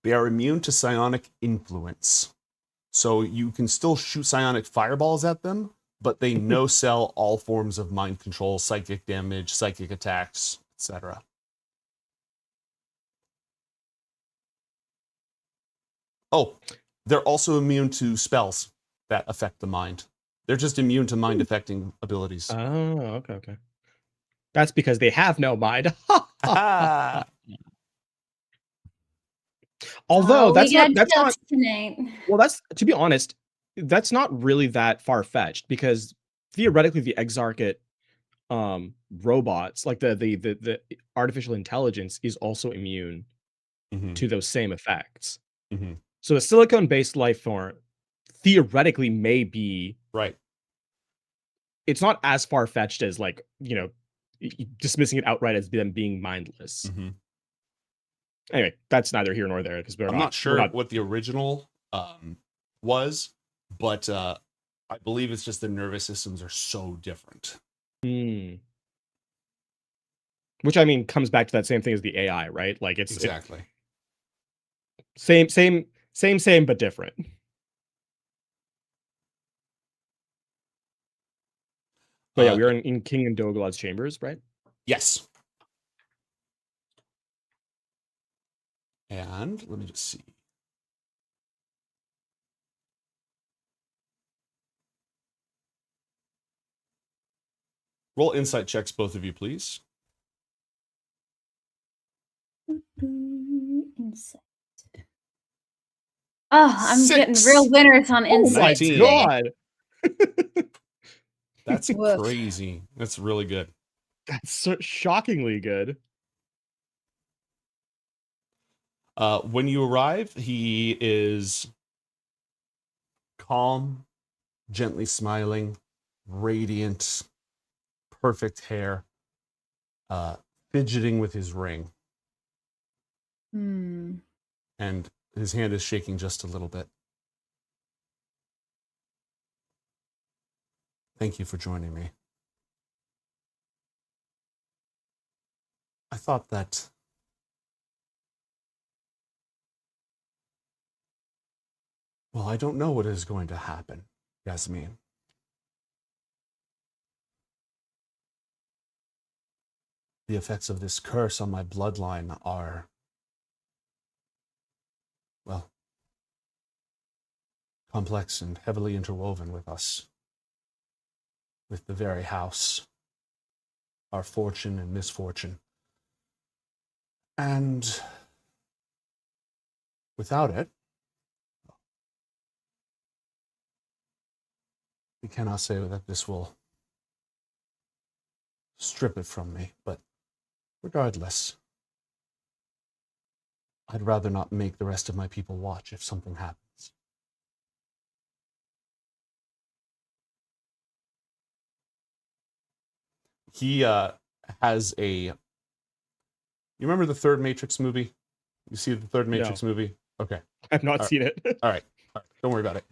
They are immune to psionic influence. So you can still shoot psionic fireballs at them, but they no-sell all forms of mind control, psychic damage, psychic attacks, etc. Oh, they're also immune to spells that affect the mind. They're just immune to mind-affecting abilities. Oh, okay. That's because they have no mind. Although that's not tonight. Well, that's, to be honest, that's not really that far-fetched, because theoretically the Exarchate robots, like the artificial intelligence, is also immune to those same effects. So the silicone-based life form theoretically may be right. It's not as far-fetched as, like, dismissing it outright as them being mindless. Anyway, that's neither here nor there, because I'm not sure what the original was, but I believe it's just the nervous systems are so different. Which, I mean, comes back to that same thing as the AI, right? Like, it's exactly same, but different. But yeah, we are in King and Dogalad's chambers, right? Yes. And let me just see. Roll insight checks, both of you, please. Insight. Oh, I'm getting real winners on insight. Oh my god. That's Woof. crazy. That's really good. That's so shockingly good. When you arrive, he is calm, gently smiling, radiant, perfect hair, fidgeting with his ring, Hmm. and his hand is shaking just a little bit. Thank you for joining me. I thought that well, I don't know what is going to happen, Yasmin. The effects of this curse on my bloodline are, well, complex and heavily interwoven with us, with the very house, our fortune and misfortune. And without it, we cannot say that this will strip it from me, but regardless, I'd rather not make the rest of my people watch if something happens. He has a... You remember the third Matrix movie? You see the third Matrix movie? Okay. I've not seen it. All right. Don't worry about it.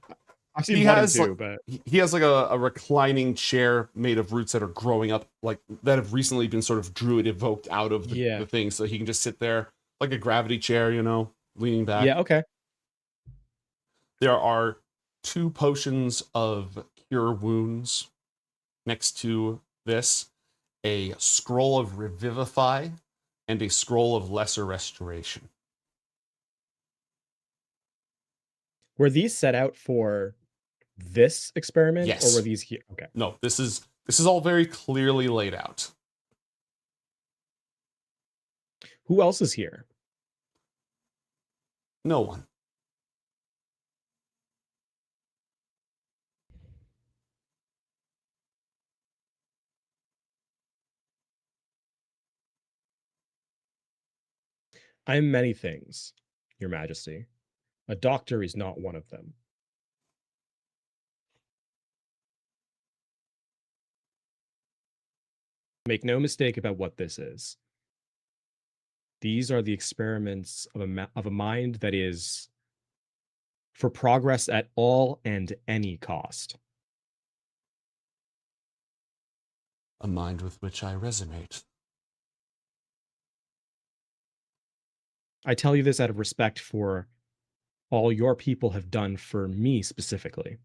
I've seen one and two, but he has like a reclining chair made of roots that are growing up, like that have recently been sort of druid evoked out of the thing, so he can just sit there like a gravity chair, you know, leaning back. Yeah, okay. There are 2 potions of cure wounds next to this, a scroll of revivify, and a scroll of lesser restoration. Were these set out for this experiment, Yes. or were these here? Okay. No, this is all very clearly laid out. Who else is here? No one. I'm many things, Your Majesty. A doctor is not one of them. Make no mistake about what this is. These are the experiments of a mind that is for progress at all and any cost. A mind with which I resonate. I tell you this out of respect for all your people have done for me specifically.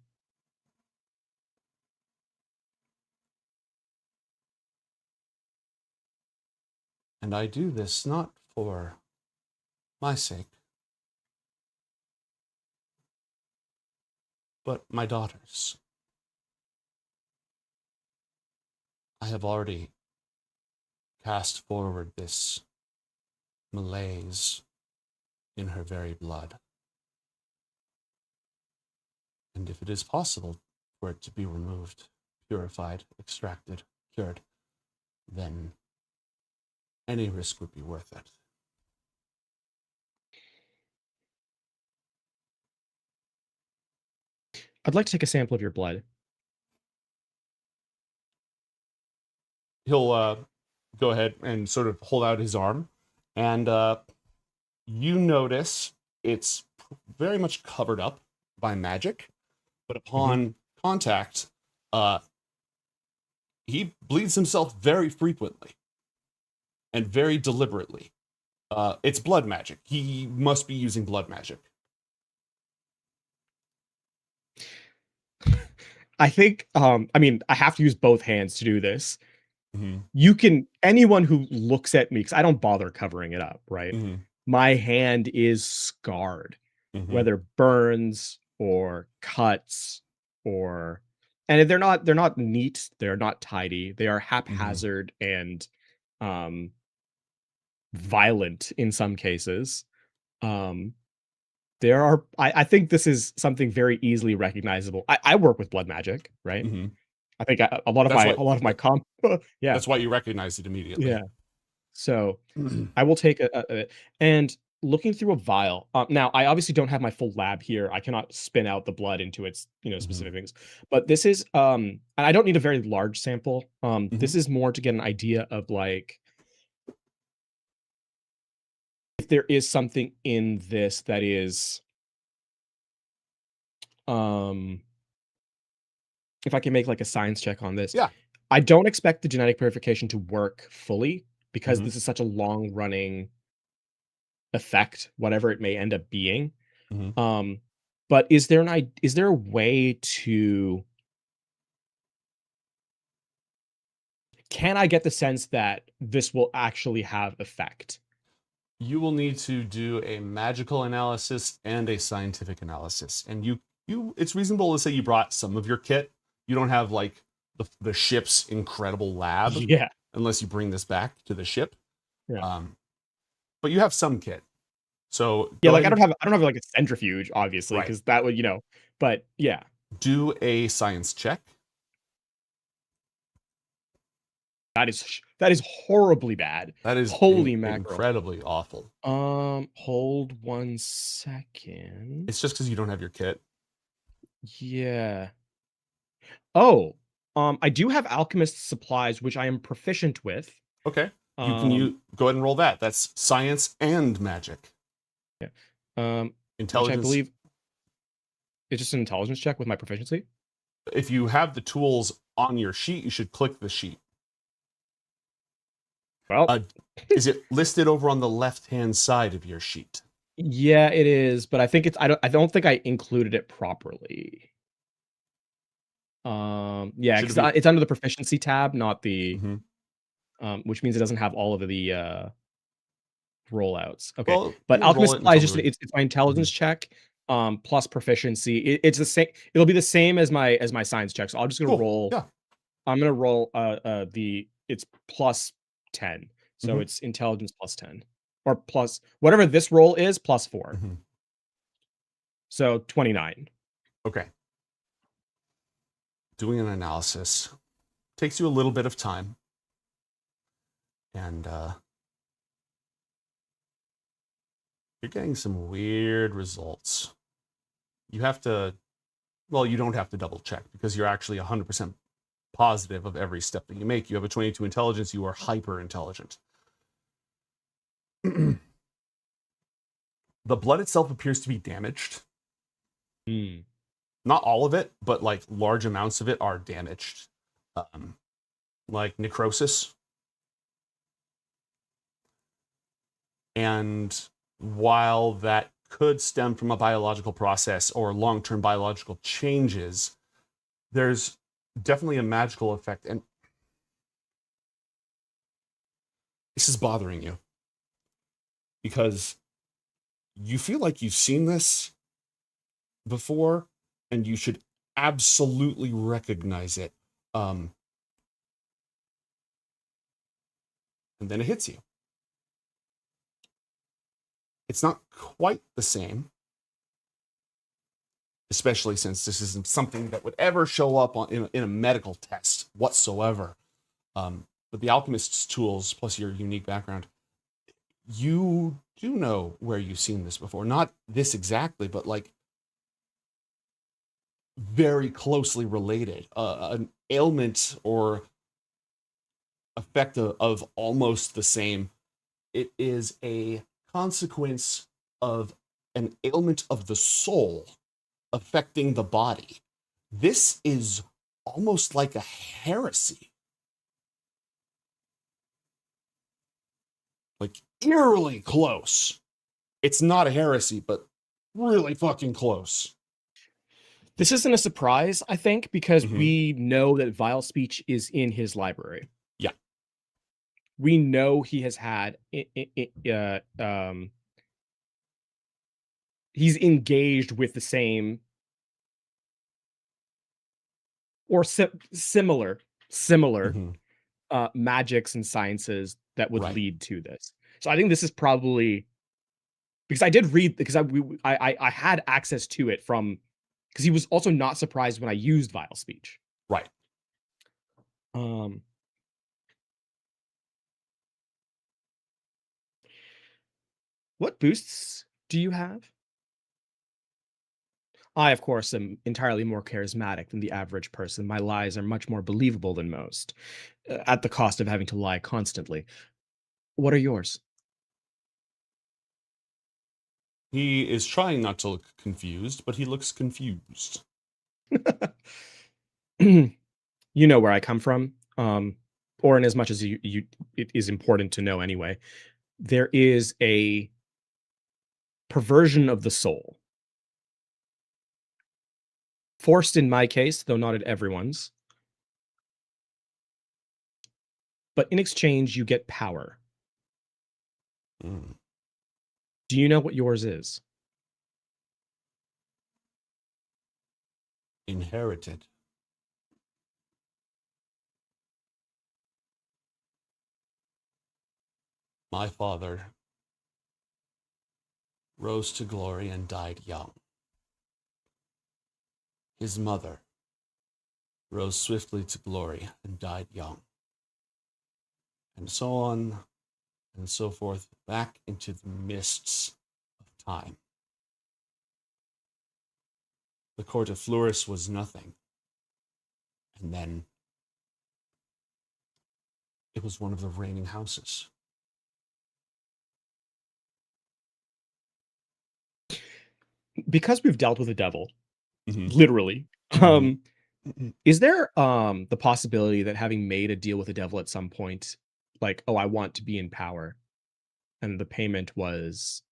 And I do this not for my sake, but my daughter's. I have already cast forward this malaise in her very blood. And if it is possible for it to be removed, purified, extracted, cured, then any risk would be worth it. I'd like to take a sample of your blood. He'll go ahead and sort of hold out his arm, and you notice it's very much covered up by magic, but upon contact, he bleeds himself very frequently and very deliberately. It's blood magic. He must be using blood magic. I think, I mean, I have to use both hands to do this. You can, anyone who looks at me, because I don't bother covering it up, right? My hand is scarred, whether burns or cuts or, and they're not neat, they're not tidy, they are haphazard and violent in some cases. There are, I think this is something very easily recognizable. I work with blood magic, right? I think a lot of my comp. Yeah, That's why you recognize it immediately. yeah. So I will take and looking through a vial. Now I obviously don't have my full lab here. I cannot spin out the blood into its specific things. But this is and I don't need a very large sample. This is more to get an idea of like if there is something in this that is if I can make like a science check on this. Yeah. I don't expect the genetic purification to work fully because this is such a long running effect, whatever it may end up being. But is there a way to can I get the sense that this will actually have effect? You will need to do a magical analysis and a scientific analysis. And it's reasonable to say you brought some of your kit. You don't have like the ship's incredible lab. Yeah. Unless you bring this back to the ship. Yeah. But you have some kit. So yeah, like I don't have like a centrifuge, obviously, because that would, but yeah. Do a science check. That is horribly bad. That is holy mackerel. Incredibly awful. Hold 1 second. It's just because you don't have your kit. Yeah. Oh, I do have alchemist supplies, which I am proficient with. Okay. You go ahead and roll that. That's science and magic. Yeah. Intelligence. Which I believe it's just an intelligence check with my proficiency. If you have the tools on your sheet, you should click the sheet. Well, is it listed over on the left-hand side of your sheet? Yeah, it is, but I think I don't think I included it properly. Yeah, because it's under the proficiency tab, not the which means it doesn't have all of the rollouts. Okay. Well, but alchemist supply is just it's my intelligence check plus proficiency. It's the same, it'll be the same as my science check. So I'm just gonna roll. Yeah. I'm gonna roll it's plus 10. So it's intelligence plus 10. Or plus whatever this roll is, plus 4. So 29. Okay. Doing an analysis takes you a little bit of time. And you're getting some weird results. You have to, well, you don't have to double check because you're actually 100% positive of every step that you make. You have a 22 intelligence, you are hyper intelligent. The blood itself appears to be damaged. Not all of it, but like large amounts of it are damaged. Like necrosis. And while that could stem from a biological process or long-term biological changes, there's definitely a magical effect. And this is bothering you because you feel like you've seen this before and you should absolutely recognize it. And then it hits you. It's not quite the same, especially since this isn't something that would ever show up in a medical test whatsoever. But the alchemist's tools, plus your unique background, you do know where you've seen this before. Not this exactly, but like very closely related. An ailment or effect of almost the same. It is a consequence of an ailment of the soul affecting the body. This is almost like a heresy. Like eerily close. It's not a heresy, but really fucking close. This isn't a surprise, I think, because we know that vile speech is in his library. Yeah. We know he has had he's engaged with the same or similar magics and sciences that would lead to this. So I think this is probably because I did read because I had access to it from because he was also not surprised when I used vile speech. Right. What boosts do you have? I, of course, am entirely more charismatic than the average person. My lies are much more believable than most, at the cost of having to lie constantly. What are yours? He is trying not to look confused, but he looks confused. You know where I come from, or in as much as it is important to know anyway. There is a perversion of the soul. Forced in my case, though not at everyone's. But in exchange, you get power. Mm. Do you know what yours is? Inherited. My father rose to glory and died young. His mother rose swiftly to glory and died young. And so on and so forth, back into the mists of time. The court of Flouris was nothing. And then it was one of the reigning houses. Because we've dealt with the devil, Mhm. literally, Mhm. is there the possibility that having made a deal with the devil at some point, like, oh, I want to be in power, and the payment was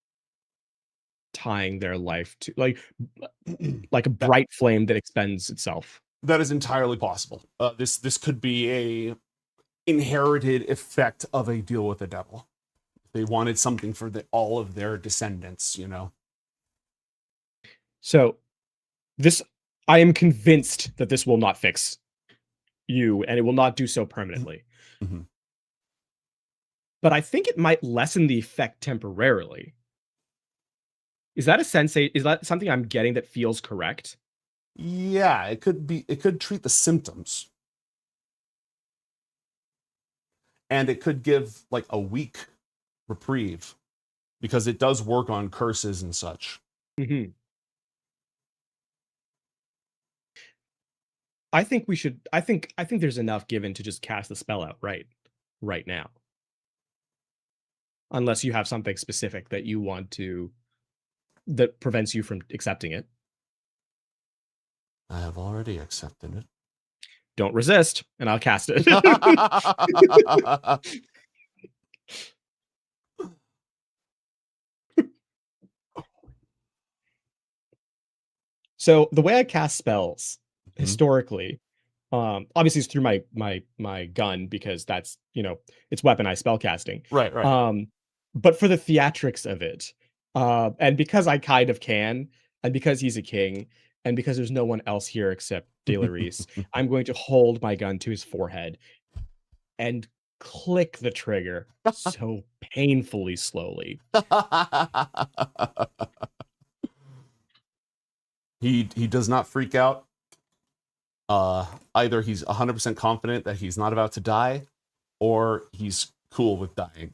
tying their life to like a bright flame that expends itself? That is entirely possible. This could be a inherited effect of a deal with the devil. They wanted something for all of their descendants, you know. So this, I am convinced that this will not fix you, and it will not do so permanently. Mhm. But I think it might lessen the effect temporarily. Is that is that something I'm getting that feels correct? Yeah, it could be. It could treat the symptoms, and it could give like a week reprieve because it does work on curses and such. Mm-hmm. I think we should. I think there's enough given to just cast the spell out right now. Unless you have something specific that you want to, that prevents you from accepting it. I have already accepted it. Don't resist, and I'll cast it. So the way I cast spells historically, obviously it's through my gun because that's, it's weaponized spell casting. Right, right. But for the theatrics of it, and because I kind of can, and because he's a king, and because there's no one else here except Delarice, I'm going to hold my gun to his forehead and click the trigger so painfully slowly. He does not freak out. Either he's 100% confident that he's not about to die, or he's cool with dying.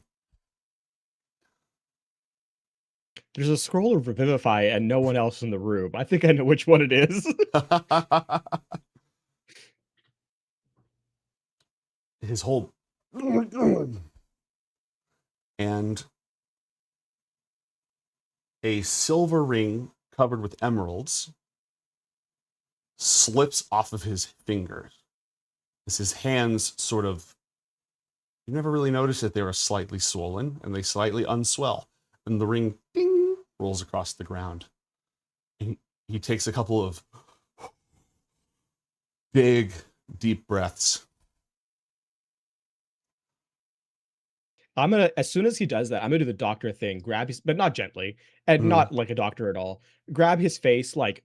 There's a scroll of Revivify and no one else in the room. I think I know which one it is. His whole and a silver ring covered with emeralds slips off of his fingers as his hands sort of, you never really noticed that they were slightly swollen, and they slightly unswell, and the ring ding rolls across the ground. He takes a couple of big deep breaths. I'm gonna, as soon as he does that, I'm gonna do the doctor thing, grab his, but not gently, and not like a doctor at all. Grab his face, like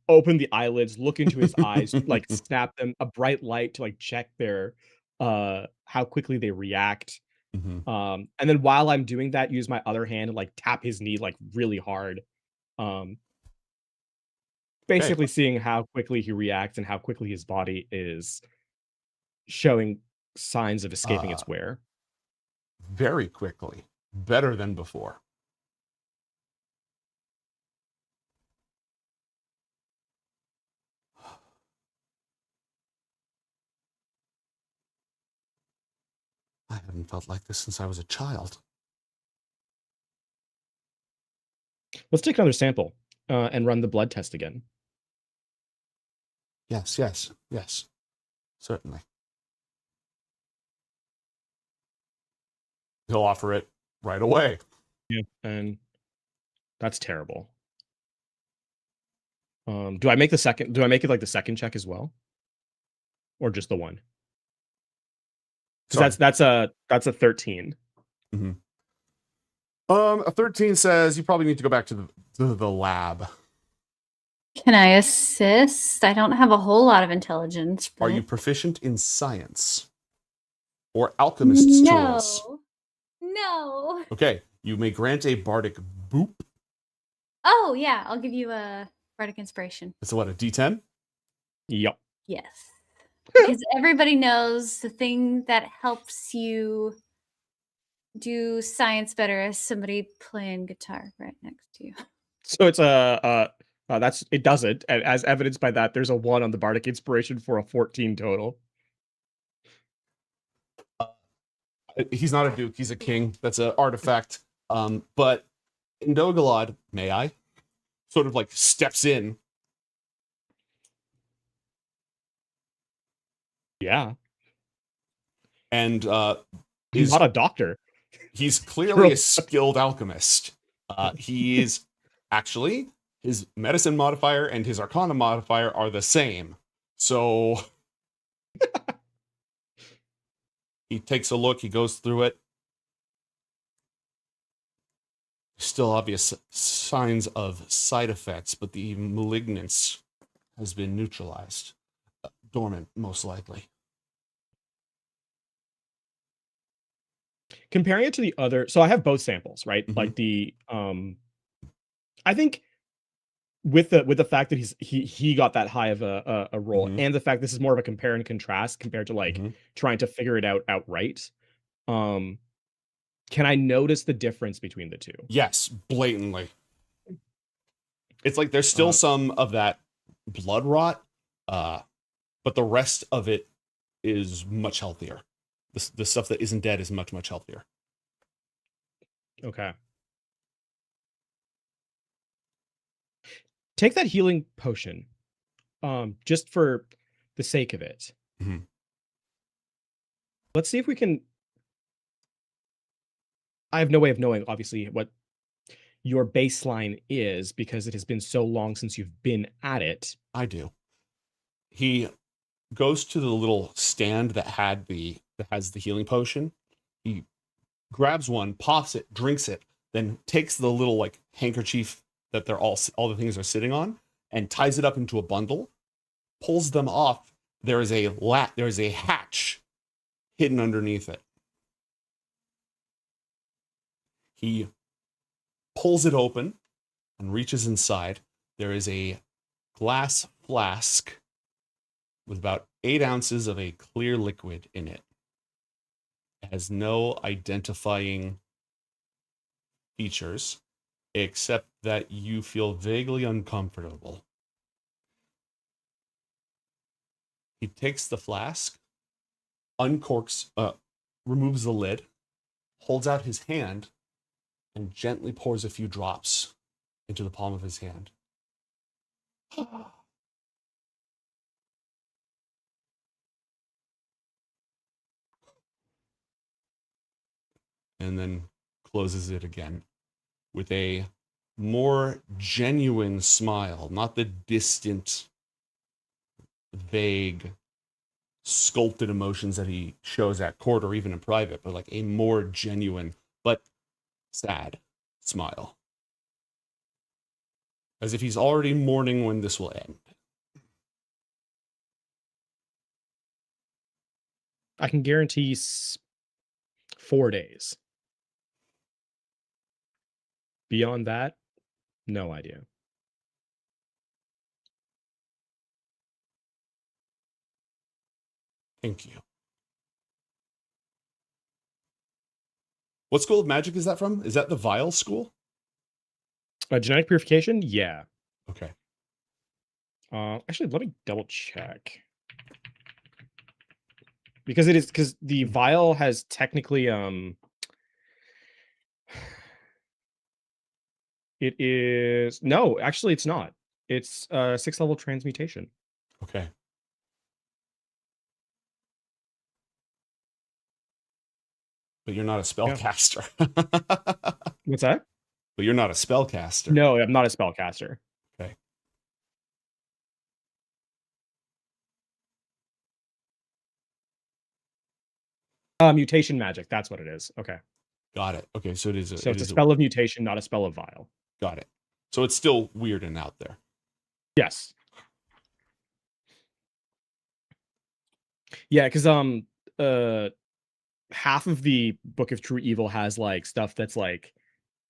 open the eyelids, look into his eyes, like snap them, a bright light to like check their how quickly they react. And then while I'm doing that, use my other hand and like tap his knee like really hard. Basically seeing how quickly he reacts and how quickly his body is showing signs of escaping its wear. Very quickly. Better than before. I haven't felt like this since I was a child. Let's take another sample and run the blood test again. Yes, certainly. He'll offer it right away. Yeah, and that's terrible. Do I make the second? Do I make it like the second check as well, or just the one? Because that's a 13. Mm-hmm. A 13 says you probably need to go back to the lab. Can I assist? I don't have a whole lot of intelligence. But... Are you proficient in science or alchemist's tools? No. Okay, you may grant a bardic boop. Oh yeah, I'll give you a bardic inspiration. It's what, a D10? Yep. Yes. Because everybody knows the thing that helps you do science better is somebody playing guitar right next to you. So it's it doesn't, and as evidenced by that, there's a 1 on the bardic inspiration for a 14 total. He's not a duke, he's a king. That's an artifact. But Indogalad, may I? Sort of like steps in. Yeah. And he's not a doctor. He's clearly a skilled alchemist. He is actually, his medicine modifier and his arcana modifier are the same. So he takes a look, he goes through it. Still obvious signs of side effects, but the malignance has been neutralized. Dormant, most likely. Comparing it to the other, so I have both samples, right? Mm-hmm. Like the I think with the fact that he got that high of a roll, Mm-hmm. and the fact this is more of a compare and contrast compared to like trying to figure it out outright. Can I notice the difference between the two? Yes, blatantly. It's like there's still some of that blood rot, but the rest of it is much healthier. The stuff that isn't dead is much, much healthier. Okay. Take that healing potion, just for the sake of it. Mm-hmm. Let's see if we can... I have no way of knowing, obviously, what your baseline is, because it has been so long since you've been at it. I do. He goes to the little stand that has the healing potion. He grabs one, pops it, drinks it, then takes the little like handkerchief that all the things are sitting on, and ties it up into a bundle, pulls them off. There is a hatch hidden underneath it. He pulls it open and reaches inside. There is a glass flask with about 8 ounces of a clear liquid in it. It has no identifying features, except that you feel vaguely uncomfortable. He takes the flask, uncorks, removes the lid, holds out his hand, and gently pours a few drops into the palm of his hand. And then closes it again with a more genuine smile, not the distant, vague, sculpted emotions that he shows at court or even in private, but like a more genuine but sad smile. As if he's already mourning when this will end. I can guarantee 4 days. Beyond that, no idea. Thank you. What school of magic is that from? Is that the Vial school? Genetic purification? Yeah. Okay. Actually, let me double check. because it is because the vial has technically it is no, actually it's not. It's 6th level transmutation. Okay. But you're not a spellcaster. What's that? But you're not a spellcaster. No, I'm not a spellcaster. Okay. Mutation magic. That's what it is. Okay. Got it. Okay, so it is. So it's a spell of mutation, not a spell of vial. Got it. So it's still weird and out there. Yes. Yeah, because half of the Book of True Evil has like stuff that's like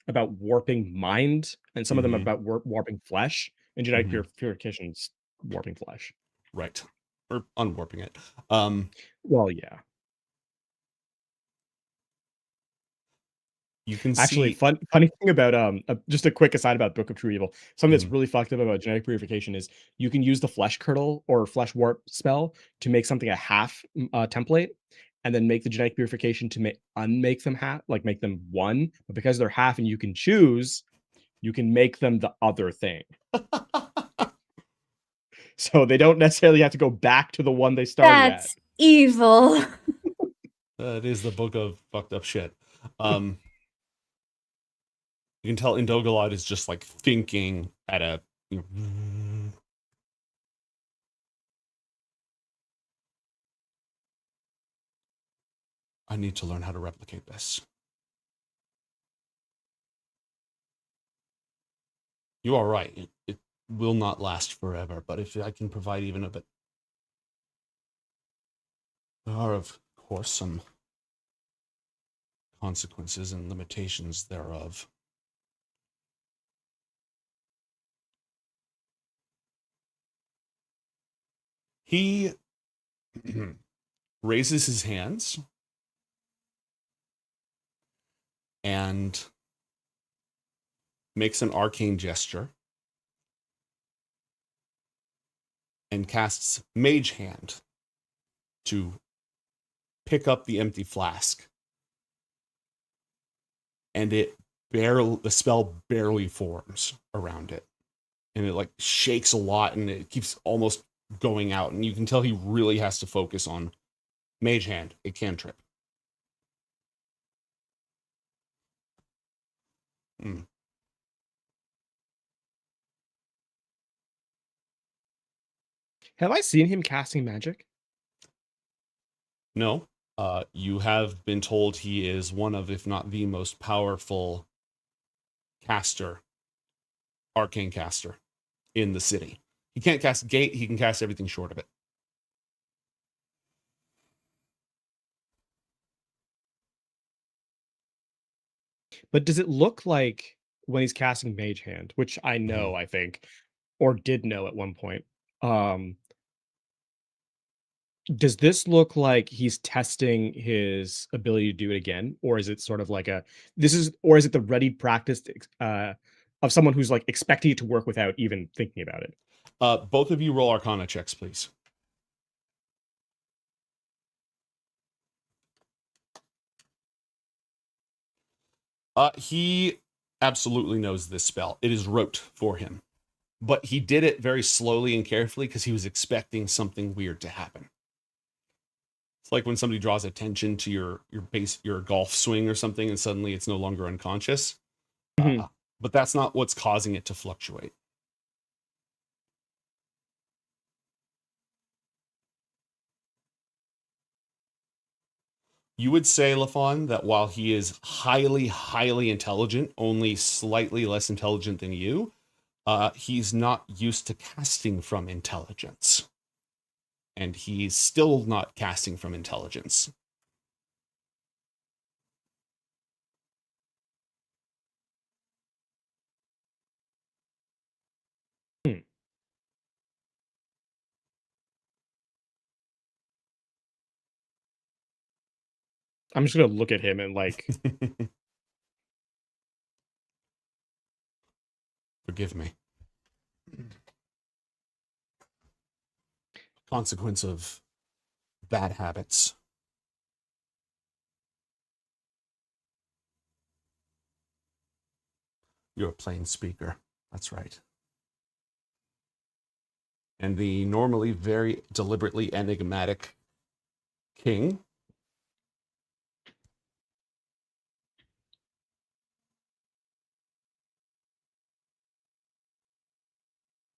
about warping mind, and some of them are about warping flesh, and genetic purification's warping flesh. Right. Or unwarping it. Well, yeah. You can actually see... funny thing about just a quick aside about Book of True Evil. Something that's really fucked up about genetic purification is you can use the flesh curdle or flesh warp spell to make something a half template, and then make the genetic purification to unmake them half, like make them one. But because they're half and you can choose, you can make them the other thing. So they don't necessarily have to go back to the one they started That's evil. That is the book of fucked up shit. You can tell Indogolod is just like thinking at a... I need to learn how to replicate this. You are right. It will not last forever, but if I can provide even a bit... There are, of course, some consequences and limitations thereof. He raises his hands and makes an arcane gesture and casts Mage Hand to pick up the empty flask. And the spell barely forms around it. And it like shakes a lot and it keeps almost going out. And you can tell he really has to focus on Mage Hand, a cantrip. Have I seen him casting magic? No. You have been told he is one of, if not the most powerful arcane caster in the city. He can't cast Gate, he can cast everything short of it. But does it look like when he's casting Mage Hand, which I know, I think, or did know at one point, does this look like he's testing his ability to do it again? Or is it sort of like or is it the ready practice of someone who's like expecting it to work without even thinking about it? Both of you roll Arcana checks, please. He absolutely knows this spell. It is rote for him. But he did it very slowly and carefully because he was expecting something weird to happen. It's like when somebody draws attention to your golf swing or something and suddenly it's no longer unconscious. But that's not what's causing it to fluctuate. You would say, Lafon, that while he is highly, highly intelligent, only slightly less intelligent than you, he's not used to casting from intelligence. And he's still not casting from intelligence. I'm just gonna look at him and like... Forgive me. Consequence of bad habits. You're a plain speaker. That's right. And the normally very deliberately enigmatic king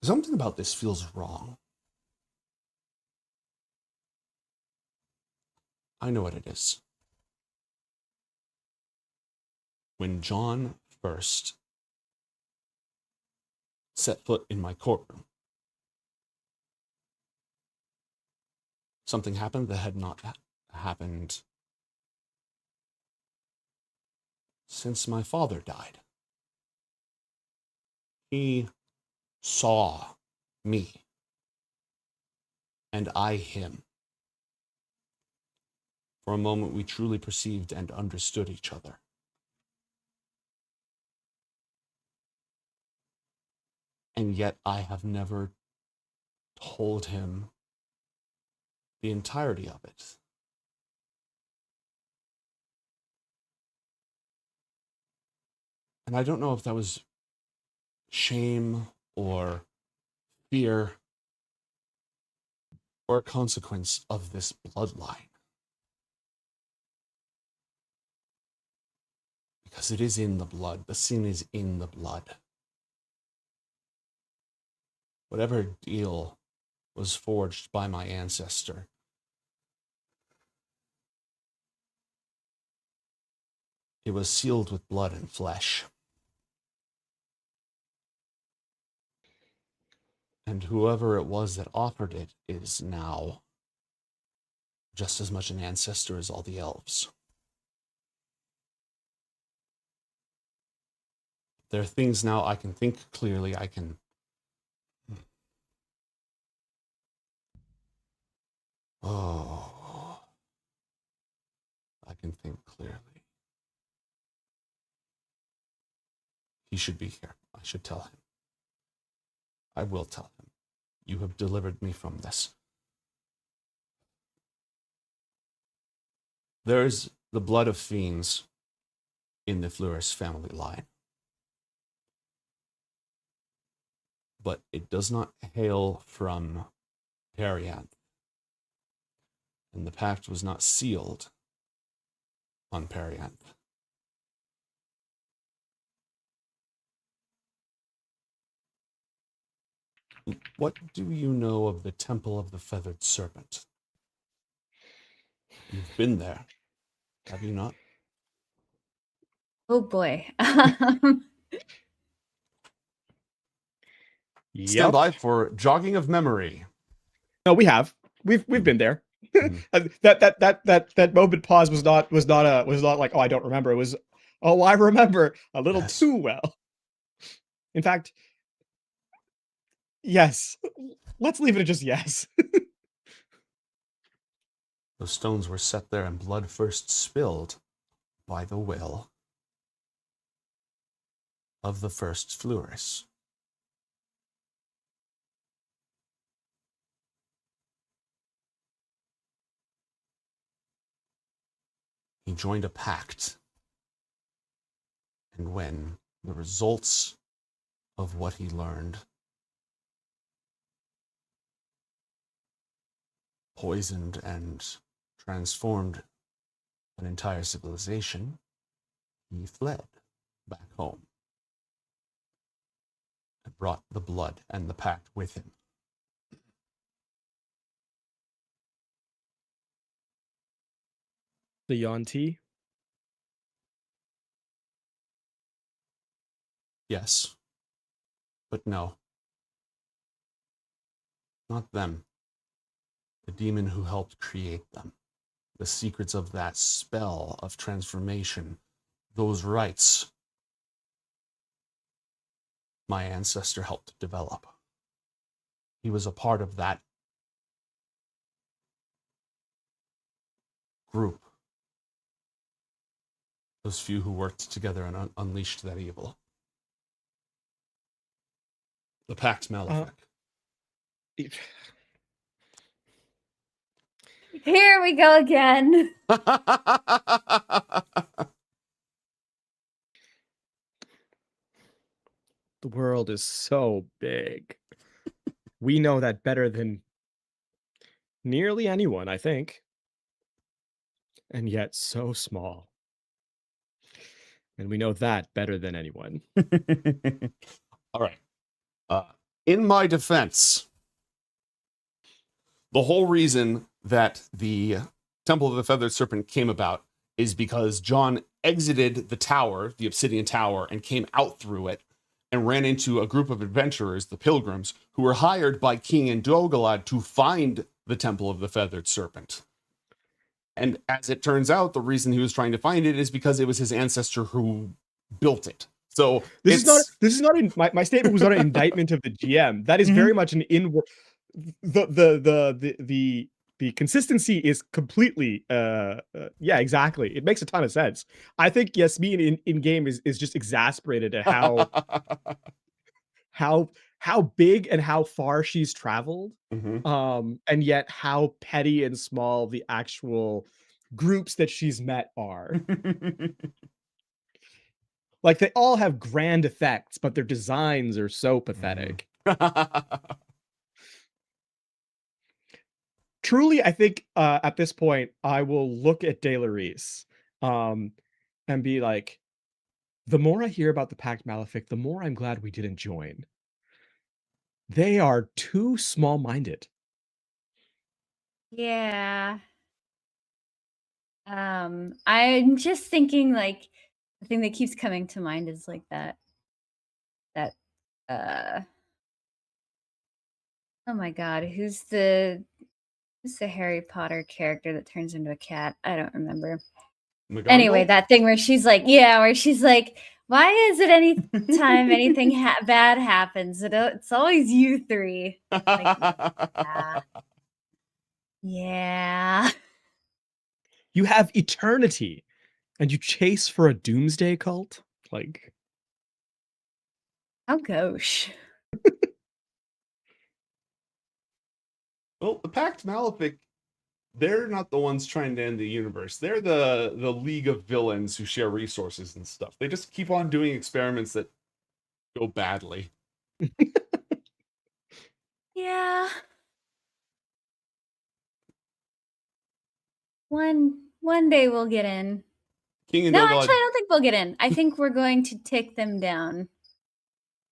something about this feels wrong. I know what it is. When John first set foot in my courtroom, something happened that had not happened since my father died. He saw me, and I him. For a moment, we truly perceived and understood each other. And yet I have never told him the entirety of it. And I don't know if that was shame or fear or a consequence of this bloodline. Because it is in the blood. The sin is in the blood. Whatever deal was forged by my ancestor, it was sealed with blood and flesh. And whoever it was that offered it is now just as much an ancestor as all the elves. There are things now I can think clearly. I can I can think clearly. He should be here. I should tell him. I will tell him. You have delivered me from this. There is the blood of fiends in the Fleuris family line. But it does not hail from Coriander. And the pact was not sealed on Coriander. What do you know of the Temple of the Feathered Serpent? You've been there, have you not? Oh boy. Stand by for jogging of memory. No, we have. We've been there. that moment pause was not like, oh, I don't remember. It was, oh, I remember a little too well. In fact, yes. Let's leave it at just yes. Those stones were set there and blood first spilled by the will of the first Fleuris. He joined a pact, and when the results of what he learned poisoned and transformed an entire civilization, he fled back home and brought the blood and the pact with him. The Yuan-Ti? Yes, but no. Not them. The demon who helped create them. The secrets of that spell of transformation. Those rites my ancestor helped develop. He was a part of that group. Those few who worked together and unleashed that evil. The Pact Malefic. Here we go again. The world is so big. We know that better than nearly anyone, I think. And yet so small. And we know that better than anyone. All right. In my defense, the whole reason that the Temple of the Feathered Serpent came about is because John exited the tower, the Obsidian Tower, and came out through it and ran into a group of adventurers, the Pilgrims, who were hired by King Indogalad to find the Temple of the Feathered Serpent. And as it turns out, the reason he was trying to find it is because it was his ancestor who built it. So this is not my statement was not an indictment of the GM. That is very much an inward. The consistency is completely yeah, exactly. It makes a ton of sense. I think Yasmin in game is just exasperated at how big and how far she's traveled, and yet how petty and small the actual groups that she's met are. Like, they all have grand effects, but their designs are so pathetic. Truly, I think at this point, I will look at De Laurice and be like, the more I hear about the Pact Malefic, the more I'm glad we didn't join. They are too small-minded. Yeah. I'm just thinking, like, the thing that keeps coming to mind is like that oh my god, who's the Harry Potter character that turns into a cat? I don't remember. Anyway, that thing where she's like, why is it any time anything bad happens, it's always you three? Like, yeah. You have eternity, and you chase for a doomsday cult? Like, how gauche. Well, the Pact Malefic, they're not the ones trying to end the universe. They're the League of Villains who share resources and stuff. They just keep on doing experiments that go badly. Yeah. One day we'll get in. King No, Indogalad- actually, I don't think we'll get in. I think we're going to take them down.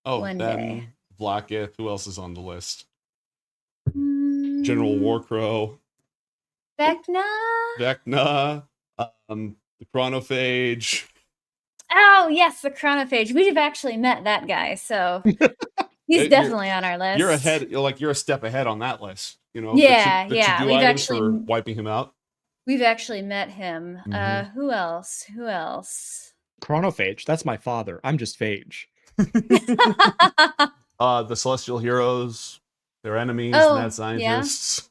Oh, one them, day. Blackith. Who else is on the list? General Warcrow. Vecna. The Chronophage. Oh, yes, the Chronophage. We've actually met that guy, so he's definitely on our list. You're ahead. You're a step ahead on that list. You know. Yeah, the yeah. to-do We've items actually for wiping him out. We've actually met him. Who else? Chronophage. That's my father. I'm just Phage. The Celestial Heroes, their enemies, mad scientists.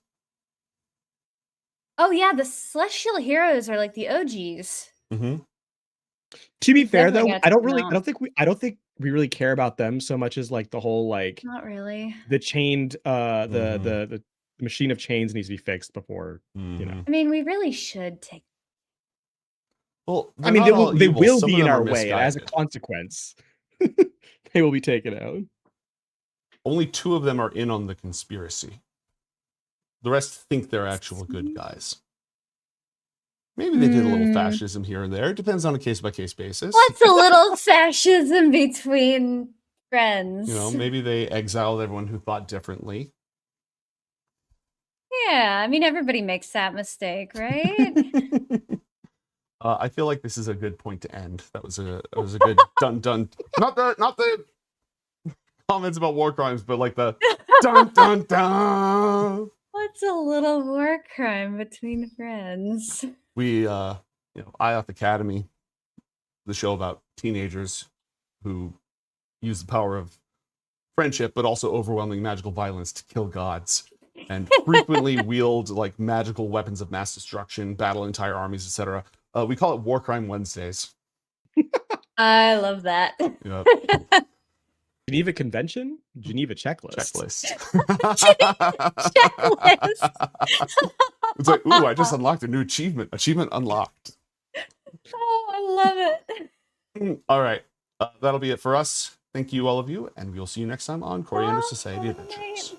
Oh yeah, the Celestial Heroes are like the OGs. To be fair, though, Definitely gotta I don't think we really care about them so much as like the whole like Not really. the chained the machine of chains needs to be fixed before you know. I mean, we really should take. Well, I mean, they will be in our way, and as a consequence, they will be taken out. Only 2 of them are in on the conspiracy. The rest think they're actual good guys. Maybe they did a little fascism here and there. It depends on a case-by-case basis. What's a little fascism between friends? You know, maybe they exiled everyone who thought differently. Yeah, I mean, everybody makes that mistake, right? I feel like this is a good point to end. That was a good dun. Not the comments about war crimes, but like the dun. What's a little war crime between friends? We IOF Academy, the show about teenagers who use the power of friendship, but also overwhelming magical violence to kill gods, and frequently wield like magical weapons of mass destruction, battle entire armies, etc. We call it War Crime Wednesdays. I love that. Yep. Geneva Convention? Geneva Checklist. It's like, ooh, I just unlocked a new achievement. Achievement unlocked. Oh, I love it. All right. That'll be it for us. Thank you, all of you, and we will see you next time on Coriander Society Adventures.